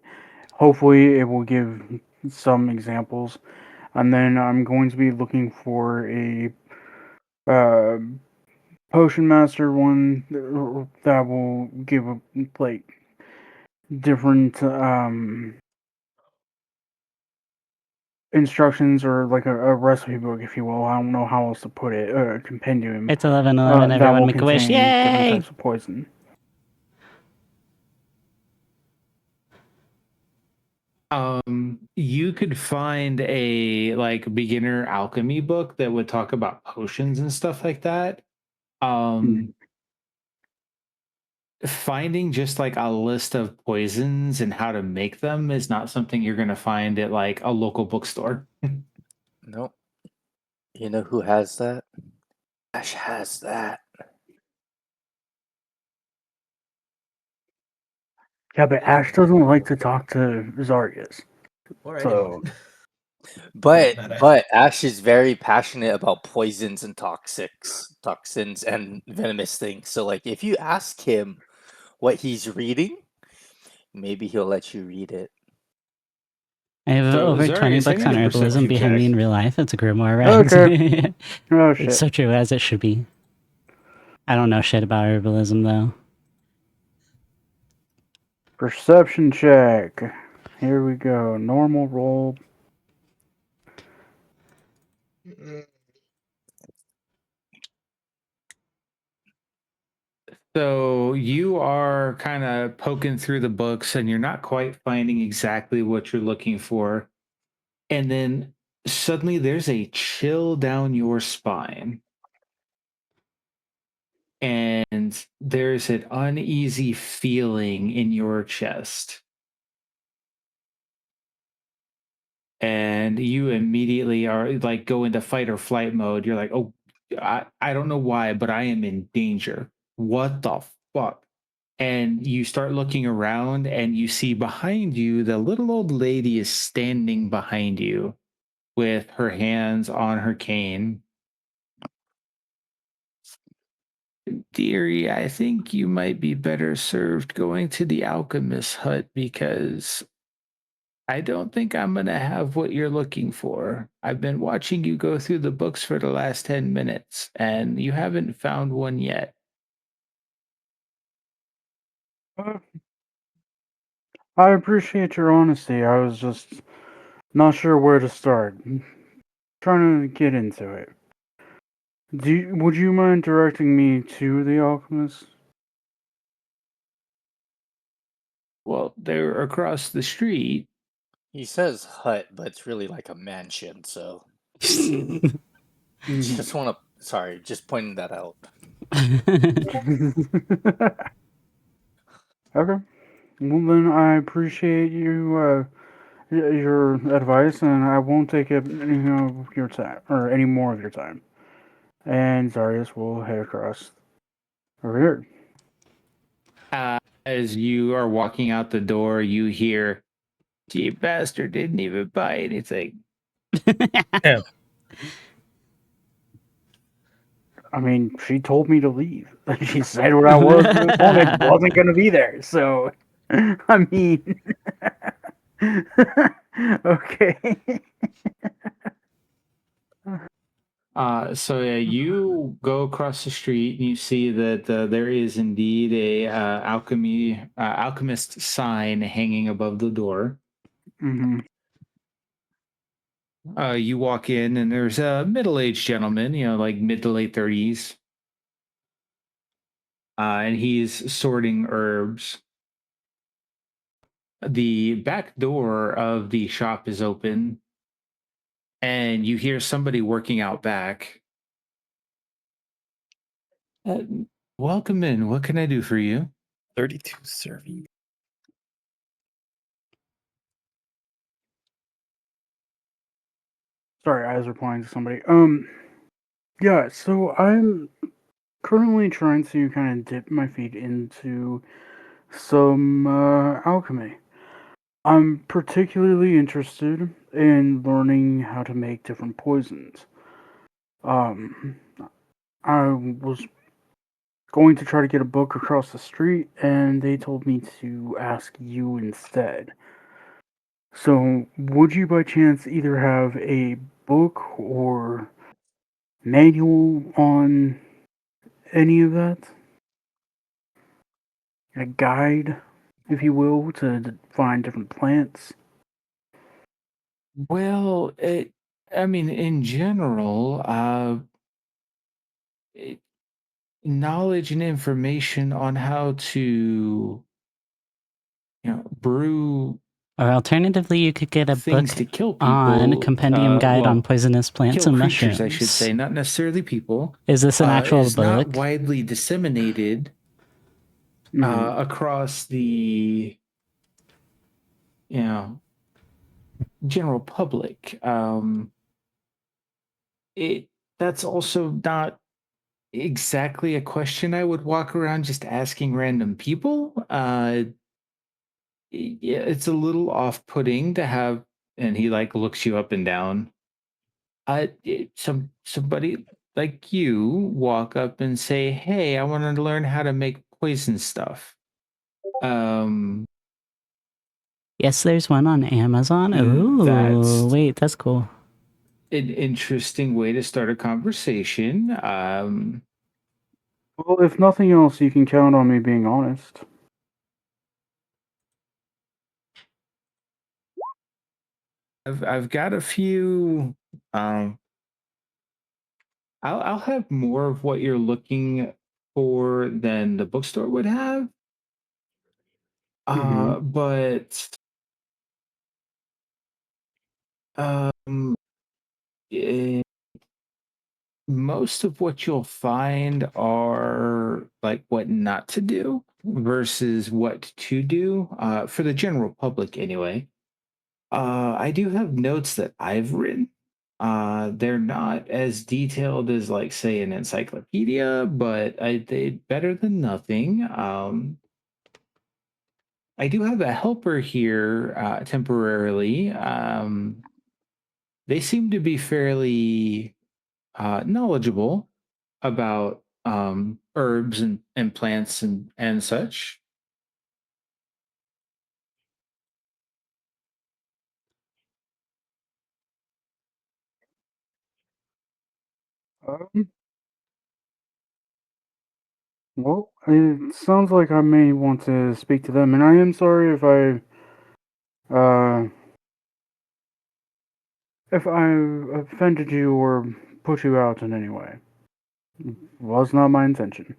hopefully it will give some examples. And then I'm going to be looking for a uh, potion master one that will give like different instructions or like a recipe book, if you will. I don't know how else to put it. A compendium It's 11:11. that Everyone will make a wish! contain different Yay! types of poison. You could find a like beginner alchemy book that would talk about potions and stuff like that. Um, Finding just like a list of poisons and how to make them is not something you're going to find at like a local bookstore. Nope. You know who has that? Ash has that. Yeah, but Ash doesn't like to talk to Zargus. Or So anyone. But That Ash. but Ash is very passionate about poisons and toxins and venomous things. So like if you ask him what he's reading, maybe he'll let you read it. I have So, over 20 Zarius, I books need on a herbalism perception behind me check. in real life. It's a grimoire, right? okay. Oh It's shit. so true, as it should be. I don't know shit about herbalism, though. Perception check. Here we go. Normal roll. So you are kind of poking through the books and you're not quite finding exactly what you're looking for. And then suddenly there's a chill down your spine. And there's an uneasy feeling in your chest. And you immediately are like go into fight or flight mode. You're like, oh, I don't know why, but I am in danger. What the fuck? And you start looking around and you see behind you the little old lady is standing behind you with her hands on her cane. Dearie, I think you might be better served going to the alchemist's hut because I don't think I'm going to have what you're looking for. I've been watching you go through the books for the last 10 minutes and you haven't found one yet. I appreciate your honesty. I was just not sure where to start. Trying to get into it. Would you mind directing me to the alchemist? Well, they're across the street. He says hut, but it's really like a mansion, so just just pointing that out. Okay. Well, then I appreciate your advice, and I won't take up any of your time or any more of your time. And Zarius will head across over here. As you are walking out the door, you hear, "Gee, bastard didn't even buy anything." Damn. I mean, she told me to leave. She said what I wanted wasn't going to be there. So, I mean, okay. So yeah, you go across the street and you see that there is indeed a alchemist sign hanging above the door. Mm-hmm. You walk in and there's a middle-aged gentleman, like mid to late 30s, and he's sorting herbs. The back door of the shop is open, and you hear somebody working out back. Uh, Welcome in. What can I do for you? 32 serving. Sorry, I was replying to somebody. Yeah, so I'm currently trying to kind of dip my feet into some alchemy. I'm particularly interested in learning how to make different poisons. Um, I was going to try to get a book across the street, and they told me to ask you instead. So, would you by chance either have a book or manual on any of that? A guide, if you will, to find different plants? Well, I mean, in general, it, knowledge and information on how to, brew Or alternatively, you could get a book things to kill on people. Compendium Guide on Well, Poisonous Plants kill and creatures, I should Mushrooms. say, not necessarily people. Is this an actual is not book? widely disseminated Mhm. across the, general public. It That's also not exactly a question I would walk around just asking random people. Yeah, it's a little off-putting to have, and he like looks you up and down. Somebody like you walk up and say, "Hey, I want to learn how to make poison stuff." Um, Yes, there's one on Amazon. that's Ooh, wait, that's cool. an interesting way to start a conversation. Well, if nothing else, you can count on me being honest. I've got a few. Um, I'll have more of what you're looking for than the bookstore would have. Mm-hmm. But um, eh, most of what you'll find are like what not to do versus what to do, for the general public anyway. I do have notes that I've written. They're not as detailed as, like, say, an encyclopedia, but they better than nothing. I do have a helper here, temporarily. They seem to be fairly knowledgeable about herbs and plants and such. Um, well, it sounds like I may want to speak to them, and I am sorry uh, if I offended you or put you out in any way. Was not my intention.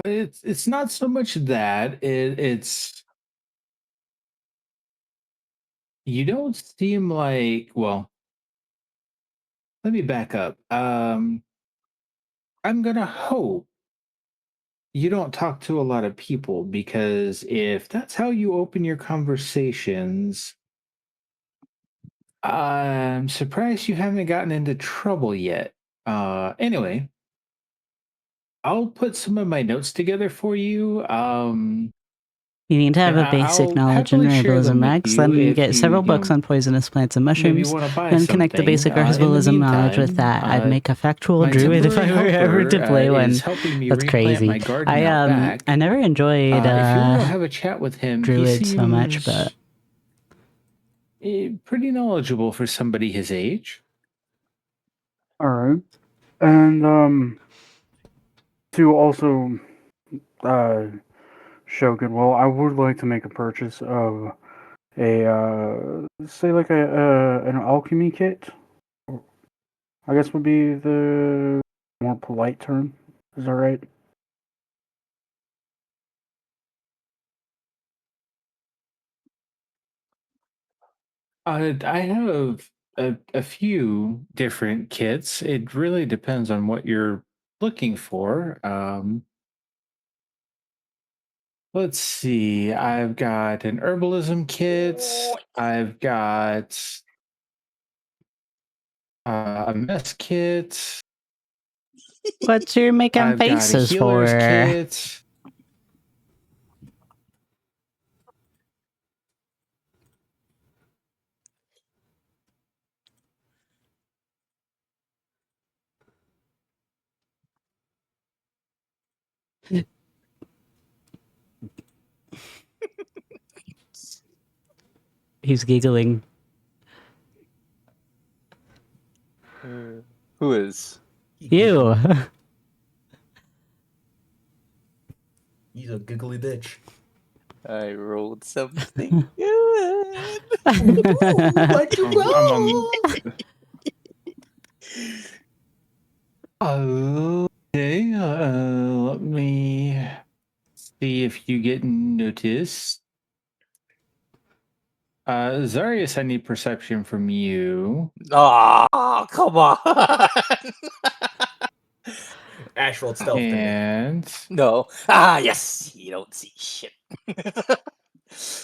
It's not so much that it's you don't seem like, well, let me back up. I'm gonna hope you don't talk to a lot of people, because if that's how you open your conversations, I'm surprised you haven't gotten into trouble yet. Anyway, I'll put some of my notes together for you. You need to have And a basic I'll knowledge in happily share herbalism, them with Max. you Then if get you, several you books know, on poisonous plants and maybe mushrooms. want to buy Then connect the something. basic In the herbalism knowledge with meantime, that. I'd make a factual my druid if I temporary were ever to helper play one. is helping me That's replant crazy. my garden out back. I never enjoyed If you want to have a chat with him, he druid seems so much, but pretty knowledgeable for somebody his age. All right, and to also show goodwill, I would like to make a purchase of a say like an alchemy kit. I guess would be the more polite term. Is that right? I have a few different kits. It really depends on what you're looking for. Let's see. I've got an herbalism kit. I've got a mess kit. what you're making I've got a faces healer's for? kit. He's giggling. Who is? You. He's a giggly bitch. I rolled something good. What'd you roll? Okay. Let me see if you get noticed. Zarius, I need perception from you. Oh, come on. Ashe rolled stealth. And No. Yes. You don't see shit. Just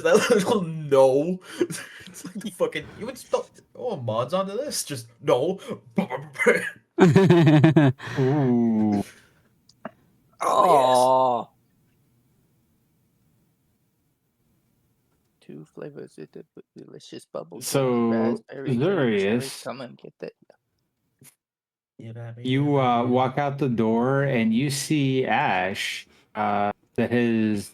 that little no. It's like the fucking you would spell mods onto this. Just no. ooh. Oh. Two flavors with the delicious bubble. So, raspberry, grape, cherry. Zarius, Come and get that. you walk out the door and you see Ashe that has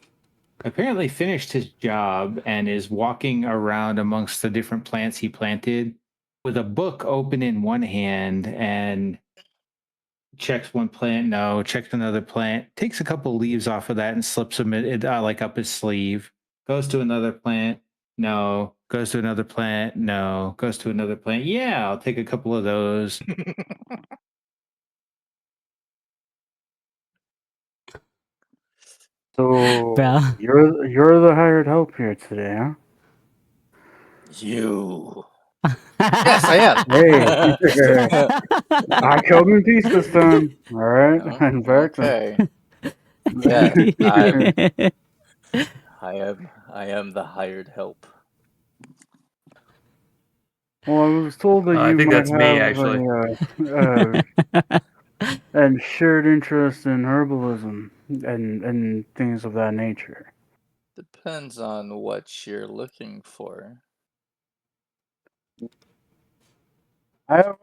apparently finished his job and is walking around amongst the different plants he planted with a book open in one hand and checks one plant, no, checks another plant, takes a couple leaves off of that and slips them like up his sleeve, goes to another plant, no, goes to another plant, no, goes to another plant. Yeah, I'll take a couple of those. So Bro. you're the hired help here today, huh? You. Yes, I am. Hey, I come in peace this time. All right, Oh, in fact, okay. Yeah, I am the hired help. well, I was told that I you think might that's me, have and shared interest in herbalism and things of that nature. Depends on what you're looking for. I have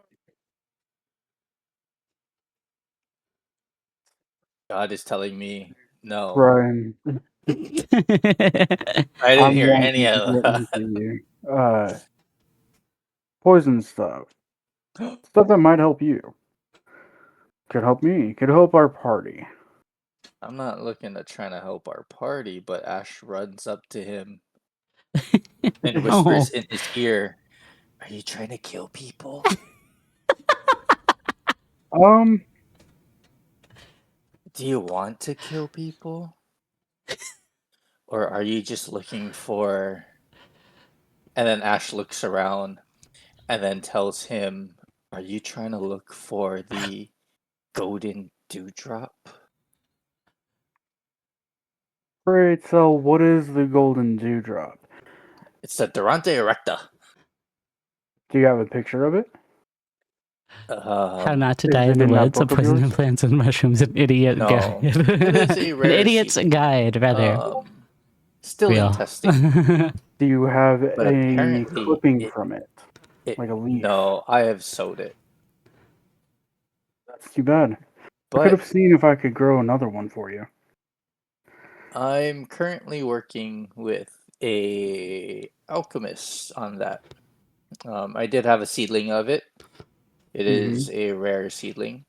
God is telling me no. Brian. I didn't hear wanting any to of get that. into you. Poison stuff that might help you. Could help me. Could help our party. I'm not looking to try to help our party, but Ashe runs up to him and whispers in his ear, "Are you trying to kill people? Do you want to kill people? Or are you just looking for..." And then Ashe looks around and then tells him, "Are you trying to look for the golden dewdrop?" Great. So, what is the golden dewdrop? It's the Durante Erecta. Do you have a picture of it? How not to Is die it in the in that woods, a book of poison yours? plants and mushrooms, an idiot No. guide. It is a An rare idiot's seed. guide, rather. Still in Real. testing, Do you have but a apparently clipping from it? it. Like a leaf? No, I have sewed it, That's too bad. I could but have seen if I could grow another one for you. I'm currently working with a alchemist on that. I did have a seedling of it. It is a rare seedling,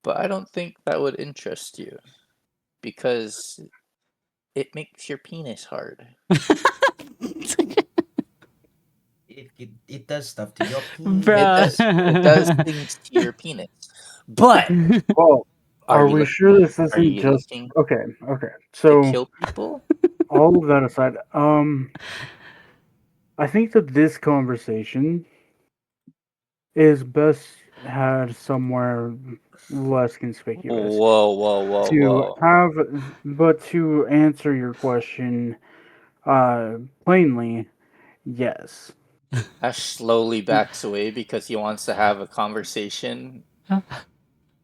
but I don't think that would interest you because it makes your penis hard. It does stuff to your penis. It does things to your penis. But Well, are are you we looking? sure this Are isn't you just looking okay? to So kill people? all of that aside, I think that this conversation is best had somewhere less conspicuous. To Whoa. have, but to answer your question, plainly, yes. Ash slowly backs away because he wants to have a conversation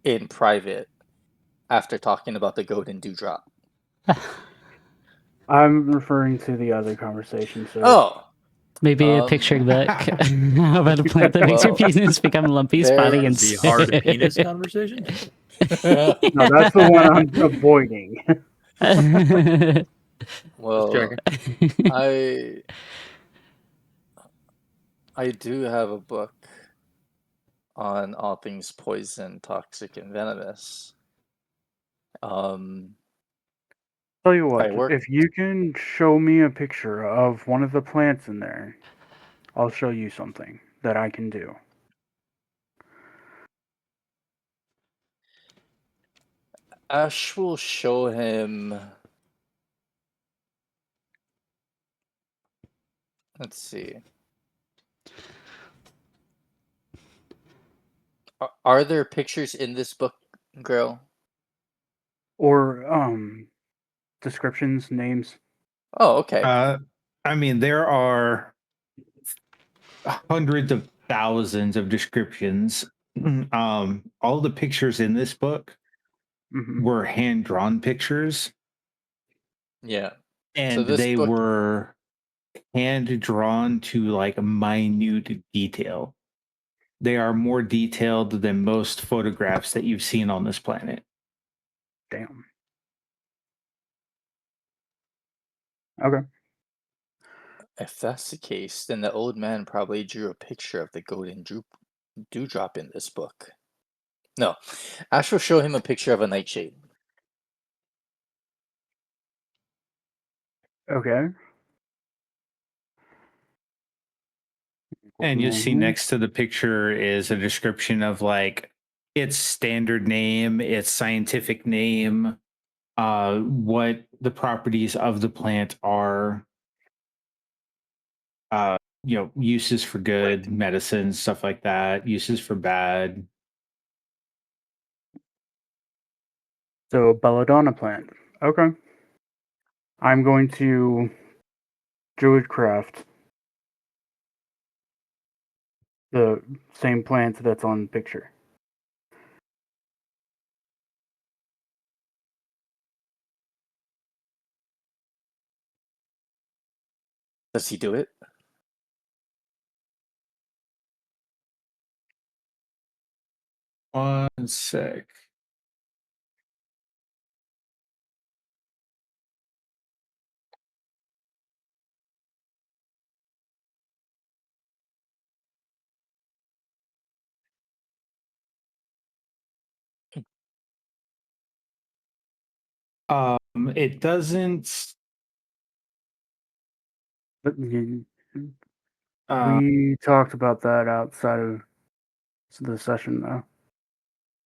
in private after talking about the goat and dewdrop. I'm referring to the other conversation, sir. Oh, Maybe a picture book about a plant that makes your Well, penis become lumpy, spotty, and there's The hard sick. penis conversation. No, that's the one I'm avoiding. well, checking. I do have a book on all things poison, toxic, and venomous. Tell you I what, work. if you can show me a picture of one of the plants in there, I'll show you something that I can do. Ash will show him. Let's see. Are there pictures in this book, girl? Or descriptions, names. Oh, okay. I mean, there are hundreds of thousands of descriptions. All the pictures in this book were hand drawn pictures, Yeah. and this they book- were hand drawn to like minute detail. They are more detailed than most photographs that you've seen on this planet. Damn. Okay. If that's the case, then the old man probably drew a picture of the golden dewdrop in this book. No, Ash will show him a picture of a nightshade. Okay. And you see next to the picture is a description of like its standard name, its scientific name, what the properties of the plant are, uses for good, medicine, stuff like that, uses for bad. So belladonna plant. Okay. I'm going to Druidcraft the same plant that's on the picture. Does he do it? One sec. It doesn't. But we talked about that outside of the session, though.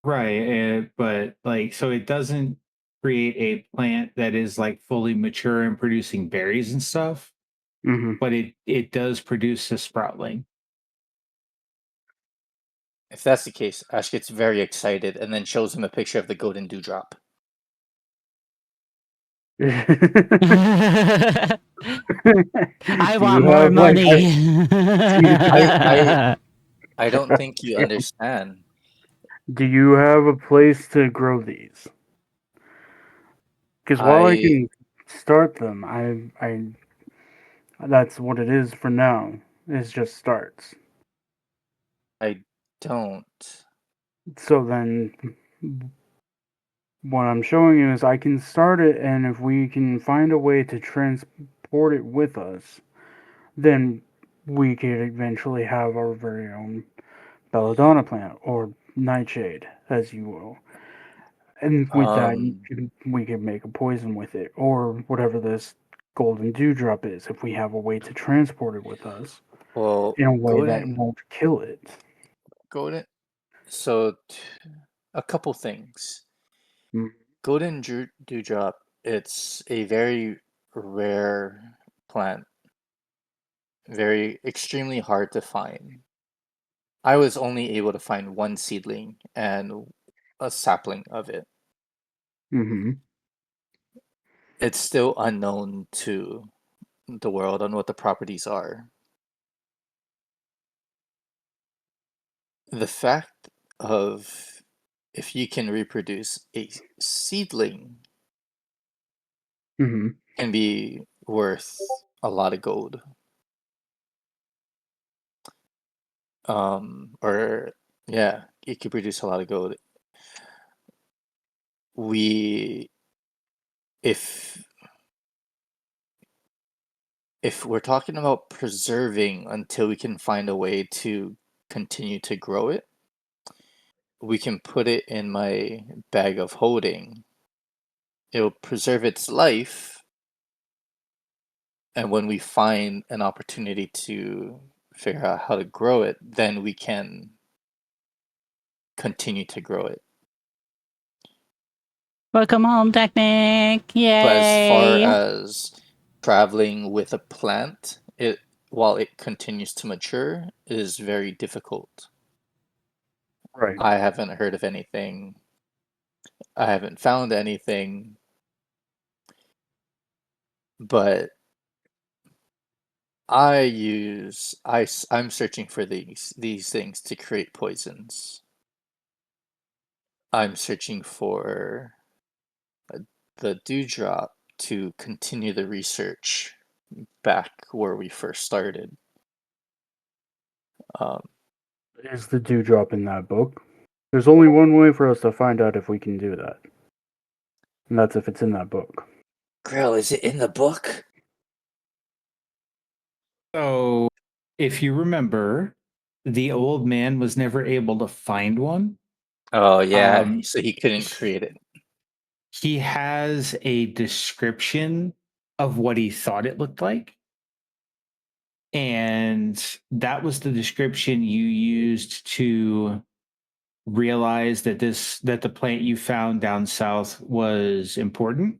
Right, but like, so it doesn't create a plant that is like fully mature and producing berries and stuff, but it does produce a sproutling. If that's the case, Ash gets very excited and then shows him a picture of the golden dewdrop. I want more money. I don't think you understand. Do you have a place to grow these? Because while I can start them. I that's what it is for now. It's just starts. I don't. So then what I'm showing you is I can start it, and if we can find a way to transport it with us, then we could eventually have our very own belladonna plant or nightshade, as you will. And with that, we could make a poison with it, or whatever this golden dewdrop is, if we have a way to transport it with us Well, in a way that golden, won't kill it. golden. So, a couple things. Mm. Golden dewdrop. It's a very rare plant. Very extremely hard to find. I was only able to find one seedling and a sapling of it. Mm-hmm. It's still unknown to the world on what the properties are. The fact of if you can reproduce a seedling Mm-hmm. can be worth a lot of gold. Or yeah, it could produce a lot of gold. We if we're talking about preserving until we can find a way to continue to grow it, we can put it in my bag of holding. It'll preserve its life, and when we find an opportunity to figure out how to grow it, then we can continue to grow it. Welcome home, technic. But as far Yay. as traveling with a plant, it while it continues to mature, is very difficult. Right. I haven't heard of anything. I haven't found anything, but I'm searching for these things to create poisons. I'm searching for the dewdrop to continue the research back where we first started. Is the dewdrop in that book? There's only one way for us to find out if we can do that. And that's if it's in that book. Grill, is it in the book? So, if you remember, the old man was never able to find one. Oh yeah, Um, so he couldn't create it. He has a description of what he thought it looked like. And that was the description you used to realize that the plant you found down south was important.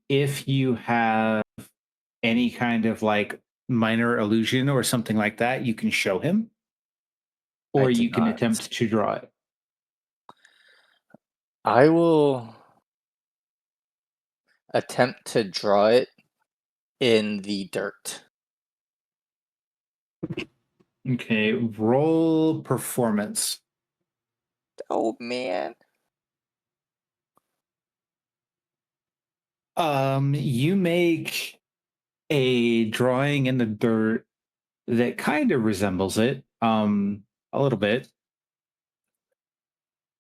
If you have any kind of like minor illusion or something like that, you can show him, or I do you can not. attempt to draw it. I will attempt to draw it in the dirt. Okay, roll performance. Oh man. You make a drawing in the dirt that kind of resembles it, a little bit.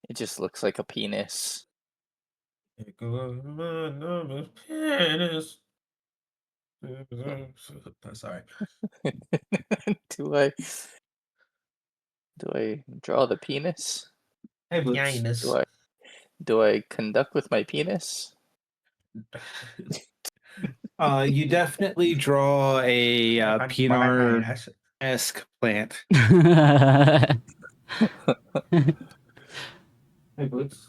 It just looks like a penis. Sorry. do I draw the penis? Hey, Do I conduct with my penis? You definitely draw a Pinar Pinar-esque plant. Hey, Boots.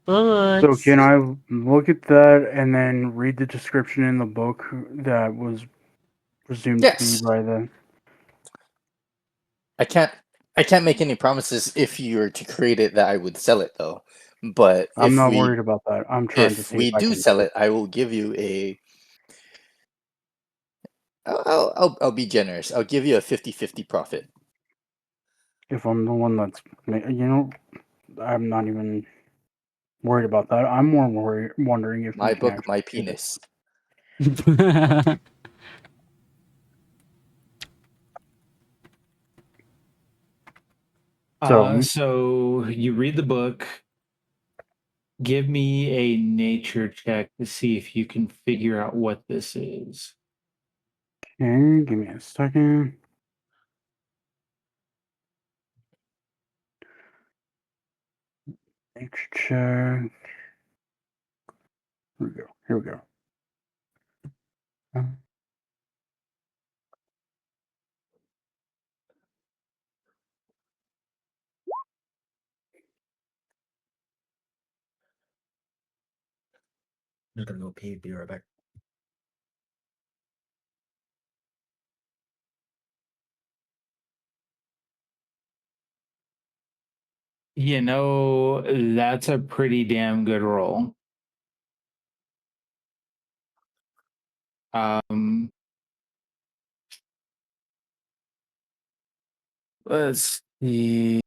So can I look at that and then read the description in the book that was presumed to Yes. be by the... I can't make any promises if you were to create it that I would sell it though. But I'm not worried about that. I'm trying to if see we if I do can sell it, I will give you a I'll be generous. I'll give you a 50-50 profit. If I'm the one that's... You know, I'm not even... worried about that. I'm more wondering if My we can book, my actually get it. penis. So you read the book. Give me a nature check to see if you can figure out what this is. Okay, give me a second. Nature check. Here we go. Here we go. I'm just gonna go pee. Be right back. You know, that's a pretty damn good roll. Let's see.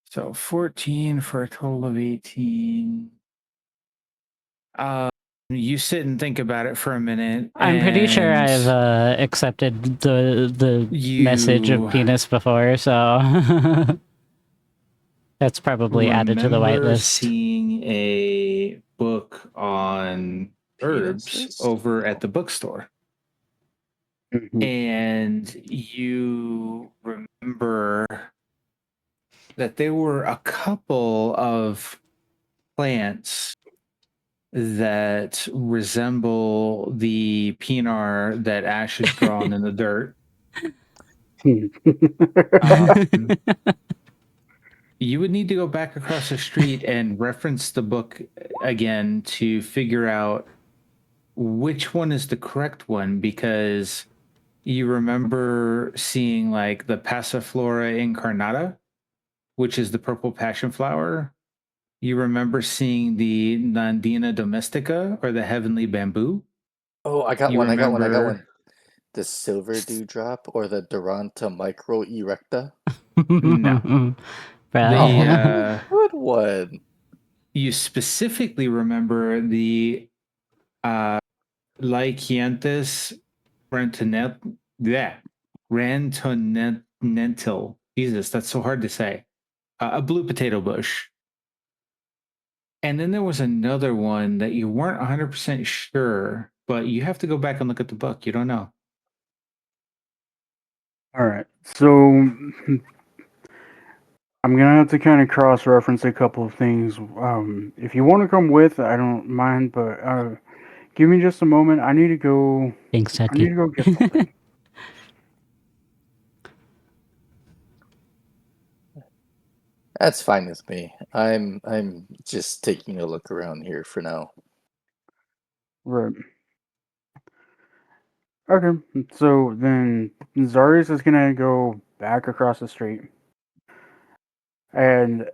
So 14 for a total of 18. You sit and think about it for a minute. I'm pretty sure and I've accepted the message of you penis before, so that's probably added to the remember whitelist. seeing a book on herbs Penises? over at the bookstore. And you remember that there were a couple of plants that resemble the pinar that Ash has drawn in the dirt. You would need to go back across the street and reference the book again to figure out which one is the correct one, because you remember seeing like the Passiflora incarnata, which is the purple passion flower. You remember seeing the Nandina domestica, or the heavenly bamboo. Oh, I got You one. I got remember one. The silver dewdrop or the Duranta micro erecta? No. Bro. Good one. You specifically remember the Lycianthus rantonental. Jesus, that's so hard to say. A blue potato bush. And then there was another one that you weren't 100% sure, but you have to go back and look at the book. You don't know. All right. So I'm gonna have to kind of cross-reference a couple of things. If you want to come with, I don't mind, but give me just a moment. I need to go. Thanks, I need to go get something. That's fine with me. I'm just taking a look around here for now. Right. Okay. So then Zarius is gonna go back across the street, and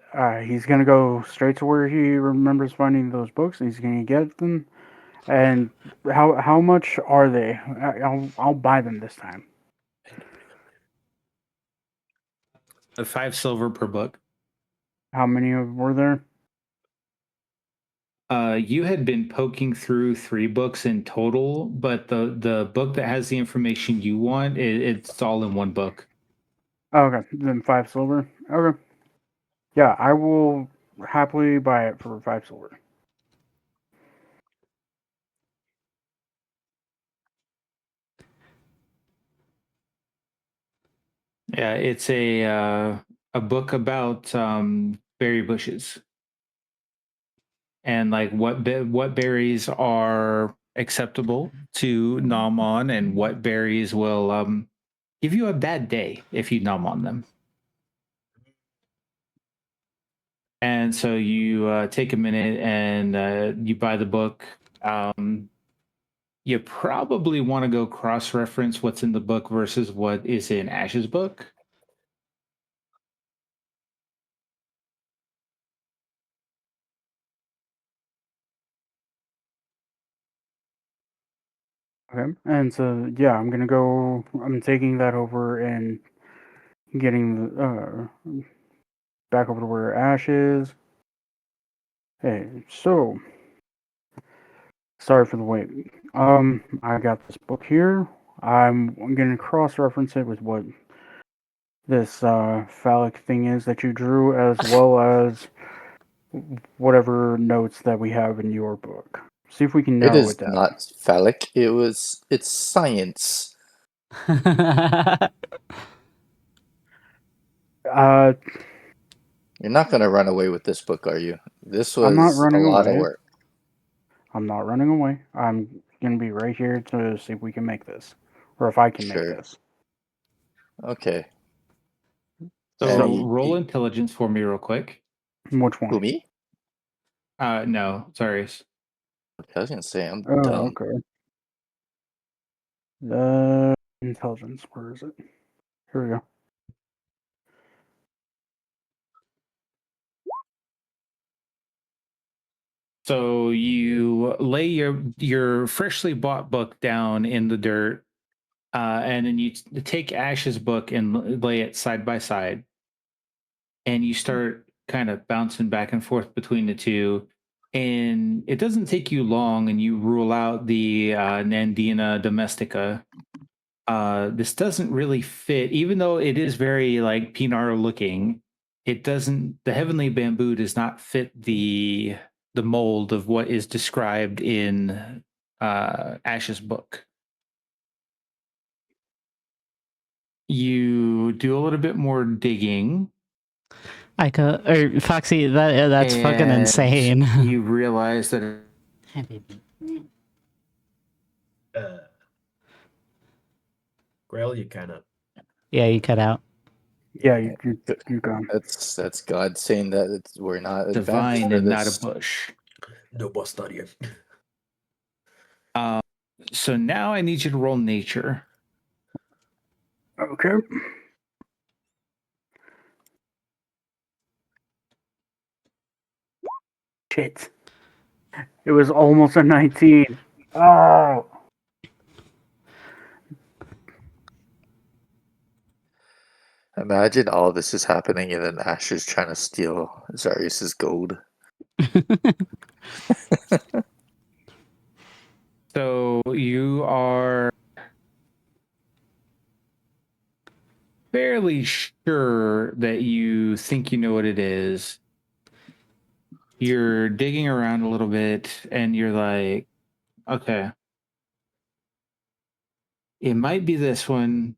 he's gonna go straight to where he remembers finding those books. He's gonna get them. And how much are they? I'll buy them this time. 5 silver per book. How many were there? You had been poking through 3 books in total, but the book that has the information you want, it's all in one book. Okay, then 5 silver. Okay. Yeah, I will happily buy it for 5 silver. Yeah, it's a book about berry bushes, and like what berries are acceptable to nom on, and what berries will give you a bad day if you nom on them. And so you take a minute and you buy the book. You probably want to go cross-reference what's in the book versus what is in Ash's book. Okay. And so yeah, I'm taking that over and getting the back over to where Ash is. Hey, so sorry for the wait. I got this book here. I'm gonna cross-reference it with what this phallic thing is that you drew, as well as whatever notes that we have in your book. See if we can It narrow is it down. not phallic. It's science. Uh, You're not gonna run away with this book, are you? This I'm not was a running lot of away. work. I'm not running away. I'm gonna be right here to see if we can make this, or if I can make Sure. this. Okay. So And roll intelligence for me real quick. Which who, one? me? No, sorry. I was gonna say I'm Oh, dumb. okay. Intelligence. Where is it? Here we go. So you lay your freshly bought book down in the dirt, and then you take Ash's book and lay it side by side, and you start kind of bouncing back and forth between the two. And it doesn't take you long, and you rule out the Nandina domestica. This doesn't really fit, even though it is very like Pinar looking. It doesn't. The heavenly bamboo does not fit the mold of what is described in Ash's book. You do a little bit more digging. Or Foxy, that's fucking and insane. You realize that Hi, baby. Grail, you kind of. Yeah, you cut out. Yeah, you go. That's God saying that we're not advanced divine for and not a this. bush. No bustodian. So now I need you to roll nature. Okay. Shit. It was almost a 19. Oh. Imagine all this is happening and then Ashe is trying to steal Zarius's gold. So you are fairly sure that you think you know what it is. You're digging around a little bit and you're like, okay, it might be this one,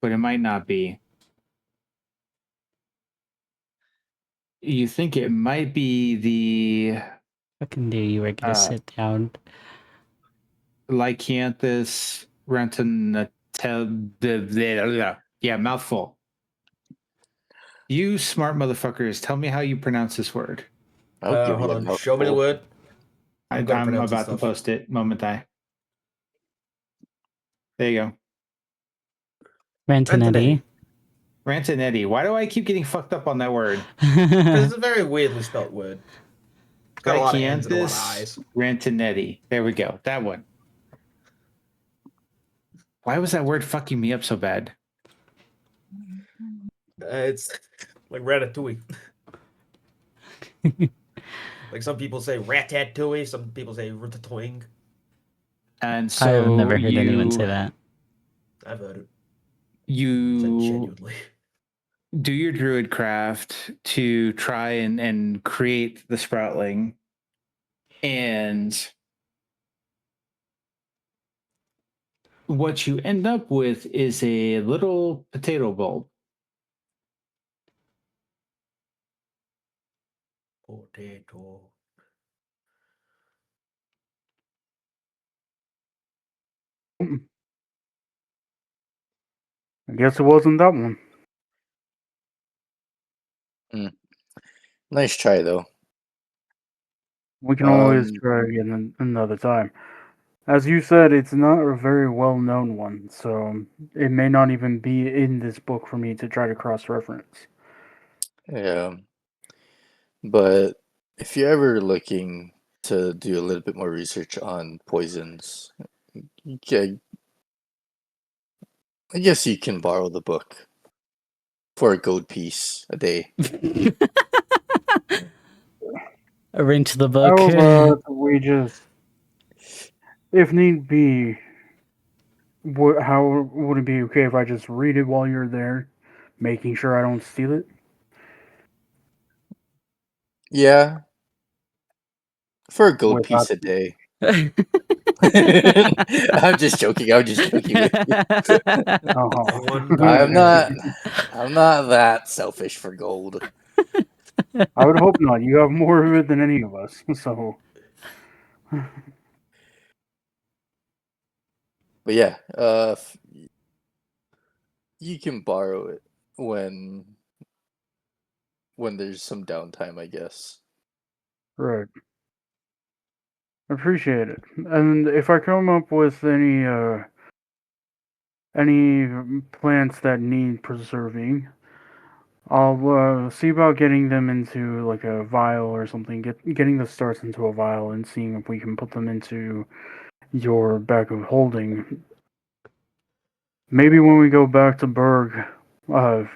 but it might not be. You think it might be the Fucking knew you were gonna sit down. Lycanthus rentinatel. Yeah, mouthful. You smart motherfuckers, tell me how you pronounce this word. I'll give Hold you a on. Show me the mouthful. word. I'm good at I'm pronouncing about to stuff. post it. Moment I. There you go. Rantanetti. Rantanetti. Why do I keep getting fucked up on that word? Because it's a very weirdly spelt word. It's got a lot of N's and a lot of Lycanthus I's. Rantanetti. There we go. That one. Why was that word fucking me up so bad? It's like ratatouille. Like some people say ratatouille, some people say ratatouille. And so I've never heard anyone say that. I've heard it. You Said genuinely. do your druid craft to try and create the sproutling. And what you end up with is a little potato bulb. Potato. I guess it wasn't that one. Nice try though. We can always try again another time. As you said, it's not a very well-known one, so it may not even be in this book for me to try to cross-reference. Yeah. But if you're ever looking to do a little bit more research on poisons, yeah, I guess you can borrow the book. For a gold piece a day. A ring to the book. How about we just, if need be, how would it be okay if I just read it while you're there, making sure I don't steal it? Yeah. For a gold Without piece a day. I'm just joking. I'm just joking with you. I'm not that selfish for gold. I would hope not. You have more of it than any of us, so. But yeah, you can borrow it when there's some downtime, I guess. Right. Appreciate it. And if I come up with any plants that need preserving, I'll see about getting them into like a vial or something. Getting the starts into a vial and seeing if we can put them into your bag of holding. Maybe when we go back to Berg,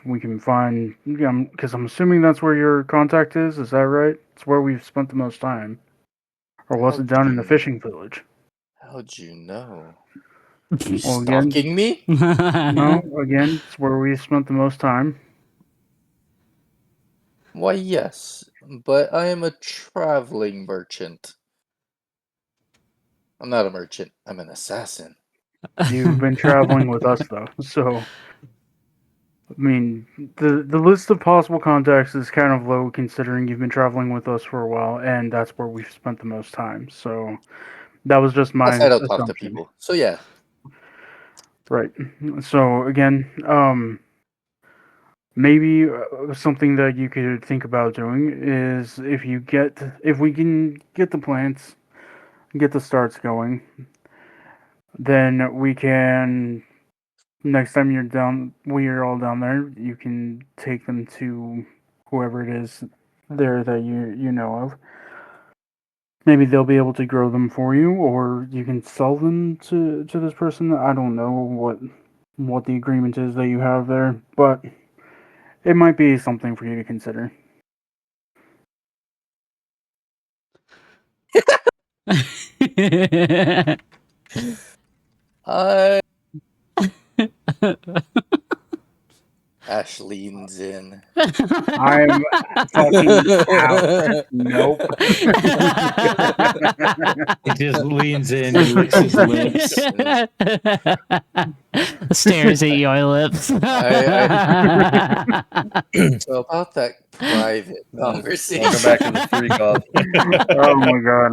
we can find. Because I'm assuming that's where your contact is. Is that right? It's where we've spent the most time. Or was it down in the fishing village? How'd you know? You Well, again, stalking me? no, again, it's where we spent the most time. Why, yes, but I am a traveling merchant. I'm not a merchant. I'm an assassin. You've been traveling with us, though, so. I mean, the list of possible contacts is kind of low considering you've been traveling with us for a while, and that's where we've spent the most time. So that was just my Plus, I don't talk to assumption. people. So yeah. Right. So again, maybe something that you could think about doing is if we can get the plants, get the starts going, then we can. Next time we're all down there, you can take them to whoever it is there that you know of. Maybe they'll be able to grow them for you, or you can sell them to this person. I don't know what the agreement is that you have there, but it might be something for you to consider. Ashe leans in. I'm fucking out. Nope. He just leans in and licks his lips. Stares at your lips. So about that private conversation. Welcome back to the free golf. Oh my god.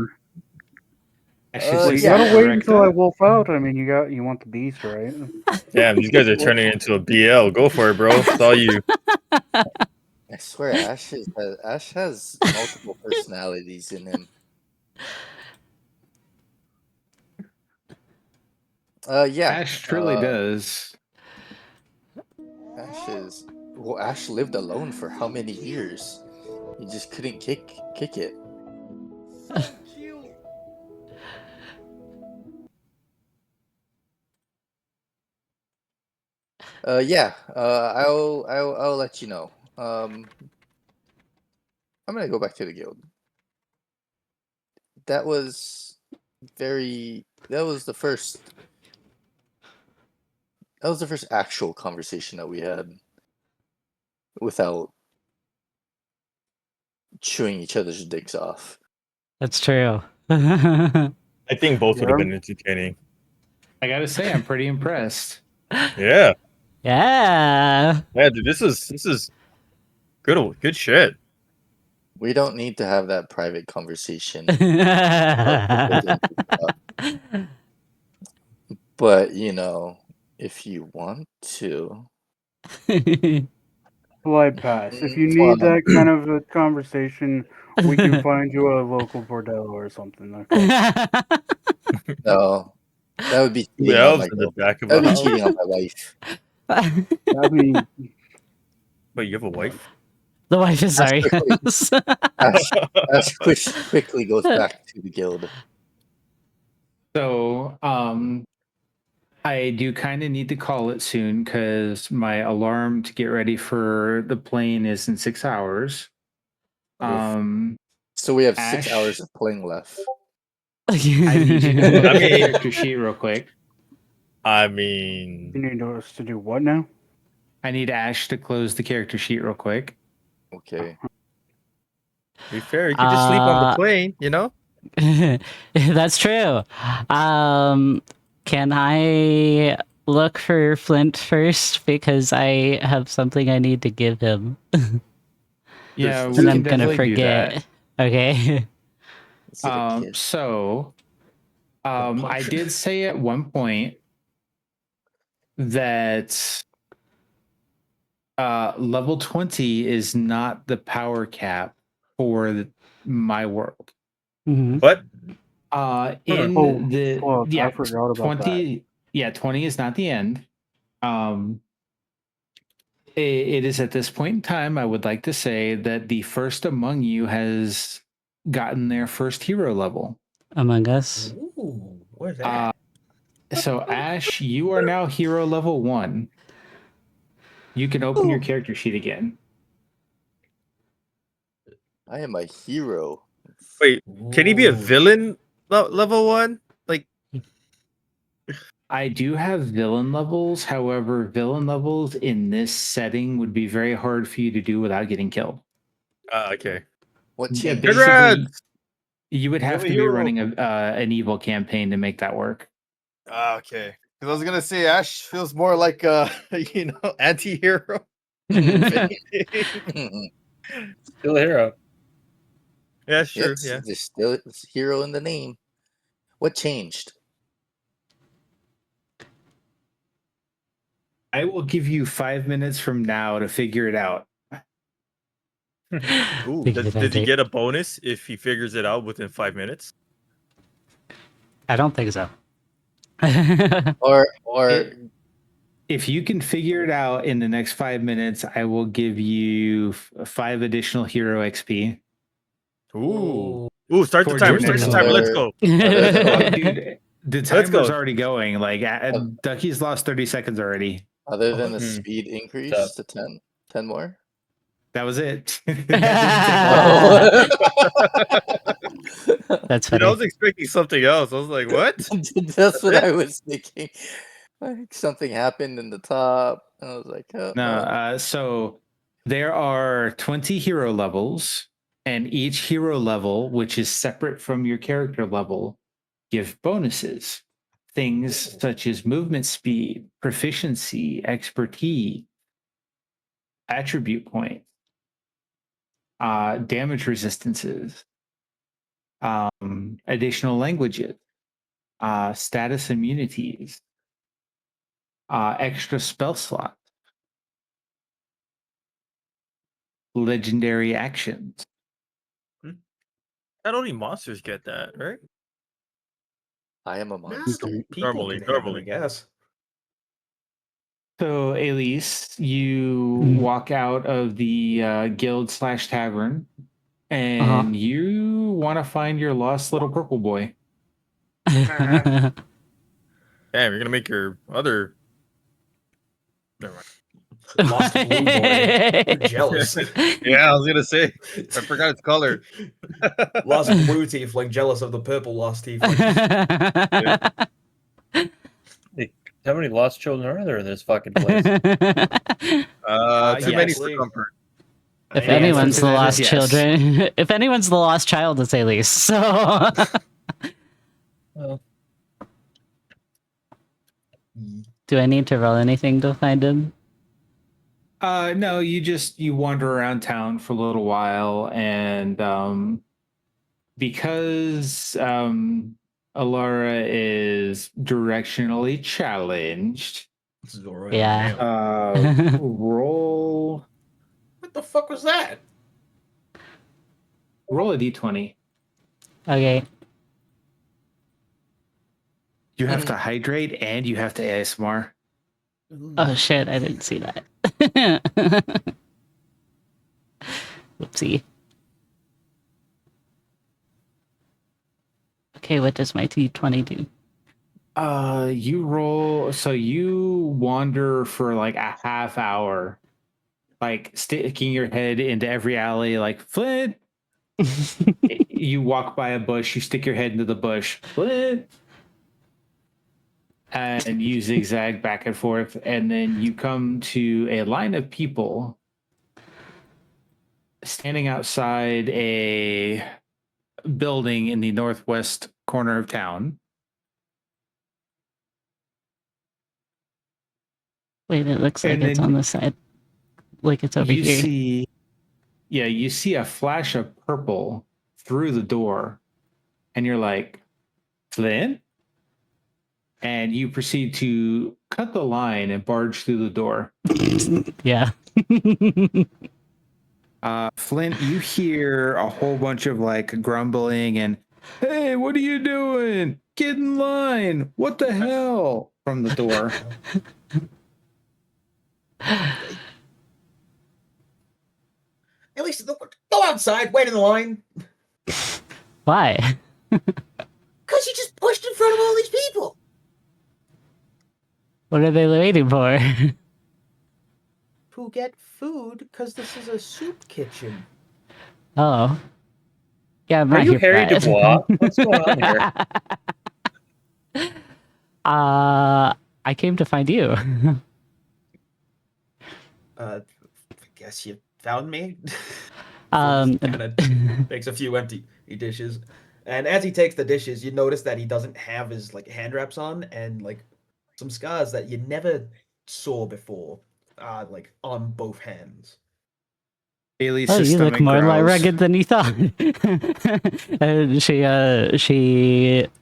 Well, you gotta wait until I wolf out. I mean, you want the beast, right? Damn, these guys are turning into a BL. Go for it, bro. It's all you. I swear, Ashe has multiple personalities in him. Yeah. Ashe truly does. Ashe lived alone for how many years? He just couldn't kick it. Yeah. I'll let you know. I'm gonna go back to the guild. That was the first actual conversation that we had without chewing each other's dicks off. That's true. I think both would have been entertaining. I gotta say, I'm pretty impressed. Yeah. Yeah. Yeah, dude, this is good shit. We don't need to have that private conversation. But, if you want to. Flight pass. If you need that kind of a conversation, we can find you a local bordello or something. Okay. No, that would be cheating Yeah, on my in the girl. back of That would a be house. cheating on my wife. I mean, Wait, you have a wife? The wife is sorry. Ash quickly goes back to the guild. So, I do kind of need to call it soon because my alarm to get ready for the plane is in 6 hours. So we have Ash, 6 hours of playing left. I need you to look I at the mean- character sheet real quick. I You mean, need us to do what now? I need Ash to close the character sheet real quick. Okay. to be fair, you could just sleep on the plane, you know? That's true. Can I look for Flint first because I have something I need to give him, Yeah, There's we and can I'm gonna definitely do that. forget. Okay. Let's get a kid. So, I Potion. did say at one point that level 20 is not the power cap for my world. Mhm. But In Oh, the fuck, yeah, I forgot about 20 yeah, 20 is not the end. It is at this point in time, I would like to say that the first among you has gotten their first hero level. Among Us. Ooh, where's that? So Ash, you are now hero level 1. You can open your character sheet again. I am a hero. wait, can he be a Ooh. villain level 1? Like, I do have villain levels. However, villain levels in this setting would be very hard for you to do without getting killed. okay. What Yeah, changed? basically, Congrats! you would You have have a to be hero. running an evil campaign to make that work. Okay. Because I was gonna say Ash feels more like you know, anti-hero. Still a hero. Yeah, sure. Yes, Yeah. there's still a hero in the name. What changed? I will give you 5 minutes from now to figure it out. Ooh, Because does he get a bonus if he figures it out within 5 minutes? I don't think so. Or If you can figure it out in the next 5 minutes, I will give you 5 additional hero XP. Ooh. Ooh, start the For timer. doing Start the it. timer. Let's go. Dude, the Let's go. timer's already going. Like, Ducky's lost 30 seconds already. other than the Hmm. speed increase Tough. to 10? 10 more? That was it. That's You know, I funny. was expecting something else. I was like, what? That's what I was thinking. Like something happened in the top. And I was like, oh, No, so there are 20 hero levels, and each hero level, which is separate from your character level, give bonuses. Things such as movement speed, proficiency, expertise, attribute points, damage resistances, additional languages, status immunities, extra spell slots, legendary actions. Not only monsters get that, right? I am a Nah, monster. people Normally, can have it, I guess. So, Elise, you Mm. walk out of the guild / tavern, and you want to find your lost little purple boy. Damn, you're gonna make your other. Never mind. Lost blue boy. You're jealous. Yeah, I was gonna say. I forgot its color. Lost blue tiefling, jealous of the purple lost tiefling. How many lost children are there in this fucking place? Too many Yes. for comfort. If The answer anyone's to the that is lost yes. children, if anyone's the lost child, it's Elise. So, Well, do I need to roll anything to find him? No, you wander around town for a little while, and because Alara is directionally challenged, Zoro Yeah. roll What the fuck was that? a d20. Okay. You have to hydrate and you have to ASMR. Oh shit! I didn't see that. Whoopsie. Okay, what does my T20 do? You roll. So you wander for like a half hour, like sticking your head into every alley, like Flint. You walk by a bush, you stick your head into the bush, Flint, and you zigzag back and forth, and then you come to a line of people standing outside a building in the northwest corner of town. Wait, it looks like And it's then on the side. Like it's over you here. see, yeah, you see a flash of purple through the door, and you're like, Flynn? And you proceed to cut the line and barge through the door. Yeah. Flint, you hear a whole bunch of like grumbling and, hey, what are you doing? Get in line. What the hell? From the door. At least go outside, wait in the line. Why? Because you just pushed in front of all these people. What are they waiting for? To get food, because this is a soup kitchen. Oh. Yeah, I'm Are not you here for Harry that. Dubois? What's going on here? I came to find you. I guess you found me. Um, Kind of makes a few empty dishes, and as he takes the dishes, you notice that he doesn't have his like hand wraps on, and like some scars that you never saw before, like on both hands. Bailey's Oh, you look stomach more growls. rugged than you thought. And she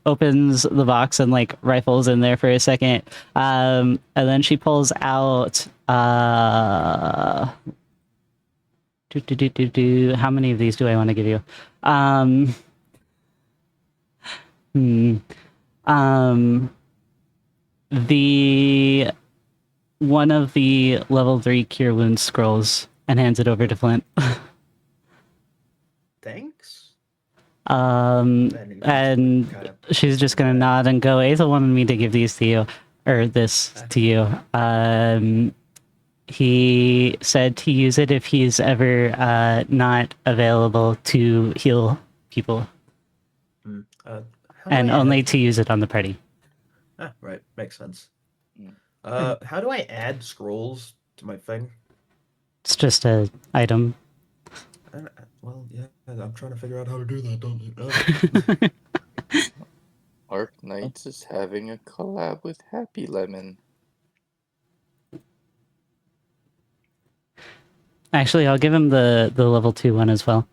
opens the box and like rifles in there for a second, and then she pulls out how many of these do I want to give you? The one of the level 3 cure wounds scrolls and hands it over to Flint. Thanks. And kinda she's just gonna nod and go, Aethel wanted me to give these to you, or this to you. He said to use it if he's ever not available to heal people, How do and I only add- to use it on the party. right, makes sense. Mm. How do I add scrolls to my thing? It's just a item. Well, yeah, I'm trying to figure out how to do that. Don't Arc Knights is having a collab with Happy Lemon. Actually, I'll give him the level 2 one as well.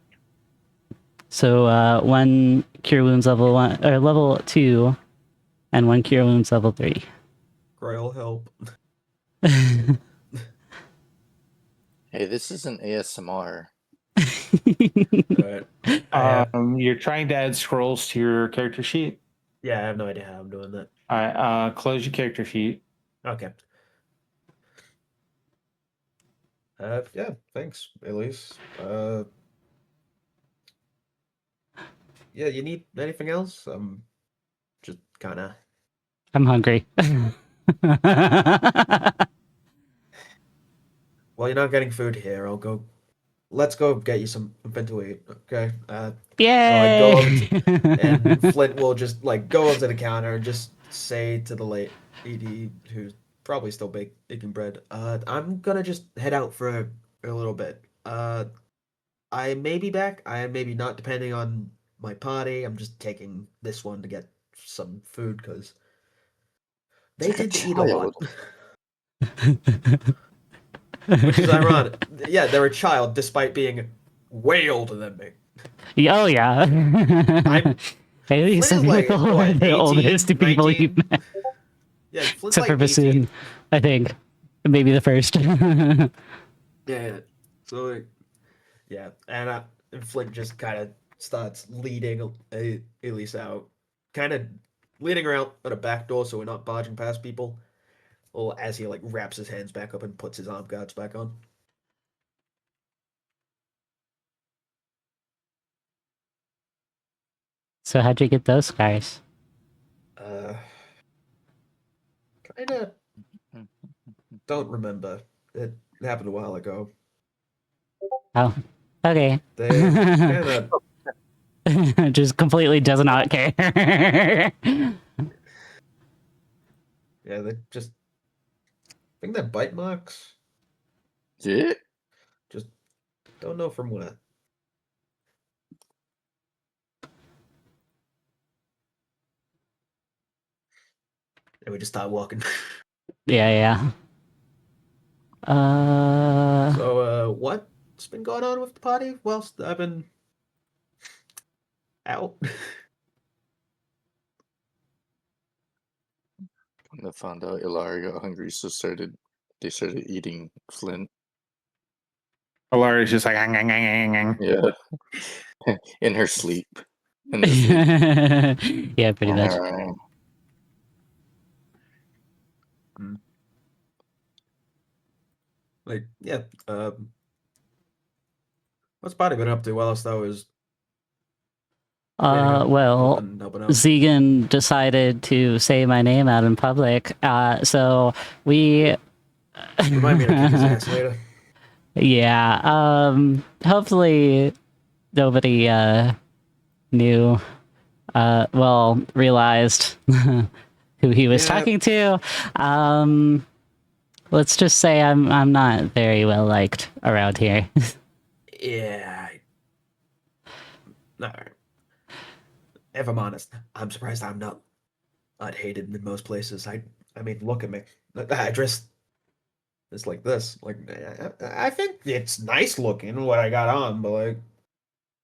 So one cure wounds level 1 or level 2, and one cure wounds level 3. Grail help. Hey, this isn't ASMR. Alright. You're trying to add scrolls to your character sheet. Yeah, I have no idea how I'm doing that. All right, close your character sheet. Okay. Yeah, thanks, Elise. Yeah, you need anything else? Just kind of. I'm hungry. Well, you're not getting food here. I'll go. Let's go get you something to eat. Okay. Yay! Go over and Flint will just like go over to the counter and just say to the lady who's probably still baking bread. I'm gonna just head out for a little bit. I may be back. I may be not, depending on my party. I'm just taking this one to get some food because they Like a tend to eat a lot. child. Which is ironic. Yeah, they're a child despite being way older than me. Oh yeah. I'm At least Flint is like, the what, 18, oldest people 19? you've met. Yeah, Flint's Except for like 18. Bassoon, I think. Maybe the first. Yeah. So like, yeah, and Flint just kind of starts leading Elise out, kind of leading her out at a back door so we're not barging past people. Or as he like wraps his hands back up and puts his arm guards back on. So how'd you get those scars? I don't remember. It happened a while ago. Oh, okay. They kind of Just completely does not care. yeah, they just I think they're bite marks. Yeah. Just don't know from where. And we just start walking. Yeah. So, what's been going on with the party whilst I've been out? When I found out Ilara got hungry, so they started eating Flint. Alari's just like, "Ang, ang, ang, ang, ang." Yeah. In her sleep. In their sleep. Yeah, pretty much. Like, yeah, what's Potty been up to while else I was Well, helping out? Zegan decided to say my name out in public. So we Remind me to kick his ass later. Yeah. Hopefully nobody knew realized who he was talking to. Let's just say I'm not very well liked around here. Yeah. Alright. If I'm honest, I'm surprised I'm not hated in most places. I mean, look at me. I dress it's like this. Like, I think it's nice looking what I got on, but like,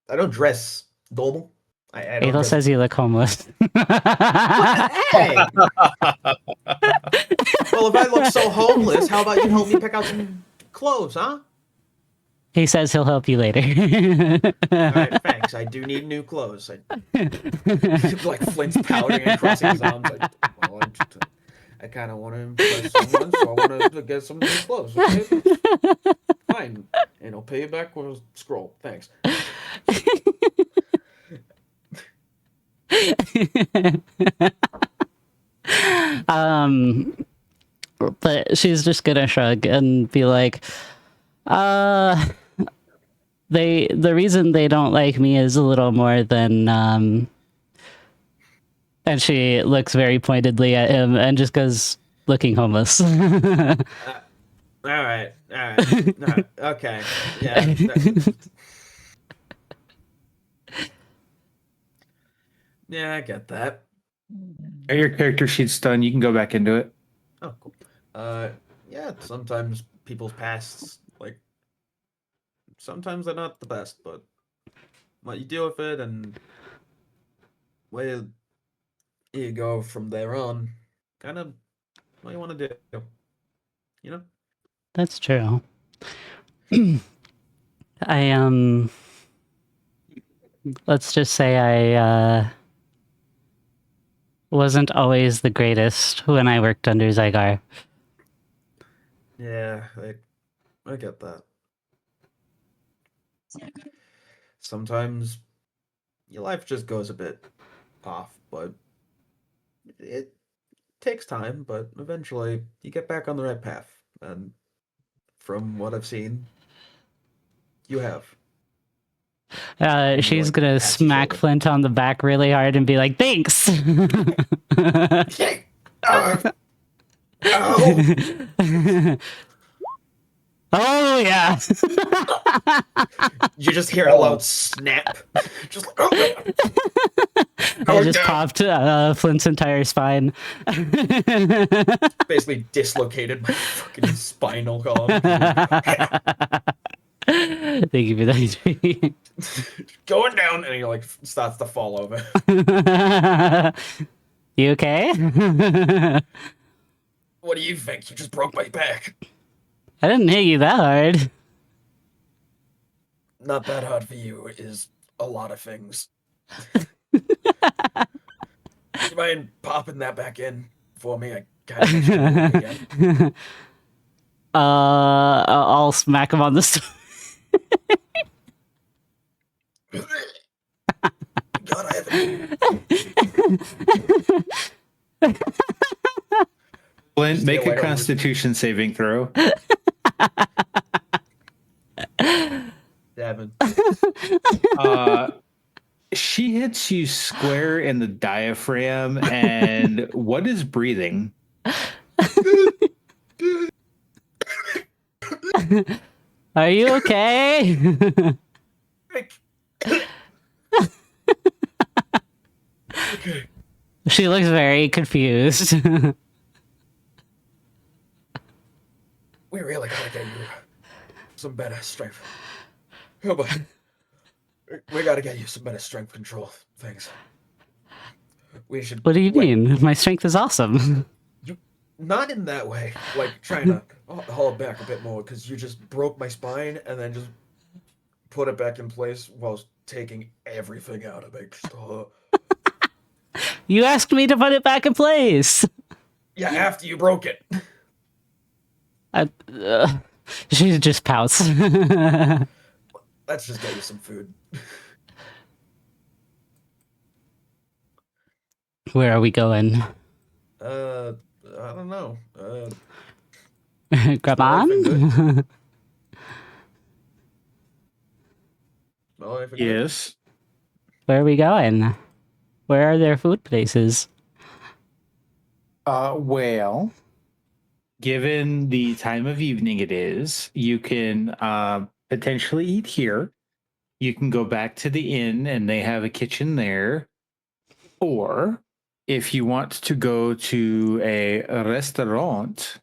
I don't dress normal. I don't Eagle dress. says you look homeless. Hey! Well, if I look so homeless, how about you help me pick out some clothes, huh? He says he'll help you later. Alright, thanks. I do need new clothes. Like Flint's pouting and crossing his arms. I kind of want to impress someone, so I want to get some new clothes. Okay? Fine. And I'll pay you back with a scroll. Thanks. But she's just gonna shrug and be like, the reason they don't like me is a little more than and she looks very pointedly at him and just goes, looking homeless. All right. Okay. Yeah. Yeah, I get that. Your character sheet's done. You can go back into it. Oh, cool. Yeah, sometimes people's pasts, like, sometimes they're not the best, but you deal with it, and where you go from there on, kind of what you want to do, you know? That's true. Let's just say I wasn't always the greatest when I worked under Zygar. Yeah, I get that. Sometimes your life just goes a bit off, but it takes time, but eventually you get back on the right path. And from what I've seen, you have. She's gonna smack Flint on the back really hard and be like, thanks! Oh, yeah! You just hear a loud snap. Just like, I just popped Flint's entire spine. basically dislocated my fucking spinal column. Thank you for that. Going down, and he like starts to fall over. You okay? What do you think? You just broke my back. I didn't hit you that hard. Not that hard for you is a lot of things. You mind popping that back in for me? I kind of again. I'll smack him on the stomach. God, I Flint, make a lighter route. Constitution saving throw. 7. She hits you square in the diaphragm, and what is breathing? Are you okay? Okay. She looks very confused. We really gotta get you some better strength. Oh boy. We gotta get you some better strength control things. We should. What do you mean? My strength is awesome. Not in that way. Like trying to haul it back a bit more, because you just broke my spine and then just put it back in place while taking everything out of it. You asked me to put it back in place. Yeah, after you broke it. She just pouts. Let's just get you some food. Where are we going? I don't know. Grab on? Yes. Where are we going? Where are there food places? Well, given the time of evening it is, you can potentially eat here. You can go back to the inn and they have a kitchen there. Or if you want to go to a restaurant,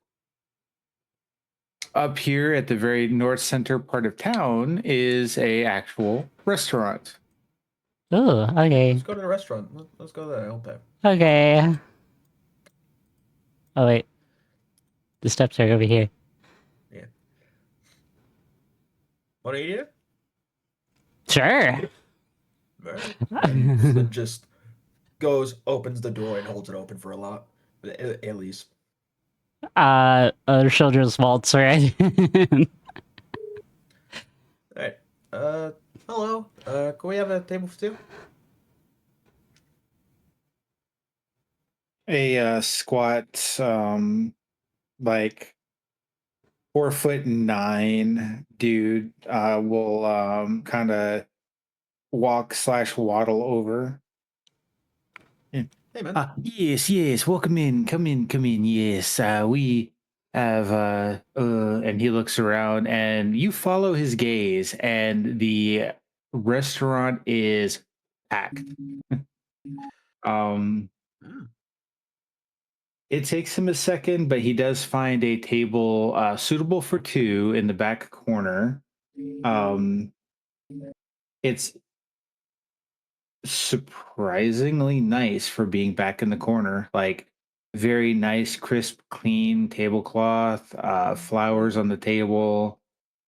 up here at the very north center part of town is a actual restaurant. Oh, okay. Let's go to the restaurant. Let's go there. I'll pay. Okay. Oh, wait. The steps are over here. Yeah. Want to eat it? Sure. And Flint just goes, opens the door, and holds it open for a lot. At least. Shoulders waltz right in. Alright. Hello. Can we have a table for two? A squat, like 4'9" dude will kind of walk/waddle over. Hey man. Yes, welcome in, come in. Yes, we have and he looks around and you follow his gaze and the restaurant is packed. It takes him a second, but he does find a table suitable for two in the back corner. It's surprisingly nice for being back in the corner. Like very nice, crisp, clean tablecloth, flowers on the table.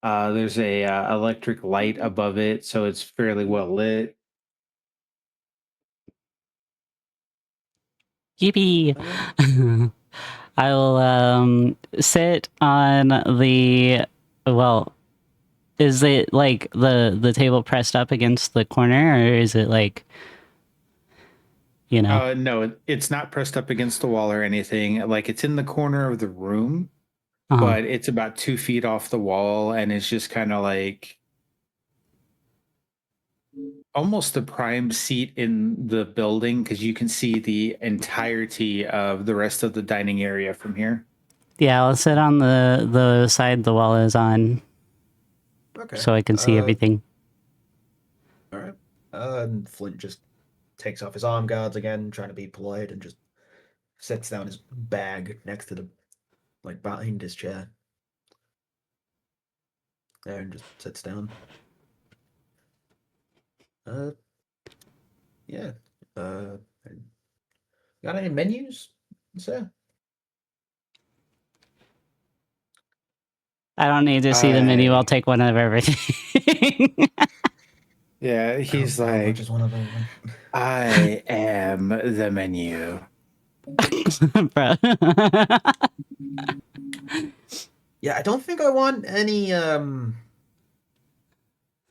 There's a electric light above it, so it's fairly well lit. Yippee! I will sit on the well. Is it like the table pressed up against the corner, or is it like, you know? No, it's not pressed up against the wall or anything. Like it's in the corner of the room, but it's about 2 feet off the wall, and it's just kind of like almost the prime seat in the building because you can see the entirety of the rest of the dining area from here. Yeah, I'll sit on the side the wall is on. Okay. So I can see everything. All right. And Flint just takes off his arm guards again, trying to be polite, and just sets down his bag next to the, like, behind his chair. There, and just sits down. Yeah. Got any menus, sir? I don't need to see the menu. I'll take one of everything. Yeah, he's like, just one of them. I am the menu. Bro. Yeah, I don't think I want any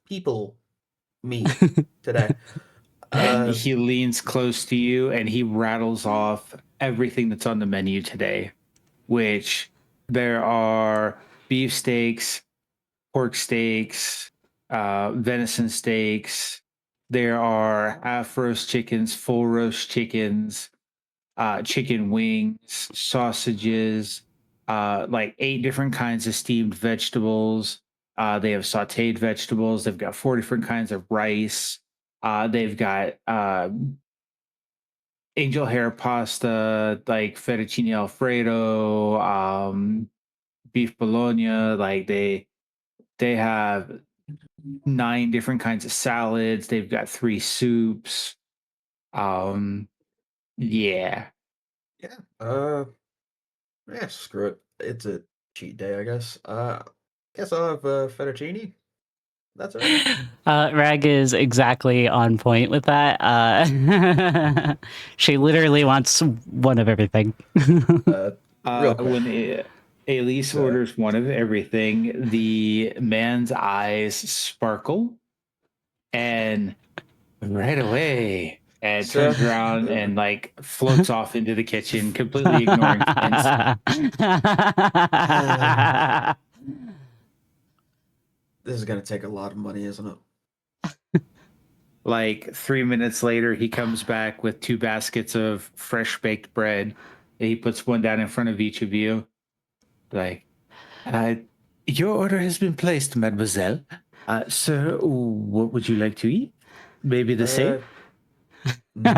people meat today. And he leans close to you and he rattles off everything that's on the menu today. which there are beef steaks, pork steaks, venison steaks. There are half roast chickens, full roast chickens, chicken wings, sausages, like 8 different kinds of steamed vegetables. They have sauteed vegetables. They've got 4 different kinds of rice. They've got angel hair pasta, like fettuccine alfredo, beef bologna. Like they have 9 different kinds of salads. They've got 3 soups. Yeah. Yeah, screw it. It's a cheat day, I guess. Guess I'll have fettuccine. That's all right. Rag is exactly on point with that. She literally wants one of everything. Real quick. When Elise orders one of everything, the man's eyes sparkle, and right away, and Sir? turns around and like floats off into the kitchen, completely ignoring Spence. This is gonna take a lot of money, isn't it? Like 3 minutes later, he comes back with 2 baskets of fresh baked bread. And he puts one down in front of each of you. Like, your order has been placed, mademoiselle. Sir, what would you like to eat? Maybe the same? No,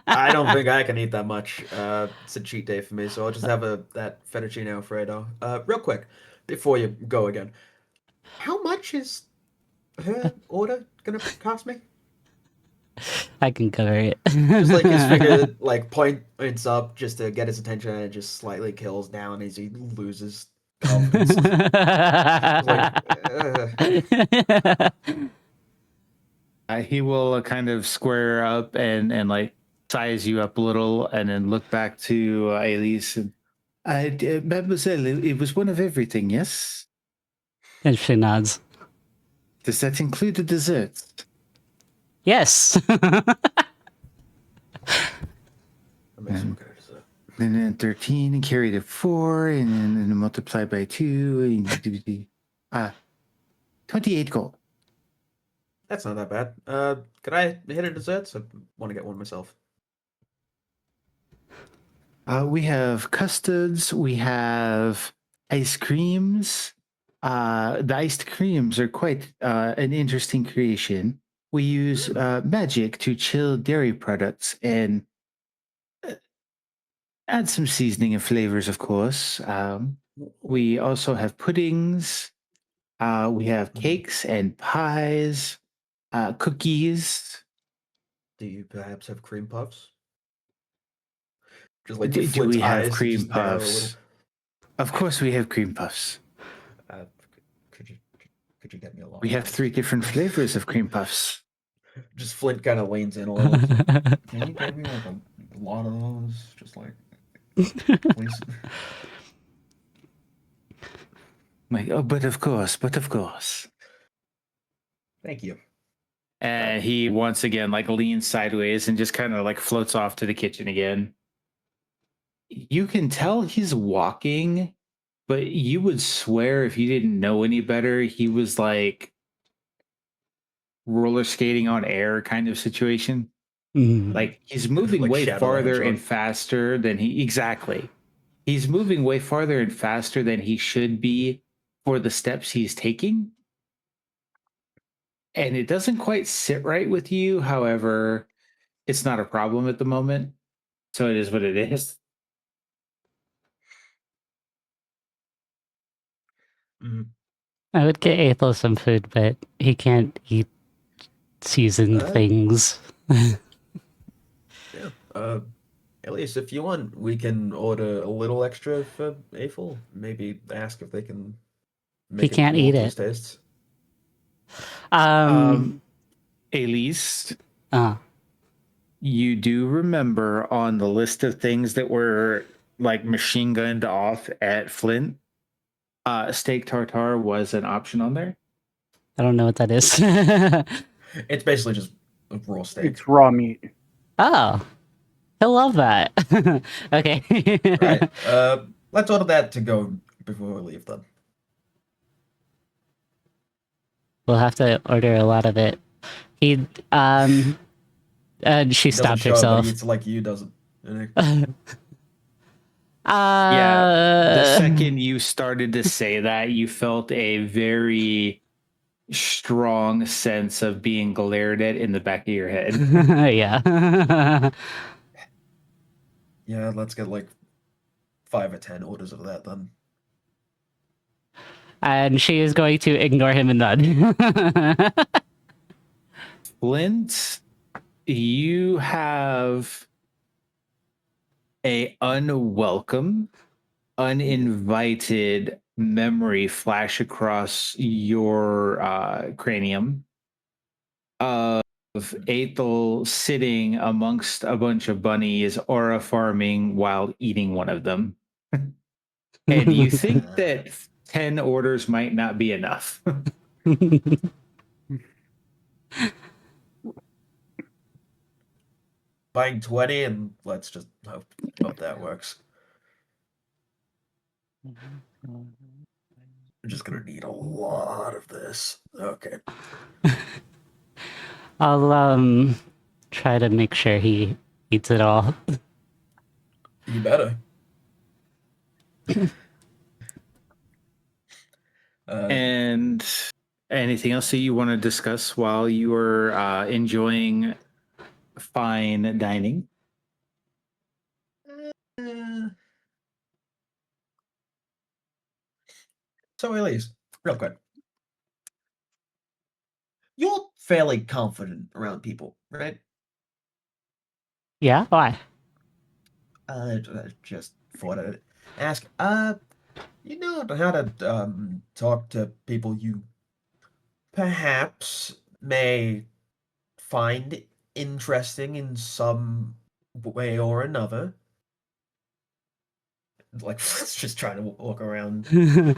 I don't think I can eat that much. It's a cheat day for me, so I'll just have that fettuccine alfredo. Real quick, before you go again, how much is her order gonna cost me? I can cover it. Just like his finger, like points up just to get his attention, and it just slightly kills down as he loses confidence. He will kind of square up and like size you up a little, and then look back to Elise. And, mademoiselle, it was one of everything, yes? And she nods. Does that include the desserts? Yes. And then 13 and carry to 4 and then multiply by 2 and 28 gold. That's not that bad. Could I hit a dessert? I want to get one myself. We have custards. We have ice creams. The iced creams are quite an interesting creation. We use magic to chill dairy products and add some seasoning and flavors, of course. We also have puddings. We have cakes and pies, cookies. Do you perhaps have cream puffs? Just like Do we have eyes cream just narrow a little. puffs? Of course, we have cream puffs. Could you get me a lot? We have 3 different flavors of cream puffs. Just Flint kind of leans in a little. Can you get me like a lot of those? Just like, please. Like, oh, but of course. Thank you. And he once again like leans sideways and just kind of like floats off to the kitchen again. You can tell he's walking, but you would swear if you didn't know any better, he was like roller skating on air kind of situation. Like he's moving Like way Shadow farther Hedgehog. and faster than he's moving way farther and faster than he should be for the steps he's taking. And it doesn't quite sit right with you. However, it's not a problem at the moment. So it is what it is. I would get Athel some food, but he can't eat seasoned things. Yeah. At least if you want, we can order a little extra for Eiffel. Maybe ask if they can make He can't more eat to it. his tastes. Elise, uh, you do remember on the list of things that were like machine gunned off at Flint, steak tartare was an option on there. I don't know what that is. It's basically just a raw steak. It's raw meat. Oh, he'll love that. Okay. Right. let's order that to go before we leave then. We'll have to order a lot of it. He and she He doesn't stopped show up, but herself. he eats like you doesn't. Yeah. The second you started to say that, you felt a very strong sense of being glared at in the back of your head. Yeah. Yeah, let's get like 5 or 10 orders of that then. And she is going to ignore him and nod. Flint, you have a unwelcome, uninvited memory flash across your cranium of Aethel sitting amongst a bunch of bunnies aura farming while eating one of them. And you think that 10 orders might not be enough. Buying 20 and let's just hope that works. We're just gonna need a lot of this. Okay. I'll try to make sure he eats it all. You better. And anything else that you want to discuss while you are enjoying fine dining? So, Elise, real quick. You're fairly confident around people, right? Yeah? Why? I just thought I'd ask. You know how to talk to people you perhaps may find interesting in some way or another? Like, just trying to walk around and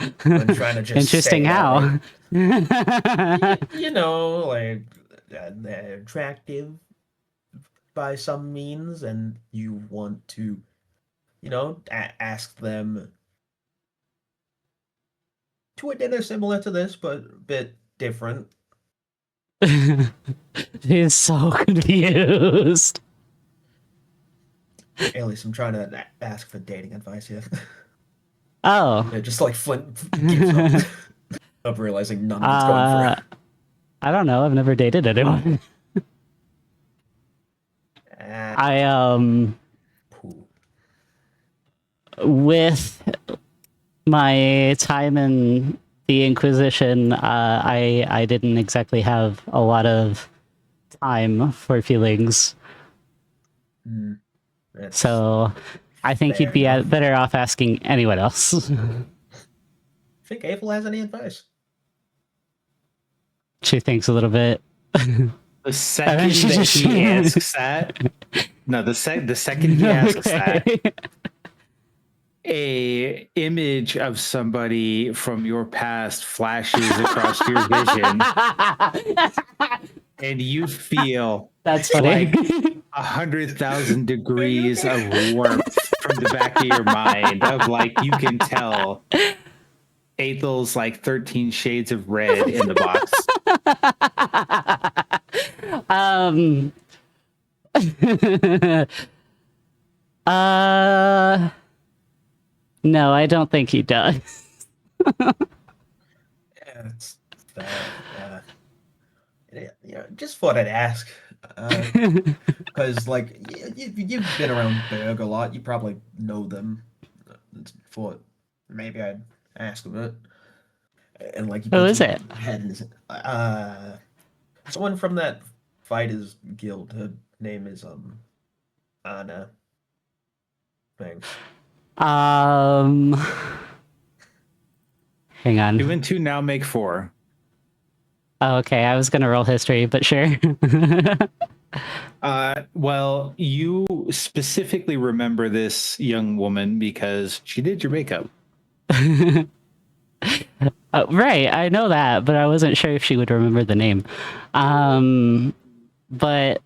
trying to just Interesting say how? That, like, you know, like they're attractive by some means, and you want to, you know, ask them to a dinner similar to this, but a bit different. He's so confused. Alice, I'm trying to ask for dating advice here. Oh. Yeah, just like Flint gives up, of realizing none of it's going for. I don't know. I've never dated anyone. With my time in the Inquisition, I didn't exactly have a lot of time for feelings. So I think you'd be better off asking anyone else. Think April has any advice? She thinks a little bit. The second that he asks that, no, the second he asks that, a image of somebody from your past flashes across your vision, and you feel that's funny. Like 100,000 degrees of warmth from the back of your mind. Of like, you can tell Aethel's like 13 shades of red in the box. No, I don't think he does. It's just thought I'd ask. Because, like, you've been around Berg a lot. You probably know them. Thought maybe I'd ask them it. And, like, who is it? Someone from that Fighters Guild. Her name is, Anna. Thanks. Hang on. 2 and 2 now make 4. Oh, okay, I was gonna roll history, but sure. Well, you specifically remember this young woman because she did your makeup. Right, I know that, but I wasn't sure if she would remember the name. But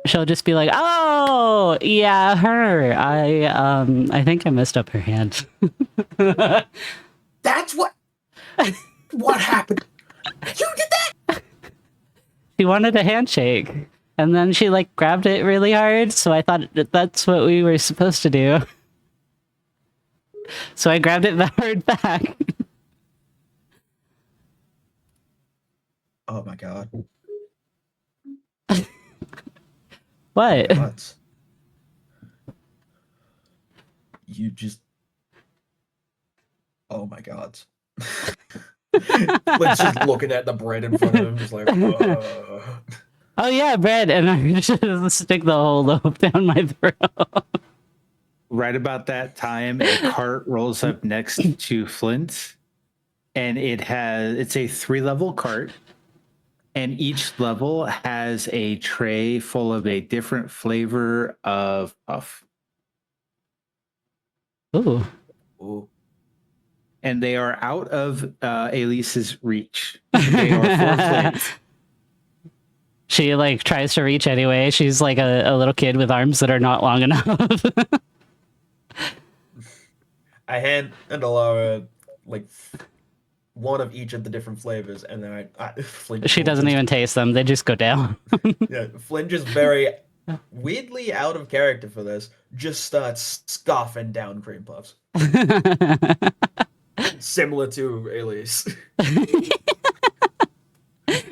she'll just be like, "Oh, yeah, her. I think I messed up her hand." That's what happened. You did that. She wanted a handshake, and then she like grabbed it really hard. So I thought that's what we were supposed to do. So I grabbed it hard back. Oh my god. What? Nuts. You just. Oh my god. Let's just looking at the bread in front of him, just like. Oh yeah, bread, and I just stick the whole loaf down my throat. Right about that time, a cart rolls up next to Flint, and it's a 3-level cart, and each level has a tray full of a different flavor of puff. Ooh. Ooh. And they are out of Elise's reach. They are for Flint. She like tries to reach anyway. She's like a little kid with arms that are not long enough. I hand Laura like one of each of the different flavors, and then Flint. She doesn't even taste them; they just go down. Yeah, Flint just very weirdly out of character for this. Just starts scoffing down cream puffs, similar to Elise.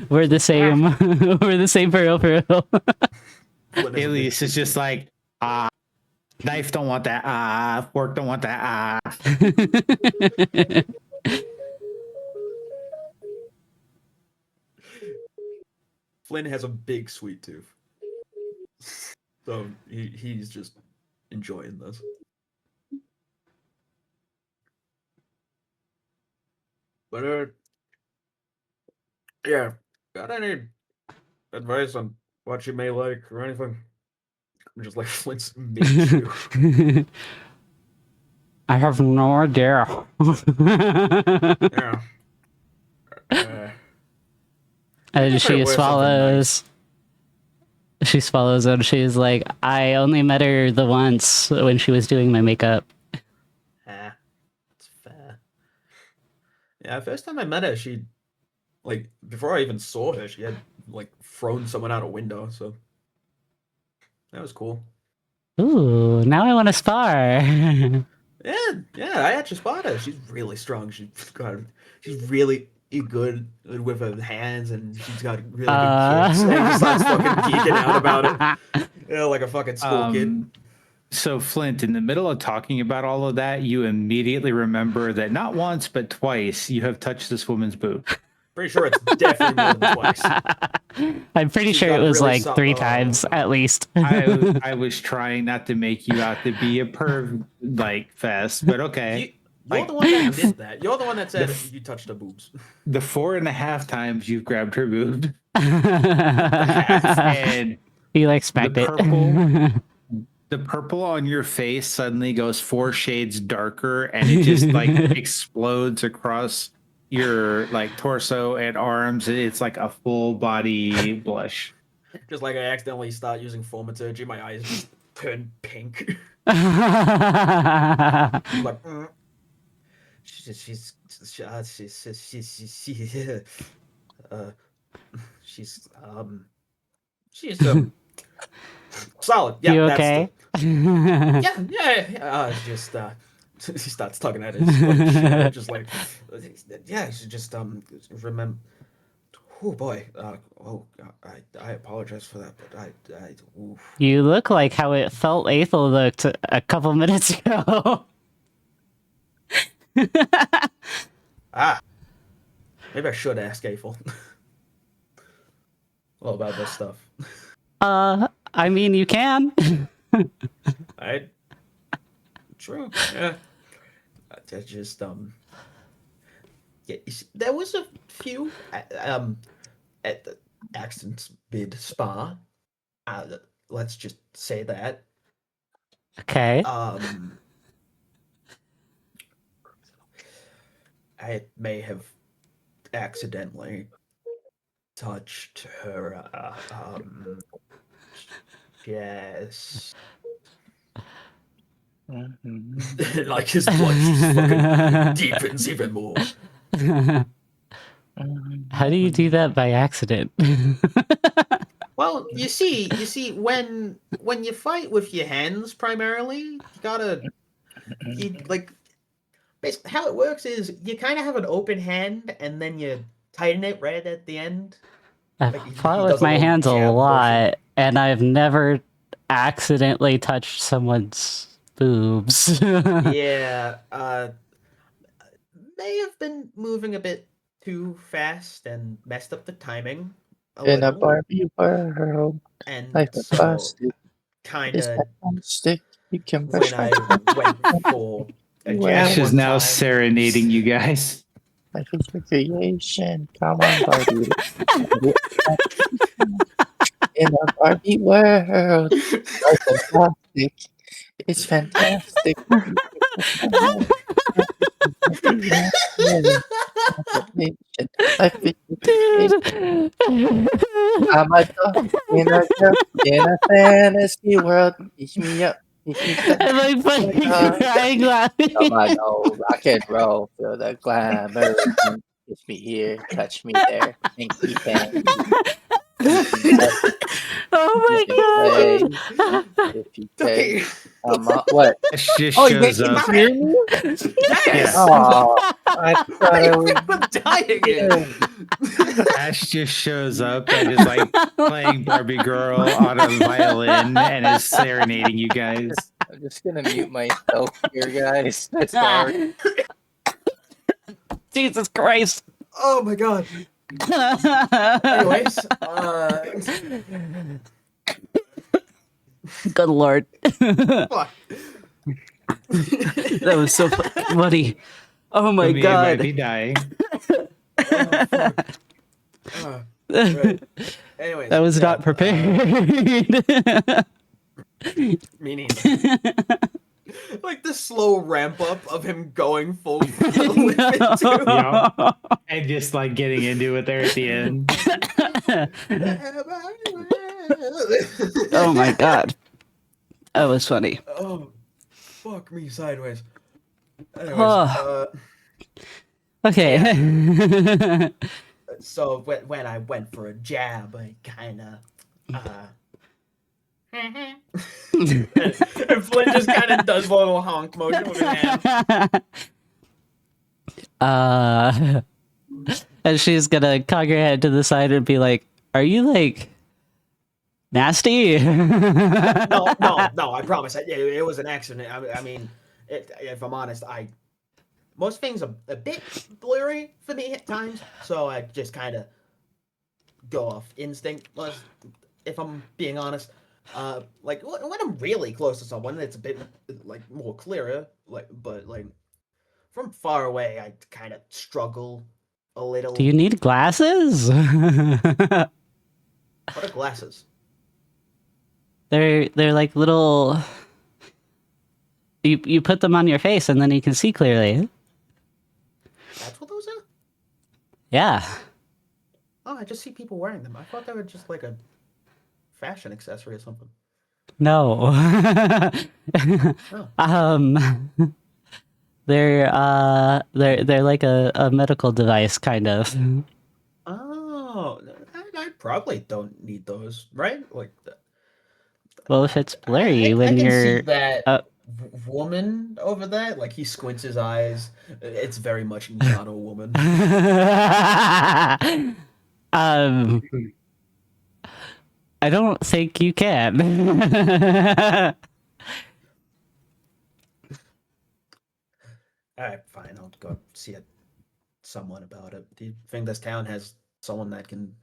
We're the same. We're the same for real. Elise is just like, knife don't want that, fork don't want that, Flynn has a big sweet tooth, so he's just enjoying this. But yeah, got any advice on what you may like or anything? I'm just like Flint's mid chew. I have no idea. Yeah. And she wear swallows. She swallows and she's like, I only met her the once when she was doing my makeup. It's fair. Yeah, first time I met her, she, like, before I even saw her, she had, like, thrown someone out a window, so that was cool. Ooh, now I want to spar. Yeah, I actually spotted her. She's really strong. She's really good with her hands, and she's got really good kicks. And he starts fucking geeking out about it. Yeah, like a fucking school kid. So, Flint, in the middle of talking about all of that, you immediately remember that not once, but twice, you have touched this woman's boob. Pretty sure it's definitely more than twice. I'm pretty sure it was really like 3 times at least. I was trying not to make you out to be a perv like fest, but okay. You're the one that did that. You're the one that said you touched her boobs. The 4.5 times you've grabbed her boob. And you expect it. The purple on your face suddenly goes 4 shades darker, and it just like explodes across your like torso and arms. It's like a full body blush. Just like I accidentally start using thaumaturgy, my eyes just turn pink. Like, she's solid. Yeah, you okay? Yeah. Just she starts tugging at it. Just like, yeah. She just remember. Oh boy. I apologize for that, but oof. You look like how it felt Aethel looked a couple minutes ago. Maybe I should ask Aethel. All about this stuff. I mean, you can. True. Yeah. I just yeah. There was a few at the Accent's bid spa. Let's just say that. Okay. I may have accidentally touched her Yes. Mhm. Like his blush just fucking deepens even more. How do you do that by accident? Well, you see, when you fight with your hands primarily, you gotta like basically how it works is you kind of have an open hand and then you tighten it right at the end. I've Like, he fought with does a my little hands a jab motion. lot, and I've never accidentally touched someone's boobs. Yeah, may have been moving a bit too fast and messed up the timing a In a little, Barbie world, and life is so plastic. kind It's of fantastic. You can when brush I my went for a Well, jab Ash is one now time. serenading you guys. life is a creation. Come on, Barbie. In a Barbie world, life is plastic. It's fantastic. Life is a creation. Dude. I'm a dog in a fantasy world. Pick me up. Pick me up. Am I fucking crying laughing? Come on, oh, rock and roll, feel the glamour. Kiss me here, touch me there, hanky panky. Oh my god! If you Okay. say, what? Ash just Oh, you shows can up. hear me? Yes. Oh, I thought I was. dying in. Ash just shows up and is like playing Barbie Girl on a violin and is serenading you guys. I'm just gonna mute myself here, guys. Sorry. Jesus Christ! Oh my god. Anyways, Good lord. fuck. That was so funny. Oh my Lumia might god. be dying. Right. Anyways, That was yeah, not prepared. meaning like the slow ramp up of him going full throttle with it too. Yeah. And just like getting into it there at the end. Oh my god. That was funny. Oh, fuck me sideways. Anyways, Oh. Okay. so when I went for a jab, I kind of and Flynn just kind of does a little honk motion with his hand. And she's gonna cock her head to the side and be like, "Are you like nasty?" No, I promise. It was an accident. I mean, if I'm honest, most things are a bit blurry for me at times, so I just kind of go off instinct. If I'm being honest, like when I'm really close to someone, it's a bit like more clearer. But from far away, I kind of struggle a little. Do you need glasses? What are glasses? They're like little. You put them on your face and then you can see clearly. That's what those are? Yeah. Oh, I just see people wearing them. I thought they were just like a fashion accessory or something. No. They're like a medical device kind of. Oh, I probably don't need those, right? Like, Well, if it's blurry I when can see you're that woman over there. Like he squints his eyes. It's very much not a woman. I don't think you can. All right, fine. I'll go see someone about it. Do you think this town has someone that can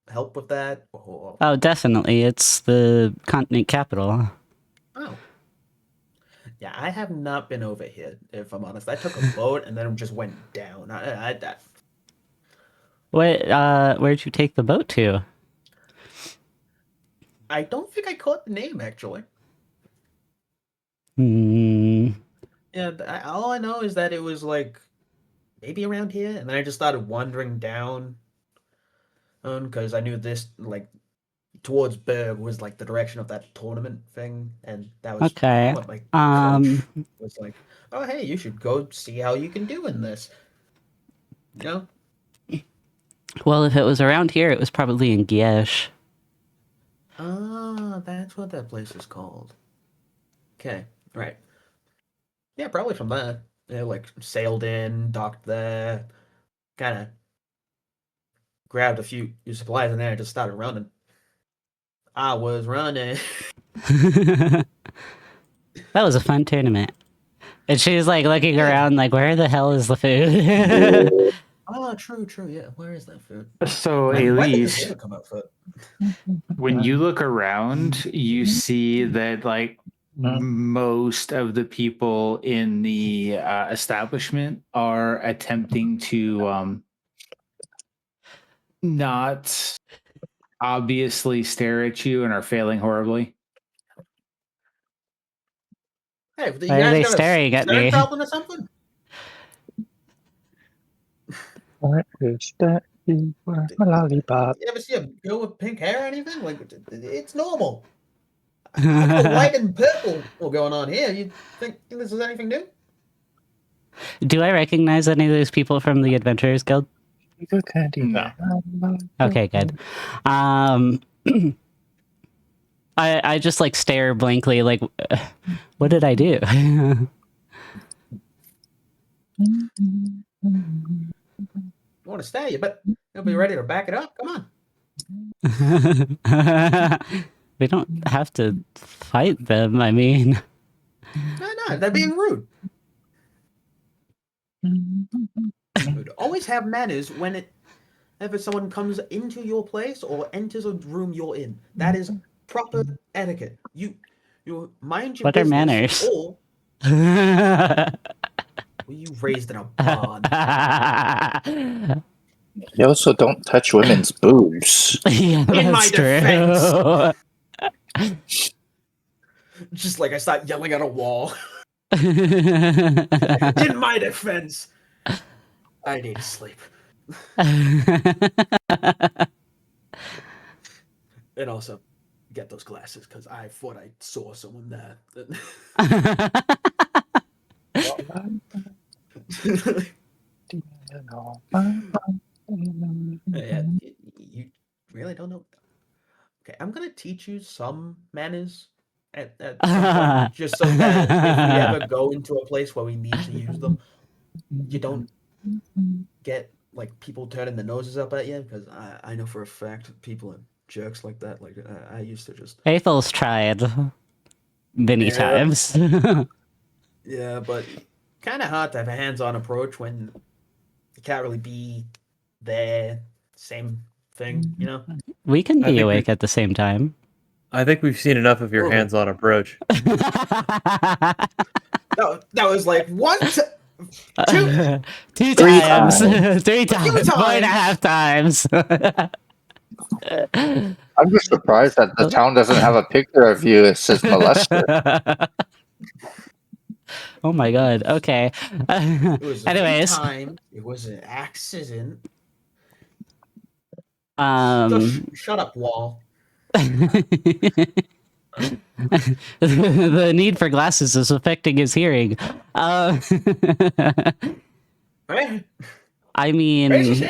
help with that? Or... Oh, definitely. It's the continent capital. Oh. Yeah, I have not been over here, if I'm honest. I took a boat and then just went down. Where'd you take the boat to? I don't think I caught the name, actually. Yeah, all I know is that it was like maybe around here, and then I just started wandering down because I knew this, like, towards Berg was like the direction of that tournament thing, and that was Okay. what my coach was like. Oh, hey, you should go see how you can do in this. You know? Well, if it was around here, it was probably in Giesh. Ah, that's what that place is called. Okay, right. Yeah, probably from there. Yeah, like sailed in, docked there, kind of grabbed a few supplies in there, and just started running. I was running. That was a fun tournament. And she's like looking around, like, where the hell is the food? Oh, true. Yeah, where is that food? So, When did this Elise, game come out for? when you look around, you see that like most of the people in the establishment are attempting to not obviously stare at you and are failing horribly. Hey, you Why are guys they got staring a at staring me? problem or something? What is that? You were my lollipop. You ever see a girl with pink hair or anything? Like, it's normal. I got white and purple going on here. You think this is anything new? Do I recognize any of those people from the Adventurers Guild? Good candy. No. Okay, good. I just like stare blankly, like, what did I do? I want to stay you, but you'll be ready to back it up. Come on. We don't have to fight them. I mean, No, they're being rude. Always have manners whenever someone comes into your place or enters a room you're in. That is proper etiquette. You mind your what are business, manners? or were you raised in a barn? You also don't touch women's boobs. Yeah, In my that's true. defense. Just like I start yelling at a wall. In my defense, I need to sleep. And also get those glasses because I thought I saw someone there. Yeah, you really don't know. Okay, I'm gonna teach you some manners at some point, just so that if we ever go into a place where we need to use them, you don't get like people turning their noses up at you. Because I know for a fact people are jerks like that. Like I used to just. Ethel's tried many times. Yeah, but kind of hard to have a hands-on approach when you can't really be there. Same thing, you know. We can be awake at the same time. I think we've seen enough of your hands-on approach. That was like two Three times. times. 3 times. 4.5 times. I'm just surprised that the town doesn't have a picture of you. It says molester. Oh my god. Okay. It was Anyways. time. It was an accident. Shut up, Wall. The need for glasses is affecting his hearing. I mean,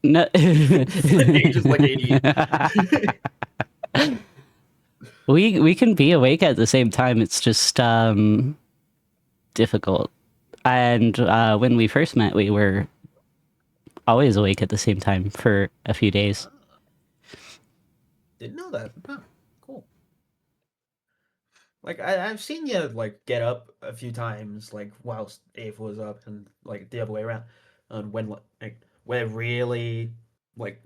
no. Ages like 88. We can be awake at the same time. It's just difficult. And when we first met, we were always awake at the same time for a few days. Didn't know that. Huh, cool. Like I've seen you like get up a few times, like whilst Ava was up, and like the other way around. And when like we're really like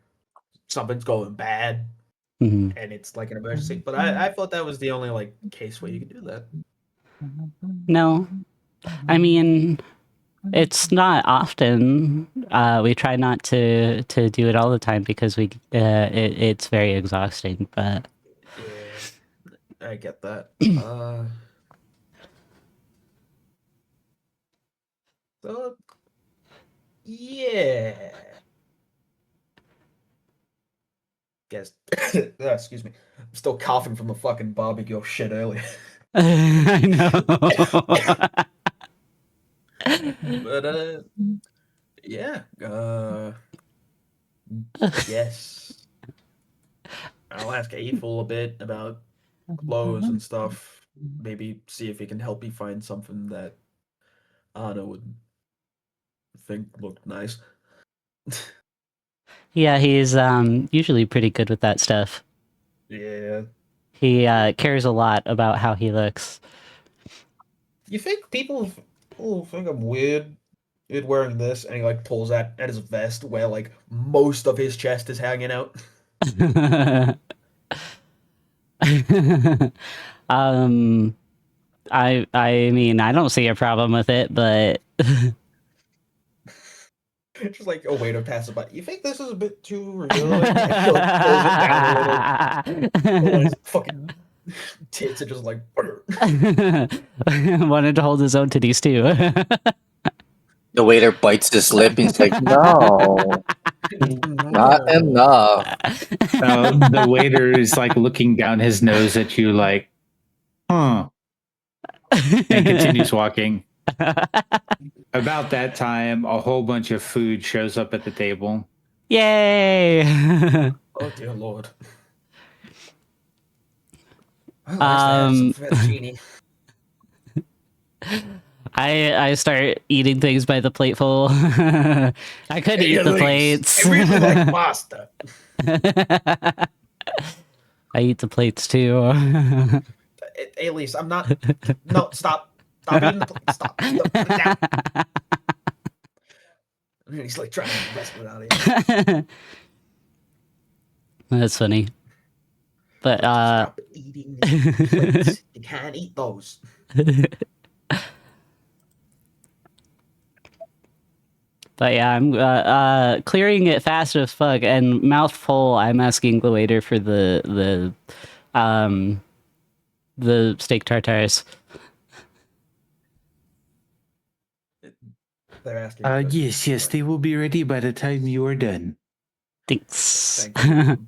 something's going bad, Mhm. and it's like an emergency. But I thought that was the only like case where you could do that. No, I mean, it's not often. We try not to do it all the time because it's very exhausting. But Yeah, I get that. So yeah. Guess. Excuse me. I'm still coughing from the fucking barbecue shit earlier. I know. But yeah. Yes. I'll ask Eiffel a bit about clothes and stuff. Maybe see if he can help me find something that Anna would think looked nice. Yeah, he's usually pretty good with that stuff. Yeah. He cares a lot about how he looks. You think people think I'm weird wearing this? And he like pulls at his vest where like most of his chest is hanging out. I mean, I don't see a problem with it, but Just like a way to pass it by. You think this is a bit too revealing? And he like pulls it down a little. His fucking tits are just like. wanted to hold his own titties too. The waiter bites his lip and he's like, "No, not enough." The waiter is like looking down his nose at you, like, huh, and continues walking. About that time, a whole bunch of food shows up at the table. Yay! Oh dear lord. Well, I have some fettuccine. I start eating things by the plateful. I could eat the plates. I really like pasta. I eat the plates too. At least I'm not. No, stop. Stop eating the plate. Stop. No, put it down. And he's like trying to wrestle it out of here. That's funny. But Stop eating plates. You can't eat those. But yeah, I'm clearing it fast as fuck, and mouth full. I'm asking the waiter for the steak tartars. They're asking. Yes, they will be ready by the time you are done. Thanks. Hand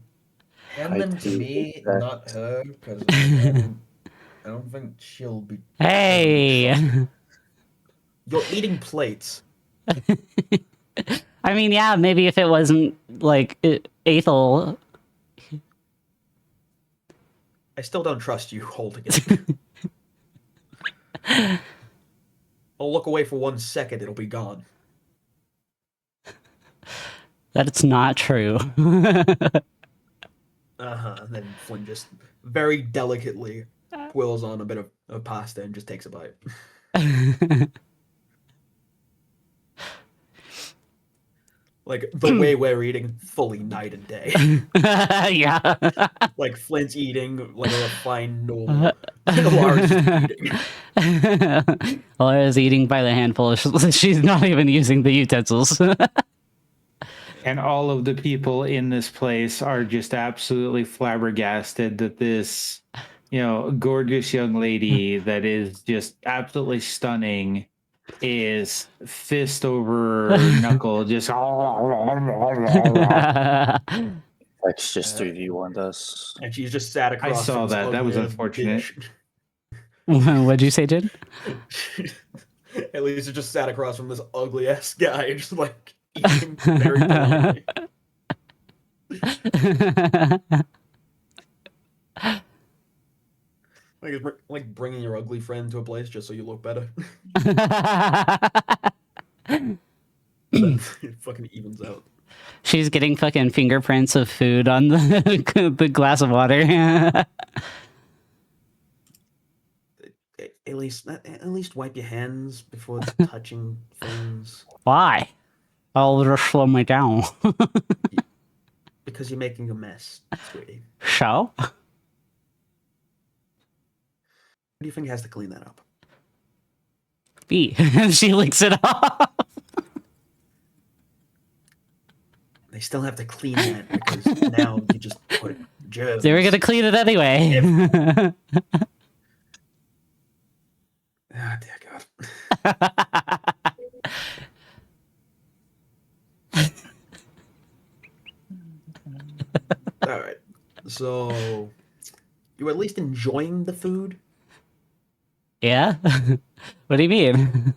them to me, not her, because I don't think she'll be. Hey. You're eating plates. I mean, yeah, maybe if it wasn't like Ethel. I still don't trust you holding it. I'll look away for 1 second, it'll be gone. That's not true. And then Flynn just very delicately twirls on a bit of pasta and just takes a bite. Like the way we're eating, fully night and day. Yeah. Like Flint's eating like a refined normal. Laura's just eating. Laura's eating by the handful. She's not even using the utensils. And all of the people in this place are just absolutely flabbergasted that this, gorgeous young lady that is just absolutely stunning is fist over knuckle, just. That's just 3v1 us. And she's just sat across. I saw from that. That was ugly unfortunate. dish. What'd you say, Jen? At least it just sat across from this ugly ass guy, just like eating very politely. Like it's like bringing your ugly friend to a place just so you look better. It fucking evens out. She's getting fucking fingerprints of food on the glass of water. At least wipe your hands before touching things. Why? I'll just slow me down. Because you're making a mess, sweetie. So? Who do you think has to clean that up? B. She licks it off. They still have to clean that because now you just put germs. They were gonna clean it anyway. Ah, dear God. All right. So, you at least enjoying the food? Yeah? What do you mean?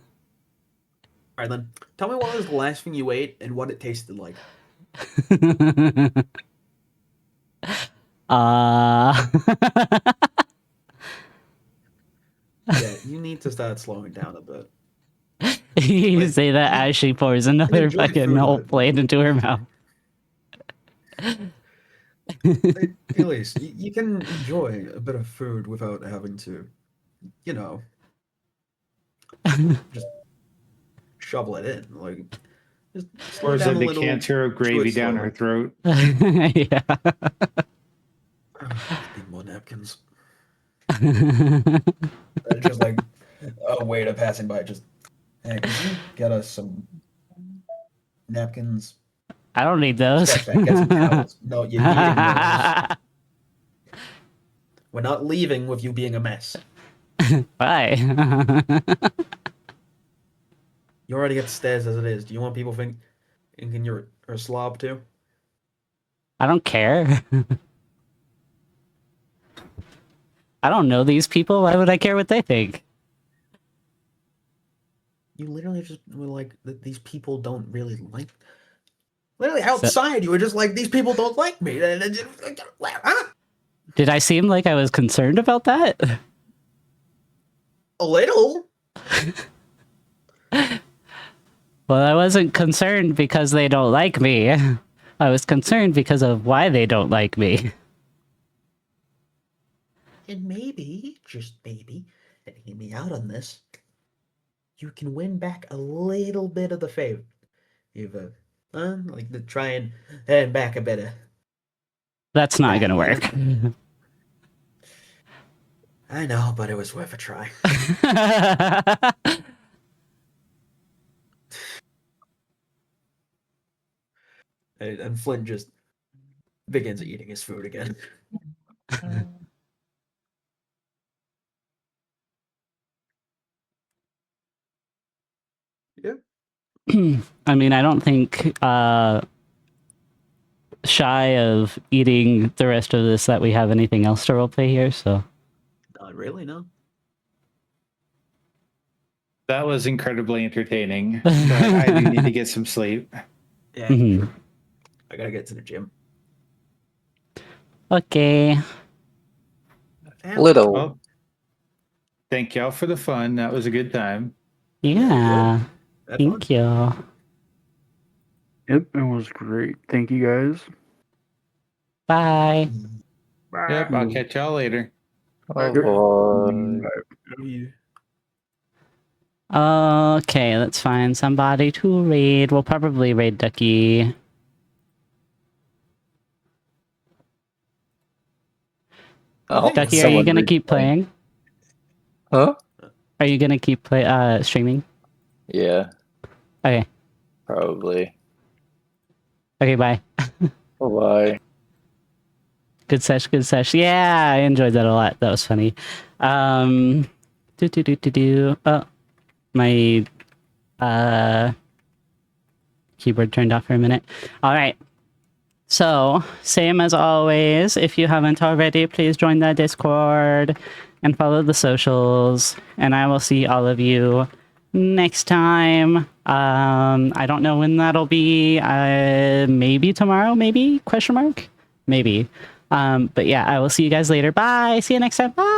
All right, then. Tell me what was the last thing you ate and what it tasted like. uh Yeah, you need to start slowing down a bit. You Like, say that as she pours you can another enjoy fucking food a whole bit more. plate into her mouth. Elise, you can enjoy a bit of food without having to, you know, just shovel it in. Like, just slow Pours down a a little, decanter of chew gravy it down her slowly. throat. Yeah. I just need more napkins. Just like a waiter passing by, just, hey, could you get us some napkins? I don't need those. Scratch that, get some towels. No, you're needing those. We're not leaving with you being a mess. Bye. You already get stares as it is. Do you want people thinking you're a slob too? I don't care. I don't know these people. Why would I care what they think? You literally just were like, these people don't really like. Literally So, outside, you were just like, these people don't like me. Huh? did I seem like I was concerned about that? A little. Well, I wasn't concerned because they don't like me. I was concerned because of why they don't like me. And maybe, just maybe, and hear me out on this, you can win back a little bit of the favor. You've like to try and earn back a bit of. That's not gonna work. I know, but it was worth a try. And Flynn just begins eating his food again. Yeah. I mean, I don't think shy of eating the rest of this that we have anything else to roleplay here, so. Not really, no. That was incredibly entertaining, but I do need to get some sleep. Yeah. Mhm. I gotta get to the gym. Okay. Little. Well, thank y'all for the fun. That was a good time. Yeah. Have fun. Thank you. Yep, it was great. Thank you guys. Bye. Yep, I'll catch y'all later. Oh Yep. boy. Love you. Okay, let's find somebody to raid. We'll probably raid Ducky. Oh, Ducky, are you gonna keep playing? Huh? Are you gonna keep streaming? Yeah, Okay. probably. Okay, bye. Bye. Good sesh, good sesh. Yeah, I enjoyed that a lot. That was funny. Oh, my keyboard turned off for a minute. All right. So, same as always, if you haven't already, please join the Discord and follow the socials, and I will see all of you next time. I don't know when that'll be. Maybe tomorrow, maybe? Question mark? Maybe. But yeah, I will see you guys later. Bye. See you next time. Bye.